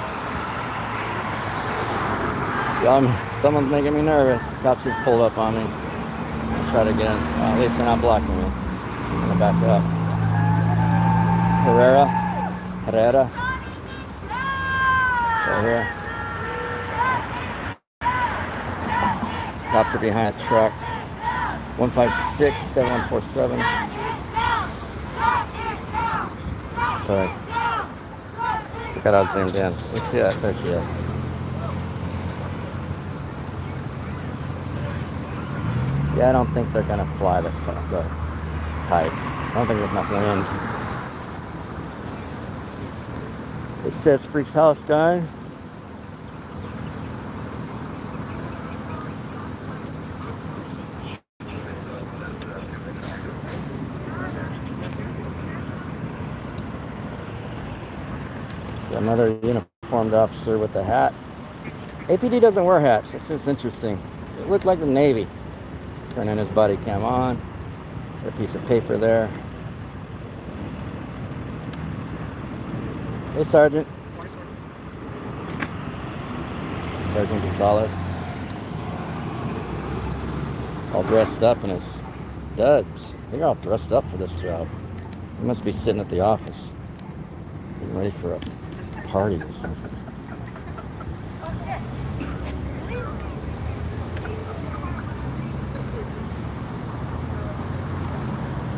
S1: Someone's making me nervous. The cops just pulled up on me. I'll try to get in. At least they're not blocking me. I'm gonna back up. Herrera. Right here. Cops are behind a truck. 156-7147. Sorry. Look at how zoomed in. Where's she at? There she is. Yeah, I don't think they're gonna fly the kite. I don't think there's enough wind. It says Free Palestine. Another uniformed officer with a hat. APD doesn't wear hats. This is interesting. It looked like the Navy. Turning his body cam on. Got a piece of paper there. Hey, Sergeant. Sergeant Gonzalez. All dressed up in his duds. They're all dressed up for this job. He must be sitting at the office. Getting ready for a party or something.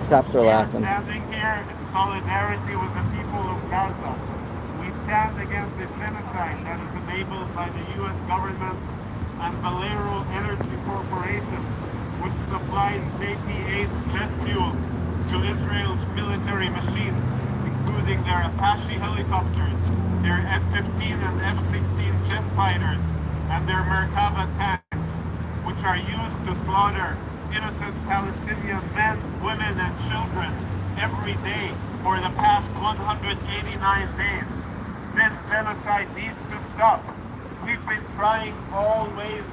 S1: Cops are laughing.
S3: We are standing here in solidarity with the people of Gaza. We stand against the genocide that is enabled by the U.S. government and Valero Energy Corporation, which supplies JP-8 jet fuel to Israel's military machines, including their Apache helicopters, their F-15 and F-16 jet fighters, and their Merkava tanks, which are used to slaughter innocent Palestinian men, women, and children every day for the past 189 days. This genocide needs to stop. We've been trying all ways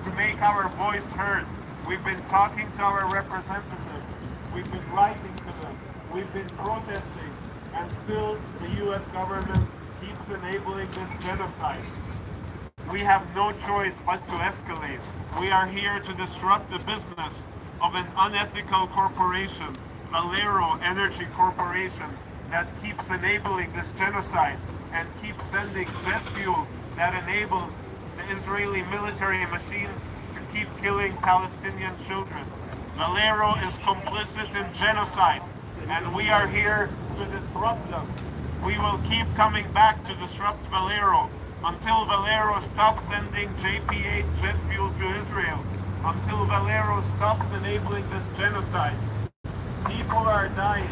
S3: to make our voice heard. We've been talking to our representatives. We've been writing to them. We've been protesting. And still, the U.S. government keeps enabling this genocide. We have no choice but to escalate. We are here to disrupt the business of an unethical corporation, Valero Energy Corporation, that keeps enabling this genocide and keeps sending jet fuel that enables the Israeli military machine to keep killing Palestinian children. Valero is complicit in genocide, and we are here to disrupt them. We will keep coming back to disrupt Valero until Valero stops sending JP-8 jet fuel to Israel, until Valero stops enabling this genocide. People are dying.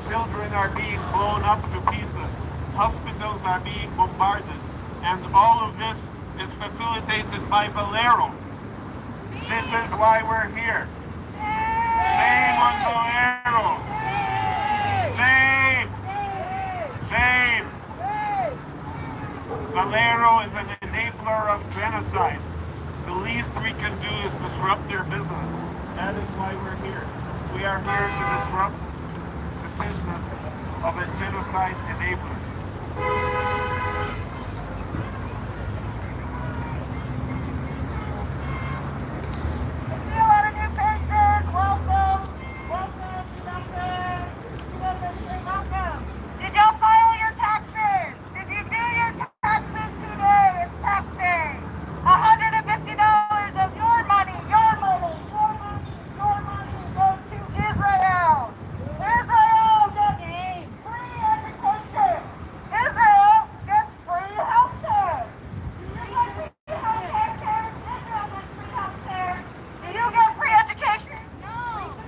S3: Children are being blown up to pieces. Hospitals are being bombarded. And all of this is facilitated by Valero. This is why we're here. Shame on Valero. Shame. Shame. Valero is an enabler of genocide. The least we can do is disrupt their business. That is why we're here. We are here to disrupt the business of a genocide enabler.
S5: Did y'all file your taxes? Did you do your taxes today? It's tax day. $150 of your money goes to Israel. Israel gets free education. Israel gets free health care. Do you get free health care? Israel gets free health care. Do you get free education? No.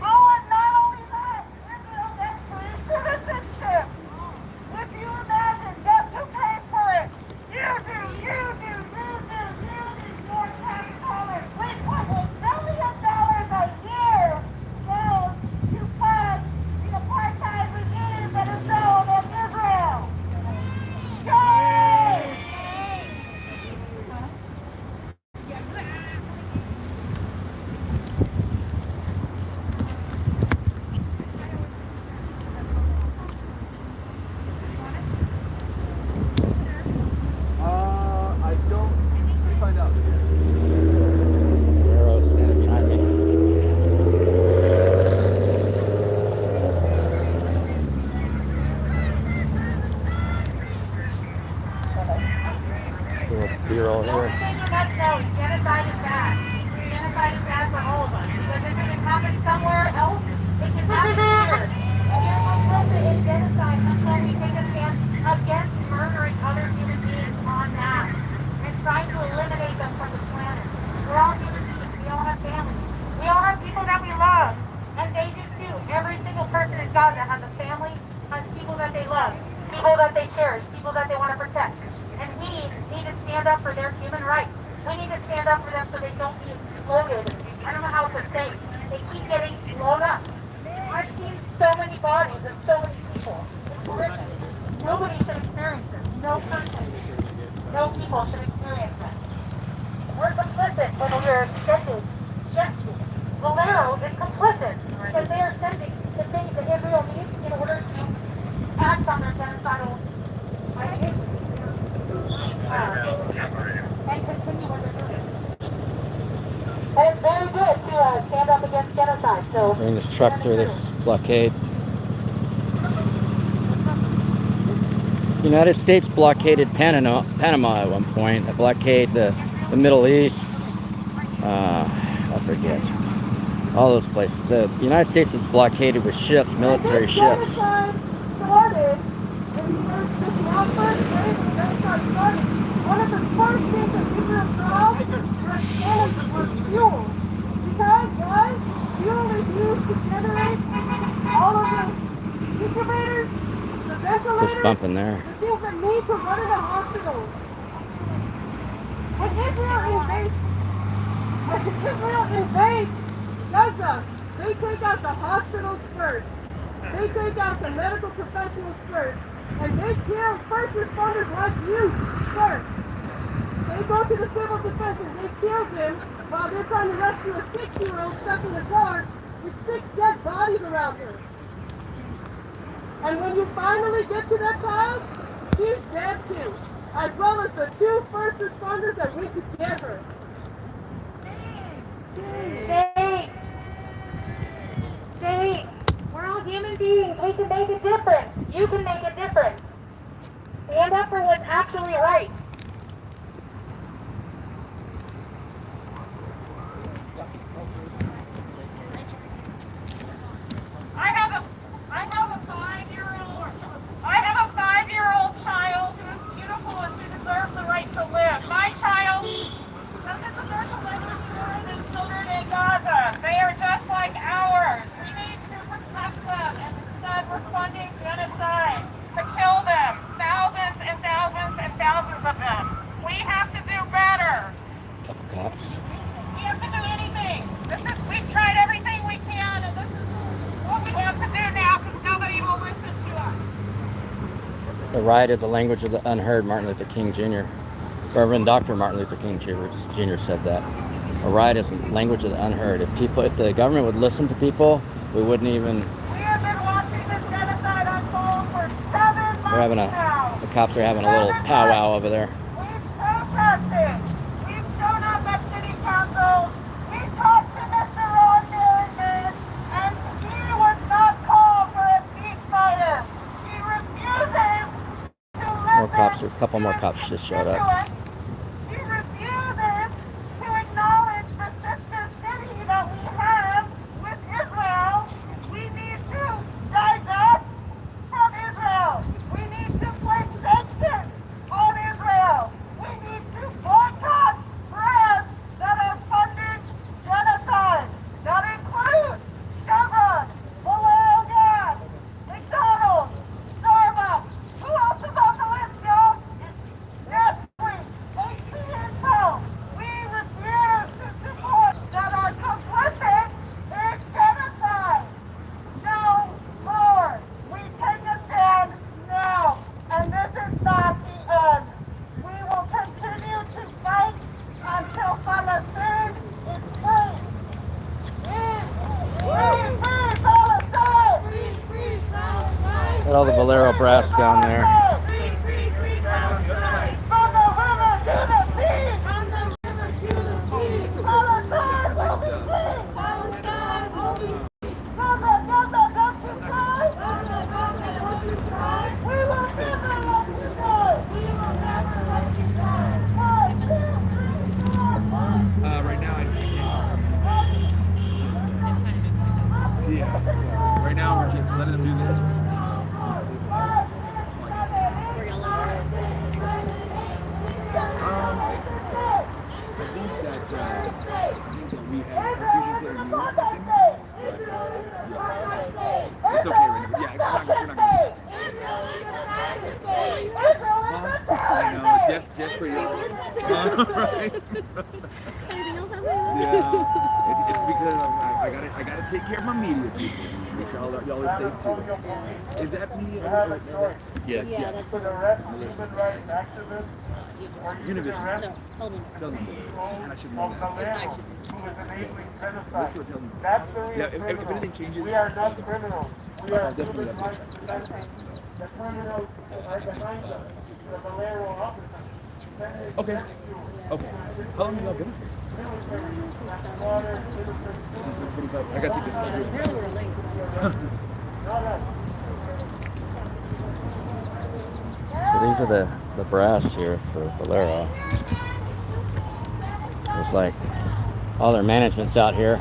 S5: Oh, and not only that, Israel gets free citizenship. If you imagine, guess who pays for it? You do. Your tax dollars. $3.8 billion a year goes to fund the apartheid regime that is known as Israel. Shame!
S10: I don't. Let me find out.
S1: Valero's standing behind me. Little B-roll
S5: The
S1: here.
S5: only thing you must know is genocide is bad. Genocide is bad for all of us. Because if it can happen somewhere else, it can happen here. And you're complicit in genocide until we take a stand against murdering other human beings en masse and trying to eliminate them from the planet. We're all human beings. We all have families. We all have people that we love. And they do too. Every single person in Gaza has a family, has people that they love, people that they cherish, people that they want to protect. And we need to stand up for their human rights. We need to stand up for them so they don't be exploded. I don't know how to say. They keep getting blown up. I've seen so many bodies of so many people. It's horrific. Nobody should experience this. No person, no people should experience this. We're complicit when we are sending jet fuel. Valero is complicit because they are sending the things that Israel needs in order to act on their genocidal ideas. And continue what they're doing. And it's very good to stand up against genocide. So
S1: Bring this truck through this blockade. The United States blockaded Panama at one point. They blockaded the Middle East. I forget. All those places. The United States is blockaded with ships, military ships.
S4: Genocide started, when the first wave of genocide started, one of the first things that Israel dropped was fuel. Because, guys, fuel is used to generate all of the incubators, the ventilators,
S1: Just bumping there.
S4: the things that need to run in the hospitals. When Israel invades Gaza, they take out the hospitals first. They take out the medical professionals first. And they kill first responders like you first. They go to the civil defense and they kill them while they're trying to rescue a 6-year-old stuck in a car with 6 dead bodies around her. And when you finally get to that child, she's dead too, as well as the 2 first responders that went to get her.
S5: Shame. Shame. We're all human beings. We can make a difference. You can make a difference. Stand up for what's actually right. I have a 5-year-old
S1: cops.
S4: We have to do anything. We've tried everything we can, and this is what we have to do now because nobody will listen to us.
S1: The riot is a language of the unheard, Martin Luther King Jr. Reverend Dr. Martin Luther King Jr. said that. A riot is a language of the unheard. If the government would listen to people, we wouldn't even.
S5: We have been watching this genocide unfold for 7 months now.
S1: The cops are having a little powwow over there.
S5: We've protested. We've shown up at City Council. We talked to Mr. Ron Milligan, and he would not call for a ceasefire. He refuses to listen.
S1: A couple more cops just showed up.
S5: He refuses to acknowledge the sister city that we have with Israel. We need to divest from Israel. We need to place sanctions on Israel. We need to boycott brands that are funding genocide. That includes Chevron, Valero Gas, McDonald's, Starbucks. Who else is on the list, y'all? Nestle, HP Intel. We refuse to support that are complicit in genocide. No more. We take a stand now, and this is not the end. We will continue to fight until Palestine is free. Free Palestine! Free Palestine!
S1: Got all the Valero brass down there.
S5: From the river to the sea! Palestine will be free! Palestine will be free! From the Gaza countryside! We will never let you die! We will never let you die!
S10: Right now, I can't. Yeah. Right now, we're just letting them do this. I think that we have confusions that are new or something. But, yeah. It's okay right now. Yeah, we're not going to. I know, just for you. Right? Yeah. It's because I gotta take care of my media people, which y'all are safe too. Is that media? Yes.
S3: Yeah, that's for the rest of human rights activists.
S10: Univision.
S3: No,
S10: tell them. And I should know that.
S3: Valero, who is enabling genocide.
S10: Tell me.
S3: That's the real
S10: Yeah, if
S3: criminal.
S10: anything changes.
S3: We are not criminals. We are
S10: definitely
S3: human rights defenders. The criminals are behind us. The Valero officers.
S10: Okay. How long have y'all been here? I gotta take this one.
S11: Apparently we're late.
S1: So these are the brass here for Valero. It's like all their management's out here.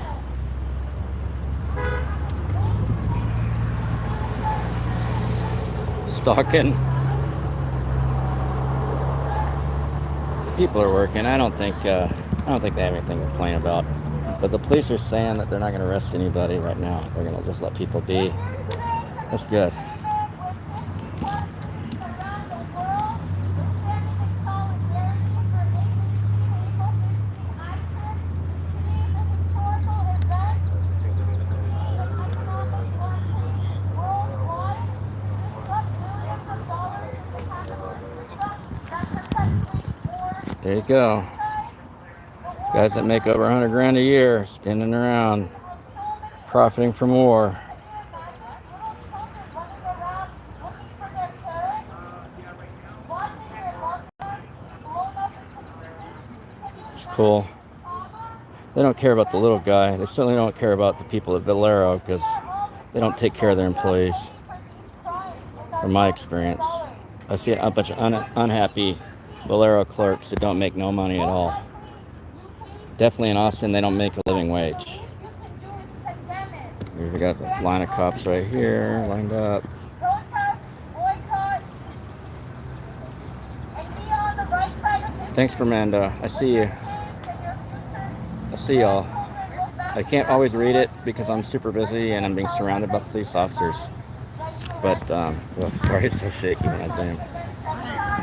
S1: Stalking. People are working. I don't think they have anything to complain about. But the police are saying that they're not going to arrest anybody right now. They're going to just let people be. That's good. There you go. Guys that make over 100 grand a year, standing around, profiting from war. It's cool. They don't care about the little guy. They certainly don't care about the people at Valero because they don't take care of their employees. From my experience, I see a bunch of unhappy Valero clerks that don't make no money at all. Definitely in Austin, they don't make a living wage. We got the line of cops right here, lined up. Thanks, Fernando. I see you. I see y'all. I can't always read it because I'm super busy and I'm being surrounded by police officers. But, well, sorry, it's so shaky when I zoom.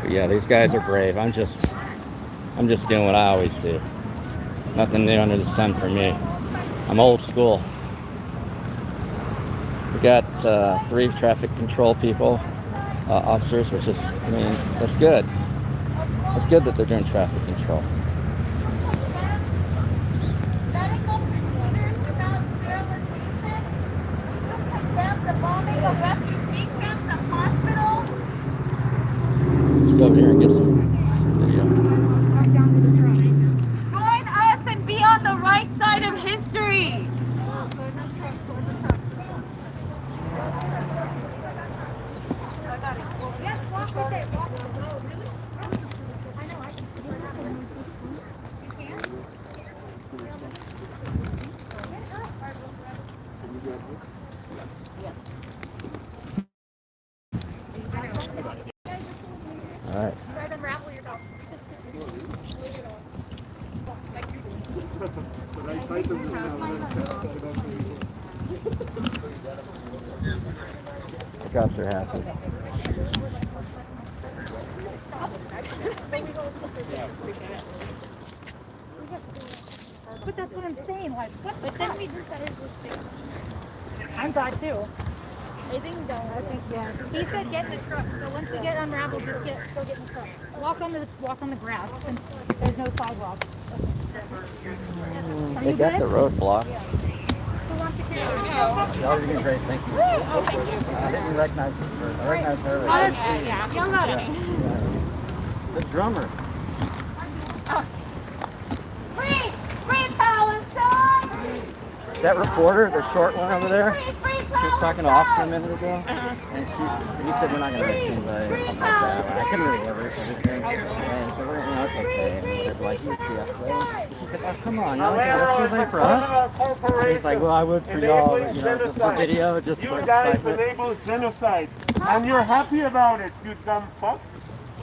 S1: But yeah, these guys are brave. I'm just doing what I always do. Nothing new under the sun for me. I'm old school. We got 3 traffic control people, officers, which is, I mean, that's good. It's good that they're doing traffic control.
S2: Medical procedures without sterilization. You condemn the bombing of refugee camps and hospitals.
S1: Let's go over here and get some video.
S2: Join us and be on the right side of history. Yes, walk with it. Walk with it. I know, I can see what happened. You can?
S1: All right.
S2: Try to unravel your dog.
S1: The cops are happy.
S11: But that's what I'm saying, like, what?
S2: But then we decided to stay.
S11: I'm glad too.
S2: I think, yeah. He said get in the truck. So once we get unraveled, just go get in the truck.
S11: Walk on the grass since there's no sidewalk. Are
S1: They
S11: you
S1: got
S11: good?
S1: the road blocked.
S11: Who wants to carry it?
S1: Y'all are doing great, thank you.
S11: Oh, thank you.
S1: I didn't recognize you first. I recognized her.
S11: Yeah. Young lady.
S1: Yeah. The drummer.
S2: Free! Free Palestine!
S1: That reporter, the short one over there,
S2: Free
S1: she was talking to Oscar a minute ago, and he said we're not going to arrest anybody or something like that. I couldn't really hear everything, and so we're going to, it's okay, and whatever, like, you see, she said, oh, come on, you're not going to arrest anybody for us? He's like, well, I would for y'all, but, you know, just for video, just
S3: You
S1: for
S3: guys
S1: excitement.
S3: enabled genocide, and you're happy about it, you dumb fuck.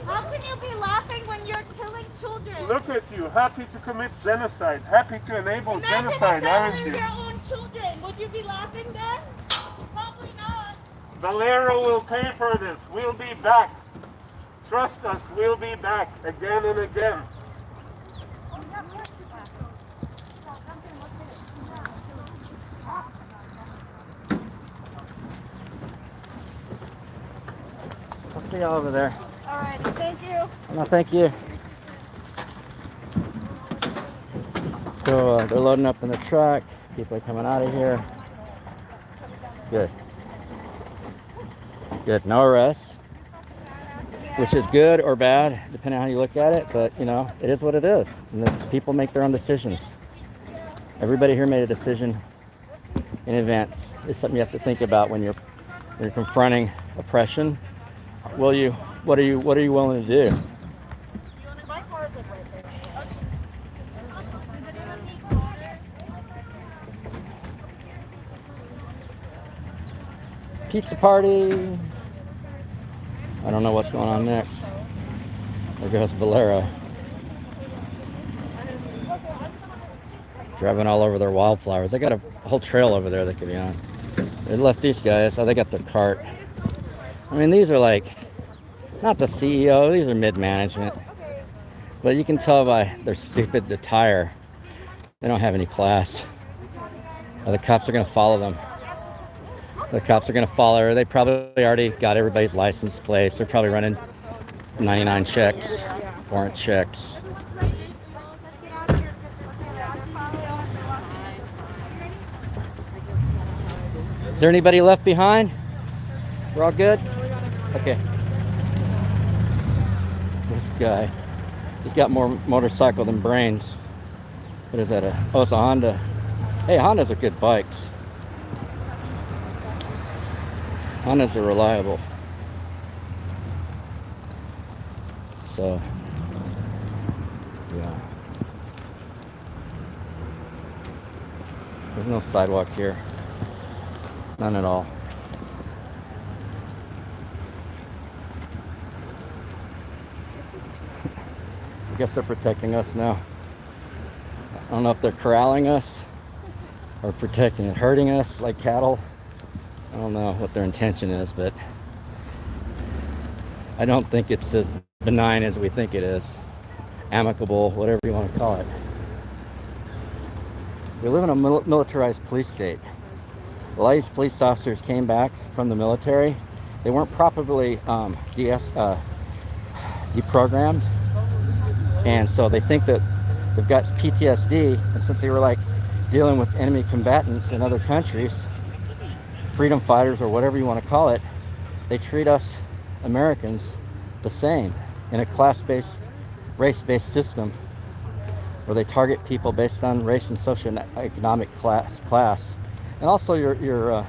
S2: How can you be laughing when you're killing children?
S3: Look at you, happy to commit genocide, happy to enable
S2: Imagine
S3: genocide, aren't
S2: examining
S3: you?
S2: your own children. Would you be laughing then? Probably not.
S3: Valero will pay for this. We'll be back. Trust us, we'll be back again and again.
S1: I'll see y'all over there.
S2: All right, thank you.
S1: No, thank you. So they're loading up in the truck. People are coming out of here. Good. Good. No arrests, which is good or bad, depending on how you look at it. But, you know, it is what it is. And people make their own decisions. Everybody here made a decision in advance. It's something you have to think about when you're confronting oppression. What are you willing to do? Pizza party. I don't know what's going on next. There goes Valero. Driving all over their wildflowers. They got a whole trail over there they could be on. They left these guys. Oh, they got their cart. I mean, these are like, not the CEO, these are mid-management. But you can tell by their stupid attire, they don't have any class. The cops are going to follow them. The cops are going to follow her. They probably already got everybody's license plates. They're probably running 99 checks, warrant checks. Is there anybody left behind? We're all good? Okay. This guy, he's got more motorcycle than brains. What is that? Oh, it's a Honda. Hey, Hondas are good bikes. Hondas are reliable. So, yeah. There's no sidewalk here. None at all. I guess they're protecting us now. I don't know if they're corralling us or protecting and hurting us like cattle. I don't know what their intention is, but I don't think it's as benign as we think it is. Amicable, whatever you want to call it. We live in a militarized police state. A lot of these police officers came back from the military. They weren't properly deprogrammed, and so they think that they've got PTSD, and since they were like dealing with enemy combatants in other countries, freedom fighters or whatever you want to call it, they treat us Americans the same in a class-based, race-based system where they target people based on race and socioeconomic class, and also your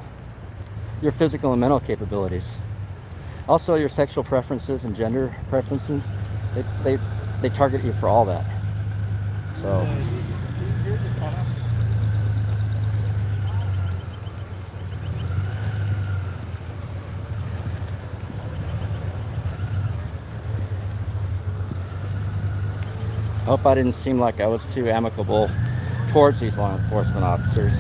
S1: physical and mental capabilities, also your sexual preferences and gender preferences. They target you for all that. So. I hope I didn't seem like I was too amicable towards these law enforcement officers.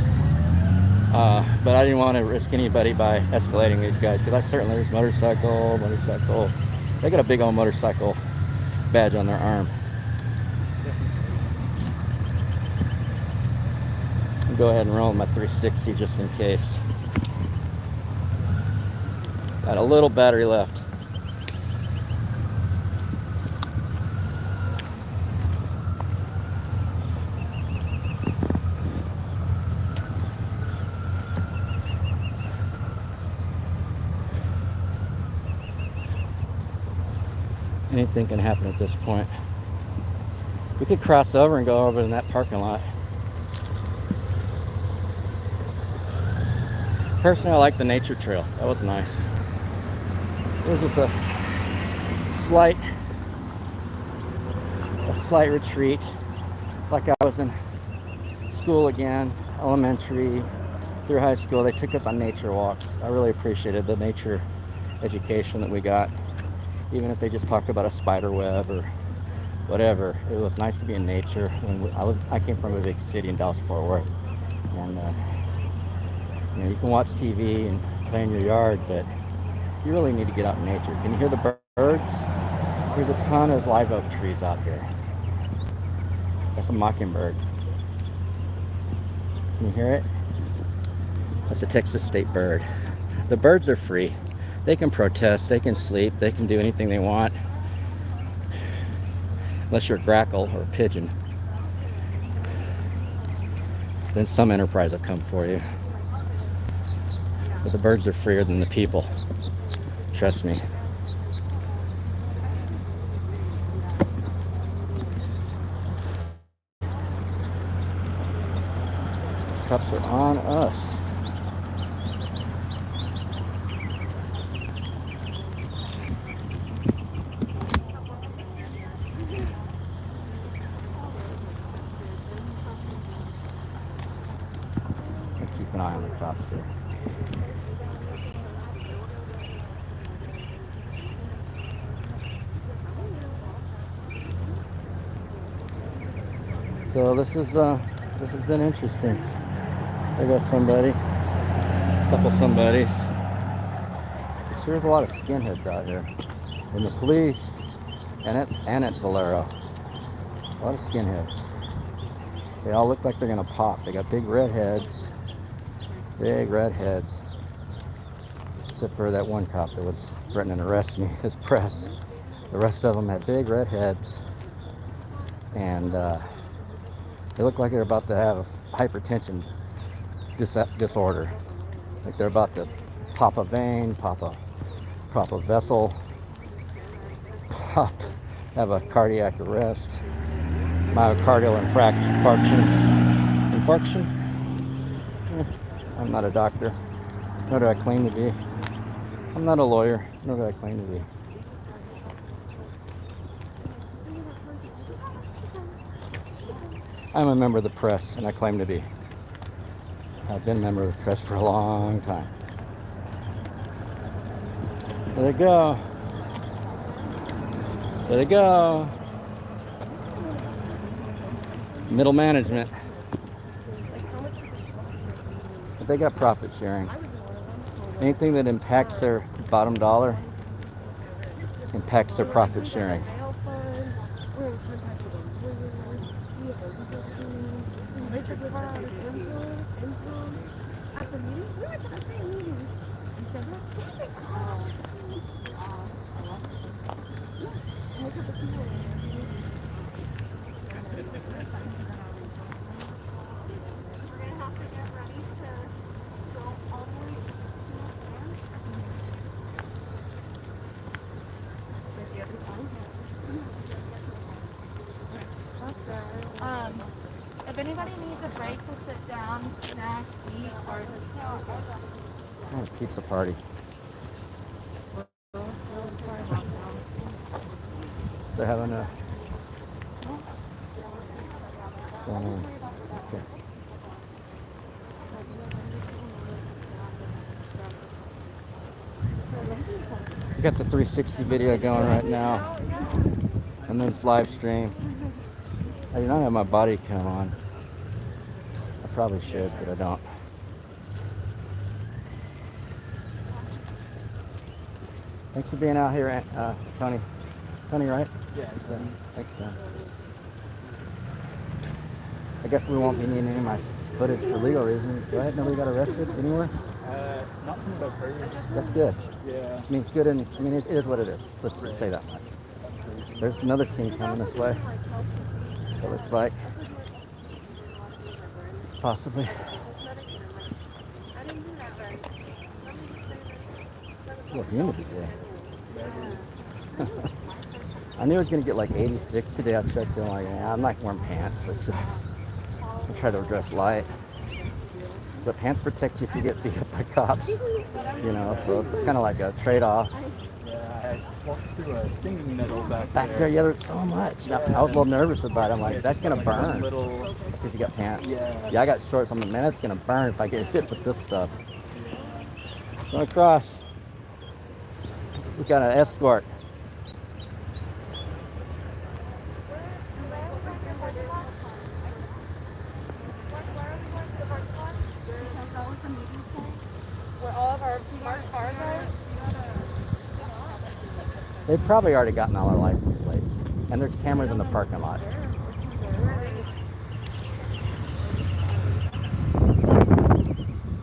S1: But I didn't want to risk anybody by escalating these guys, because there's motorcycle. They got a big old motorcycle badge on their arm. I'll go ahead and roll my 360 just in case. Got a little battery left. Anything can happen at this point. We could cross over and go over in that parking lot. Personally, I like the nature trail. That was nice. It was just a slight retreat, like I was in school again, elementary through high school. They took us on nature walks. I really appreciated the nature education that we got, even if they just talked about a spider web or whatever. It was nice to be in nature. I came from a big city in Dallas-Fort Worth, and you can watch TV and play in your yard, but you really need to get out in nature. Can you hear the birds? There's a ton of live oak trees out here. That's a mockingbird. Can you hear it? That's a Texas state bird. The birds are free. They can protest, they can sleep, they can do anything they want. Unless you're a grackle or a pigeon. Then some enterprise will come for you. But the birds are freer than the people. Trust me. Cops are on us. Keep an eye on the cops here. So this has been interesting. I got somebody, a couple somebodies. There's a lot of skinheads out here, in the police and at Valero. A lot of skinheads. They all look like they're gonna pop. They got big red heads. Big red heads. Except for that one cop that was threatening to arrest me, his press. The rest of them had big red heads. And they look like they're about to have hypertension disorder. Like they're about to pop a vein, pop a vessel, have a cardiac arrest, myocardial infarction. I'm not a doctor, nor do I claim to be. I'm not a lawyer, nor do I claim to be. I'm a member of the press, and I claim to be. I've been a member of the press for a long time. There they go. There they go. Middle management. But they got profit sharing. Anything that impacts their bottom dollar impacts their profit sharing.
S2: At the meeting? We were at the same meeting. You said that? Look at the people. We're gonna have to get ready to go all the way if anybody needs a break to sit down, snack, eat, or just
S1: Oh, pizza party. They're having a... What's going on? Okay. We got the 360 video going right now. And then it's live stream. I do not have my body cam on. I probably should, but I don't. Thanks for being out here, Tony. Tony, right?
S14: Yeah.
S1: Thanks, Tony. I guess we won't be needing any of my footage for legal reasons, right? Nobody got arrested anywhere?
S14: Not from the bird.
S1: That's good.
S14: Yeah.
S1: I mean, it's good, and I mean, it is what it is. Let's just say that much. There's another team coming this way. It looks like. Possibly. Look, humidity today. I knew it was going to get like 86 today. I checked in, like, yeah, I'm not wearing pants. Let's just try to dress light. But pants protect you if you get beat up by cops. You know, so it's kind of like a trade-off.
S14: Yeah, I walked through a stinging nettle back
S1: there. Yeah, there's so much.
S14: Yeah.
S1: I was a little nervous about it. I'm like, that's going to burn.
S14: Little...
S1: Because you got pants.
S14: Yeah.
S1: I got shorts. I'm like, man, that's going to burn if I get hit with this stuff. Going across. We got an escort.
S2: where all of our marked cars are.
S1: They've probably already gotten all our license plates. And there's cameras in the parking lot.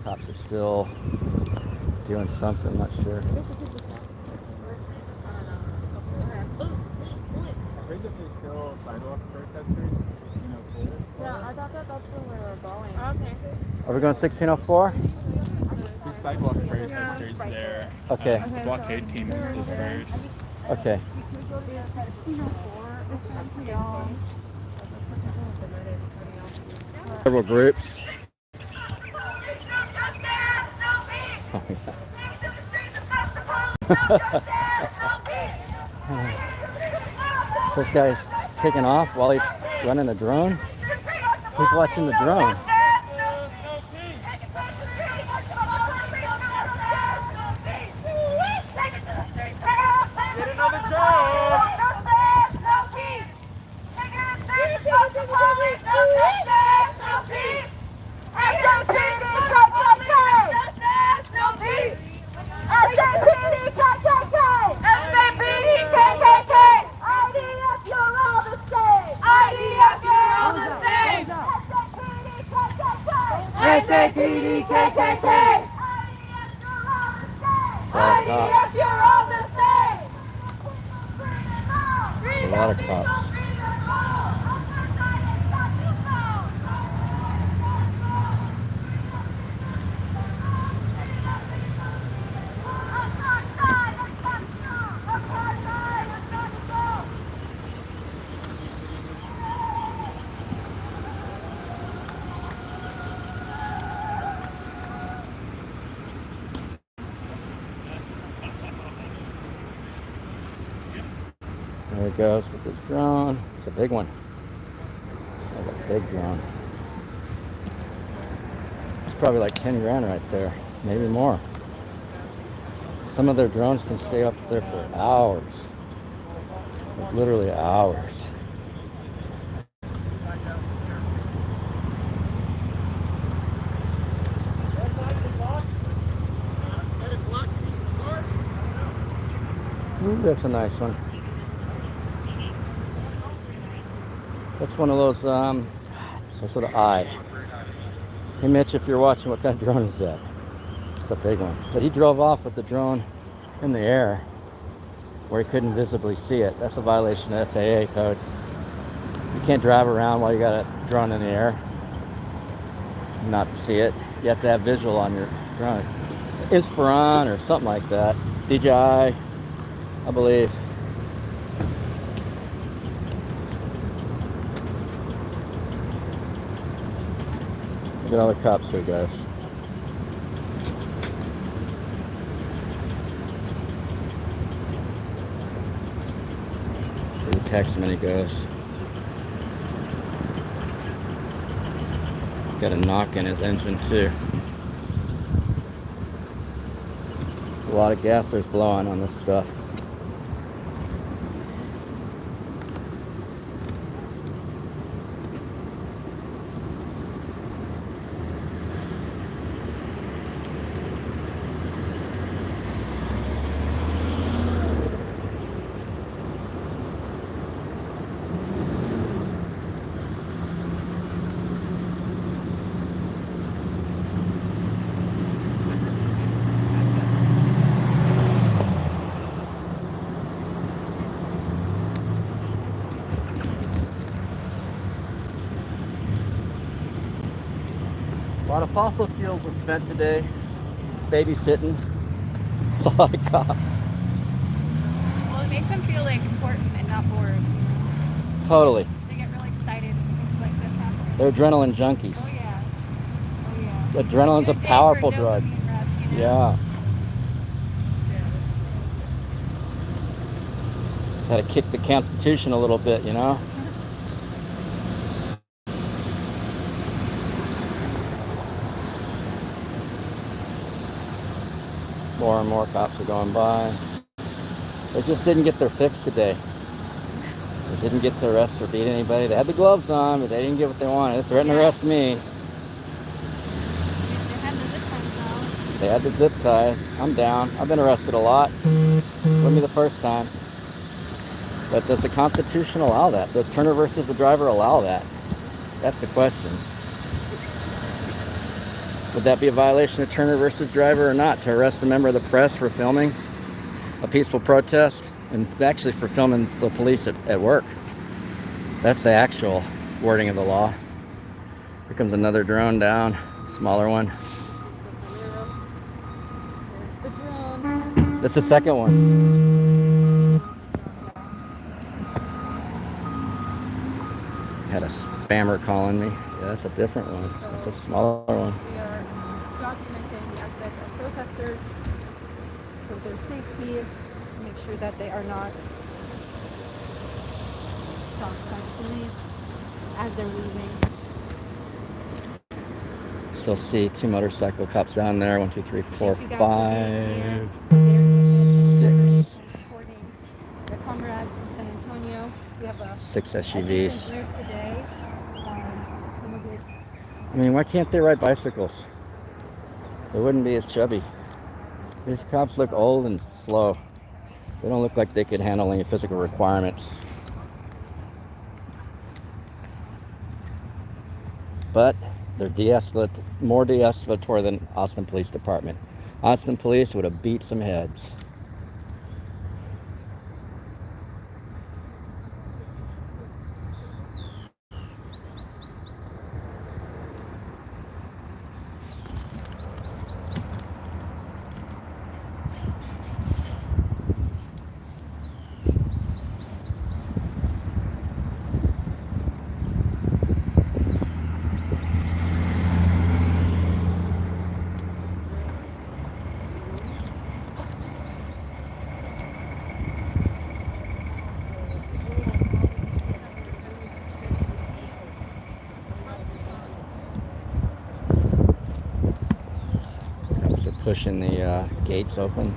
S1: Cops are still doing something, not sure.
S14: I heard that there's still sidewalk protesters in 1604.
S2: Yeah, I thought that's where we were going. Okay.
S1: Are we going 1604?
S14: There's sidewalk protesters there.
S1: Okay.
S14: The blockade team is dispersed.
S1: Okay. Several groups. Oh, yeah. This guy's taking off while he's running the drone. He's watching the drone.
S2: SAPD, KKK! IDF, you're all the same!
S1: A lot of cops. There it goes with this drone. It's a big one. That's a big drone. It's probably like 10 grand right there, maybe more. Some of their drones can stay up there for hours. Like literally hours. Ooh, that's a nice one. That's one of those Starts with an I. Hey Mitch, if you're watching, what kind of drone is that? It's a big one. But he drove off with the drone in the air where he couldn't visibly see it. That's a violation of FAA code. You can't drive around while you got a drone in the air and not see it. You have to have visual on your drone. Inspiron or something like that. DJI, I believe. Look at all the cops here, guys. He texts him and he goes. Got a knock in his engine too. A lot of gas there's blowing on this stuff. A lot of fossil fuels were spent today babysitting. That's a lot of cops.
S2: Well, it makes them feel like important and not bored.
S1: Totally.
S2: They get really excited when things like this happen.
S1: They're adrenaline junkies.
S2: Oh yeah. Oh yeah.
S1: Adrenaline's a
S2: Good day
S1: powerful
S2: for
S1: drug.
S2: dopamine rush, you know?
S1: Yeah. Gotta kick the Constitution a little bit, you know? More and more cops are going by. They just didn't get their fix today. They didn't get to arrest or beat anybody. They had the gloves on, but they didn't get what they wanted. They threatened to arrest me. They had the zip ties. I'm down. I've been arrested a lot. Wouldn't be the first time. But does the Constitution allow that? Does Turner versus the driver allow that? That's the question. Would that be a violation of Turner versus driver or not, to arrest a member of the press for filming a peaceful protest and actually for filming the police at work? That's the actual wording of the law. Here comes another drone down, smaller one. That's the second one. Had a spammer calling me. Yeah, that's a different one. That's a smaller one.
S9: We are documenting the access of protesters for their safety, to make sure that they are not stopped by the police as they're leaving.
S1: Still see 2 motorcycle cops down there. 1, 2, 3, 4, 5, 6.
S9: The comrades in San Antonio. We have a
S1: 6
S9: a
S1: SUVs.
S9: decent group today. Some of it.
S1: I mean, why can't they ride bicycles? They wouldn't be as chubby. These cops look old and slow. They don't look like they could handle any physical requirements. But they're more de-escalatory than Austin Police Department. Austin Police would have beat some heads. Pushing the gates open.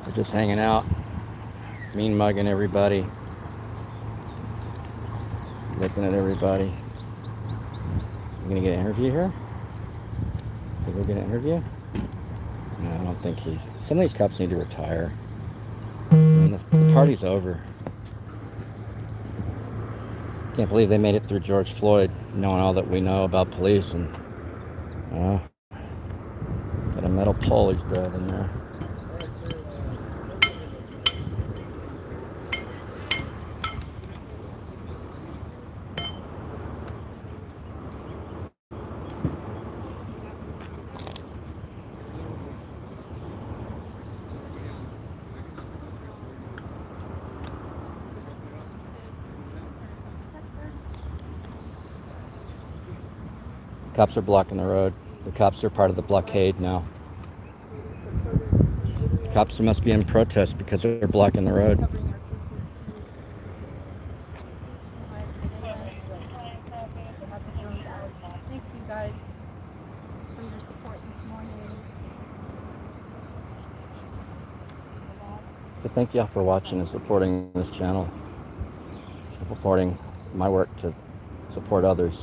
S1: They're just hanging out, mean mugging everybody. Looking at everybody. You gonna get an interview here? Think we'll get an interview? No, I don't think he's... Some of these cops need to retire. I mean, the party's over. Can't believe they made it through George Floyd, knowing all that we know about police, and got a metal pole he's driving there. Cops are blocking the road. The cops are part of the blockade now. Cops must be in protest because they're blocking the road.
S9: Thank you guys for your support this morning.
S1: So thank y'all for watching and supporting this channel. Supporting my work to support others.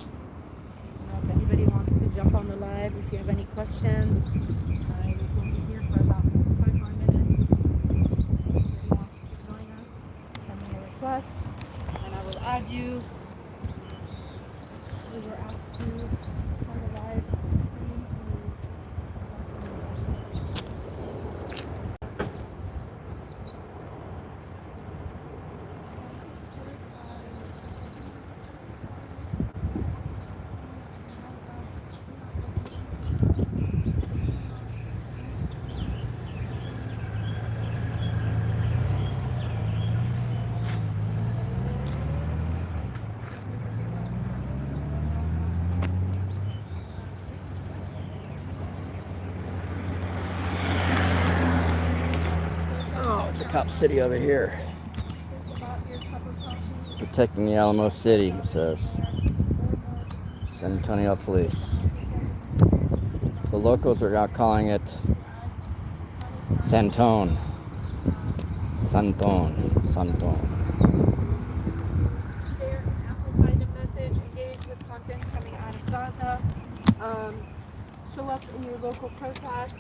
S9: If anybody wants to jump on the live, if you have any questions, we can be here for about 5 more minutes. If anybody wants to join us, send me a request, and I will add you. We were asked to start a live stream.
S1: It's a cop city over here. Protecting the Alamo City, it says. San Antonio Police. The locals are now calling it Santone. Santone. Santone.
S9: Share and amplify the message, engage with content coming out of Gaza, show up in your local protests,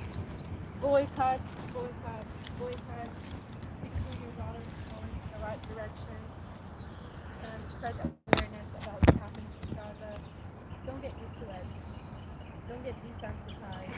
S9: boycott, make sure your daughter is going in the right direction, and spread awareness about what's happening in Gaza. Don't get used to it. Don't get desensitized.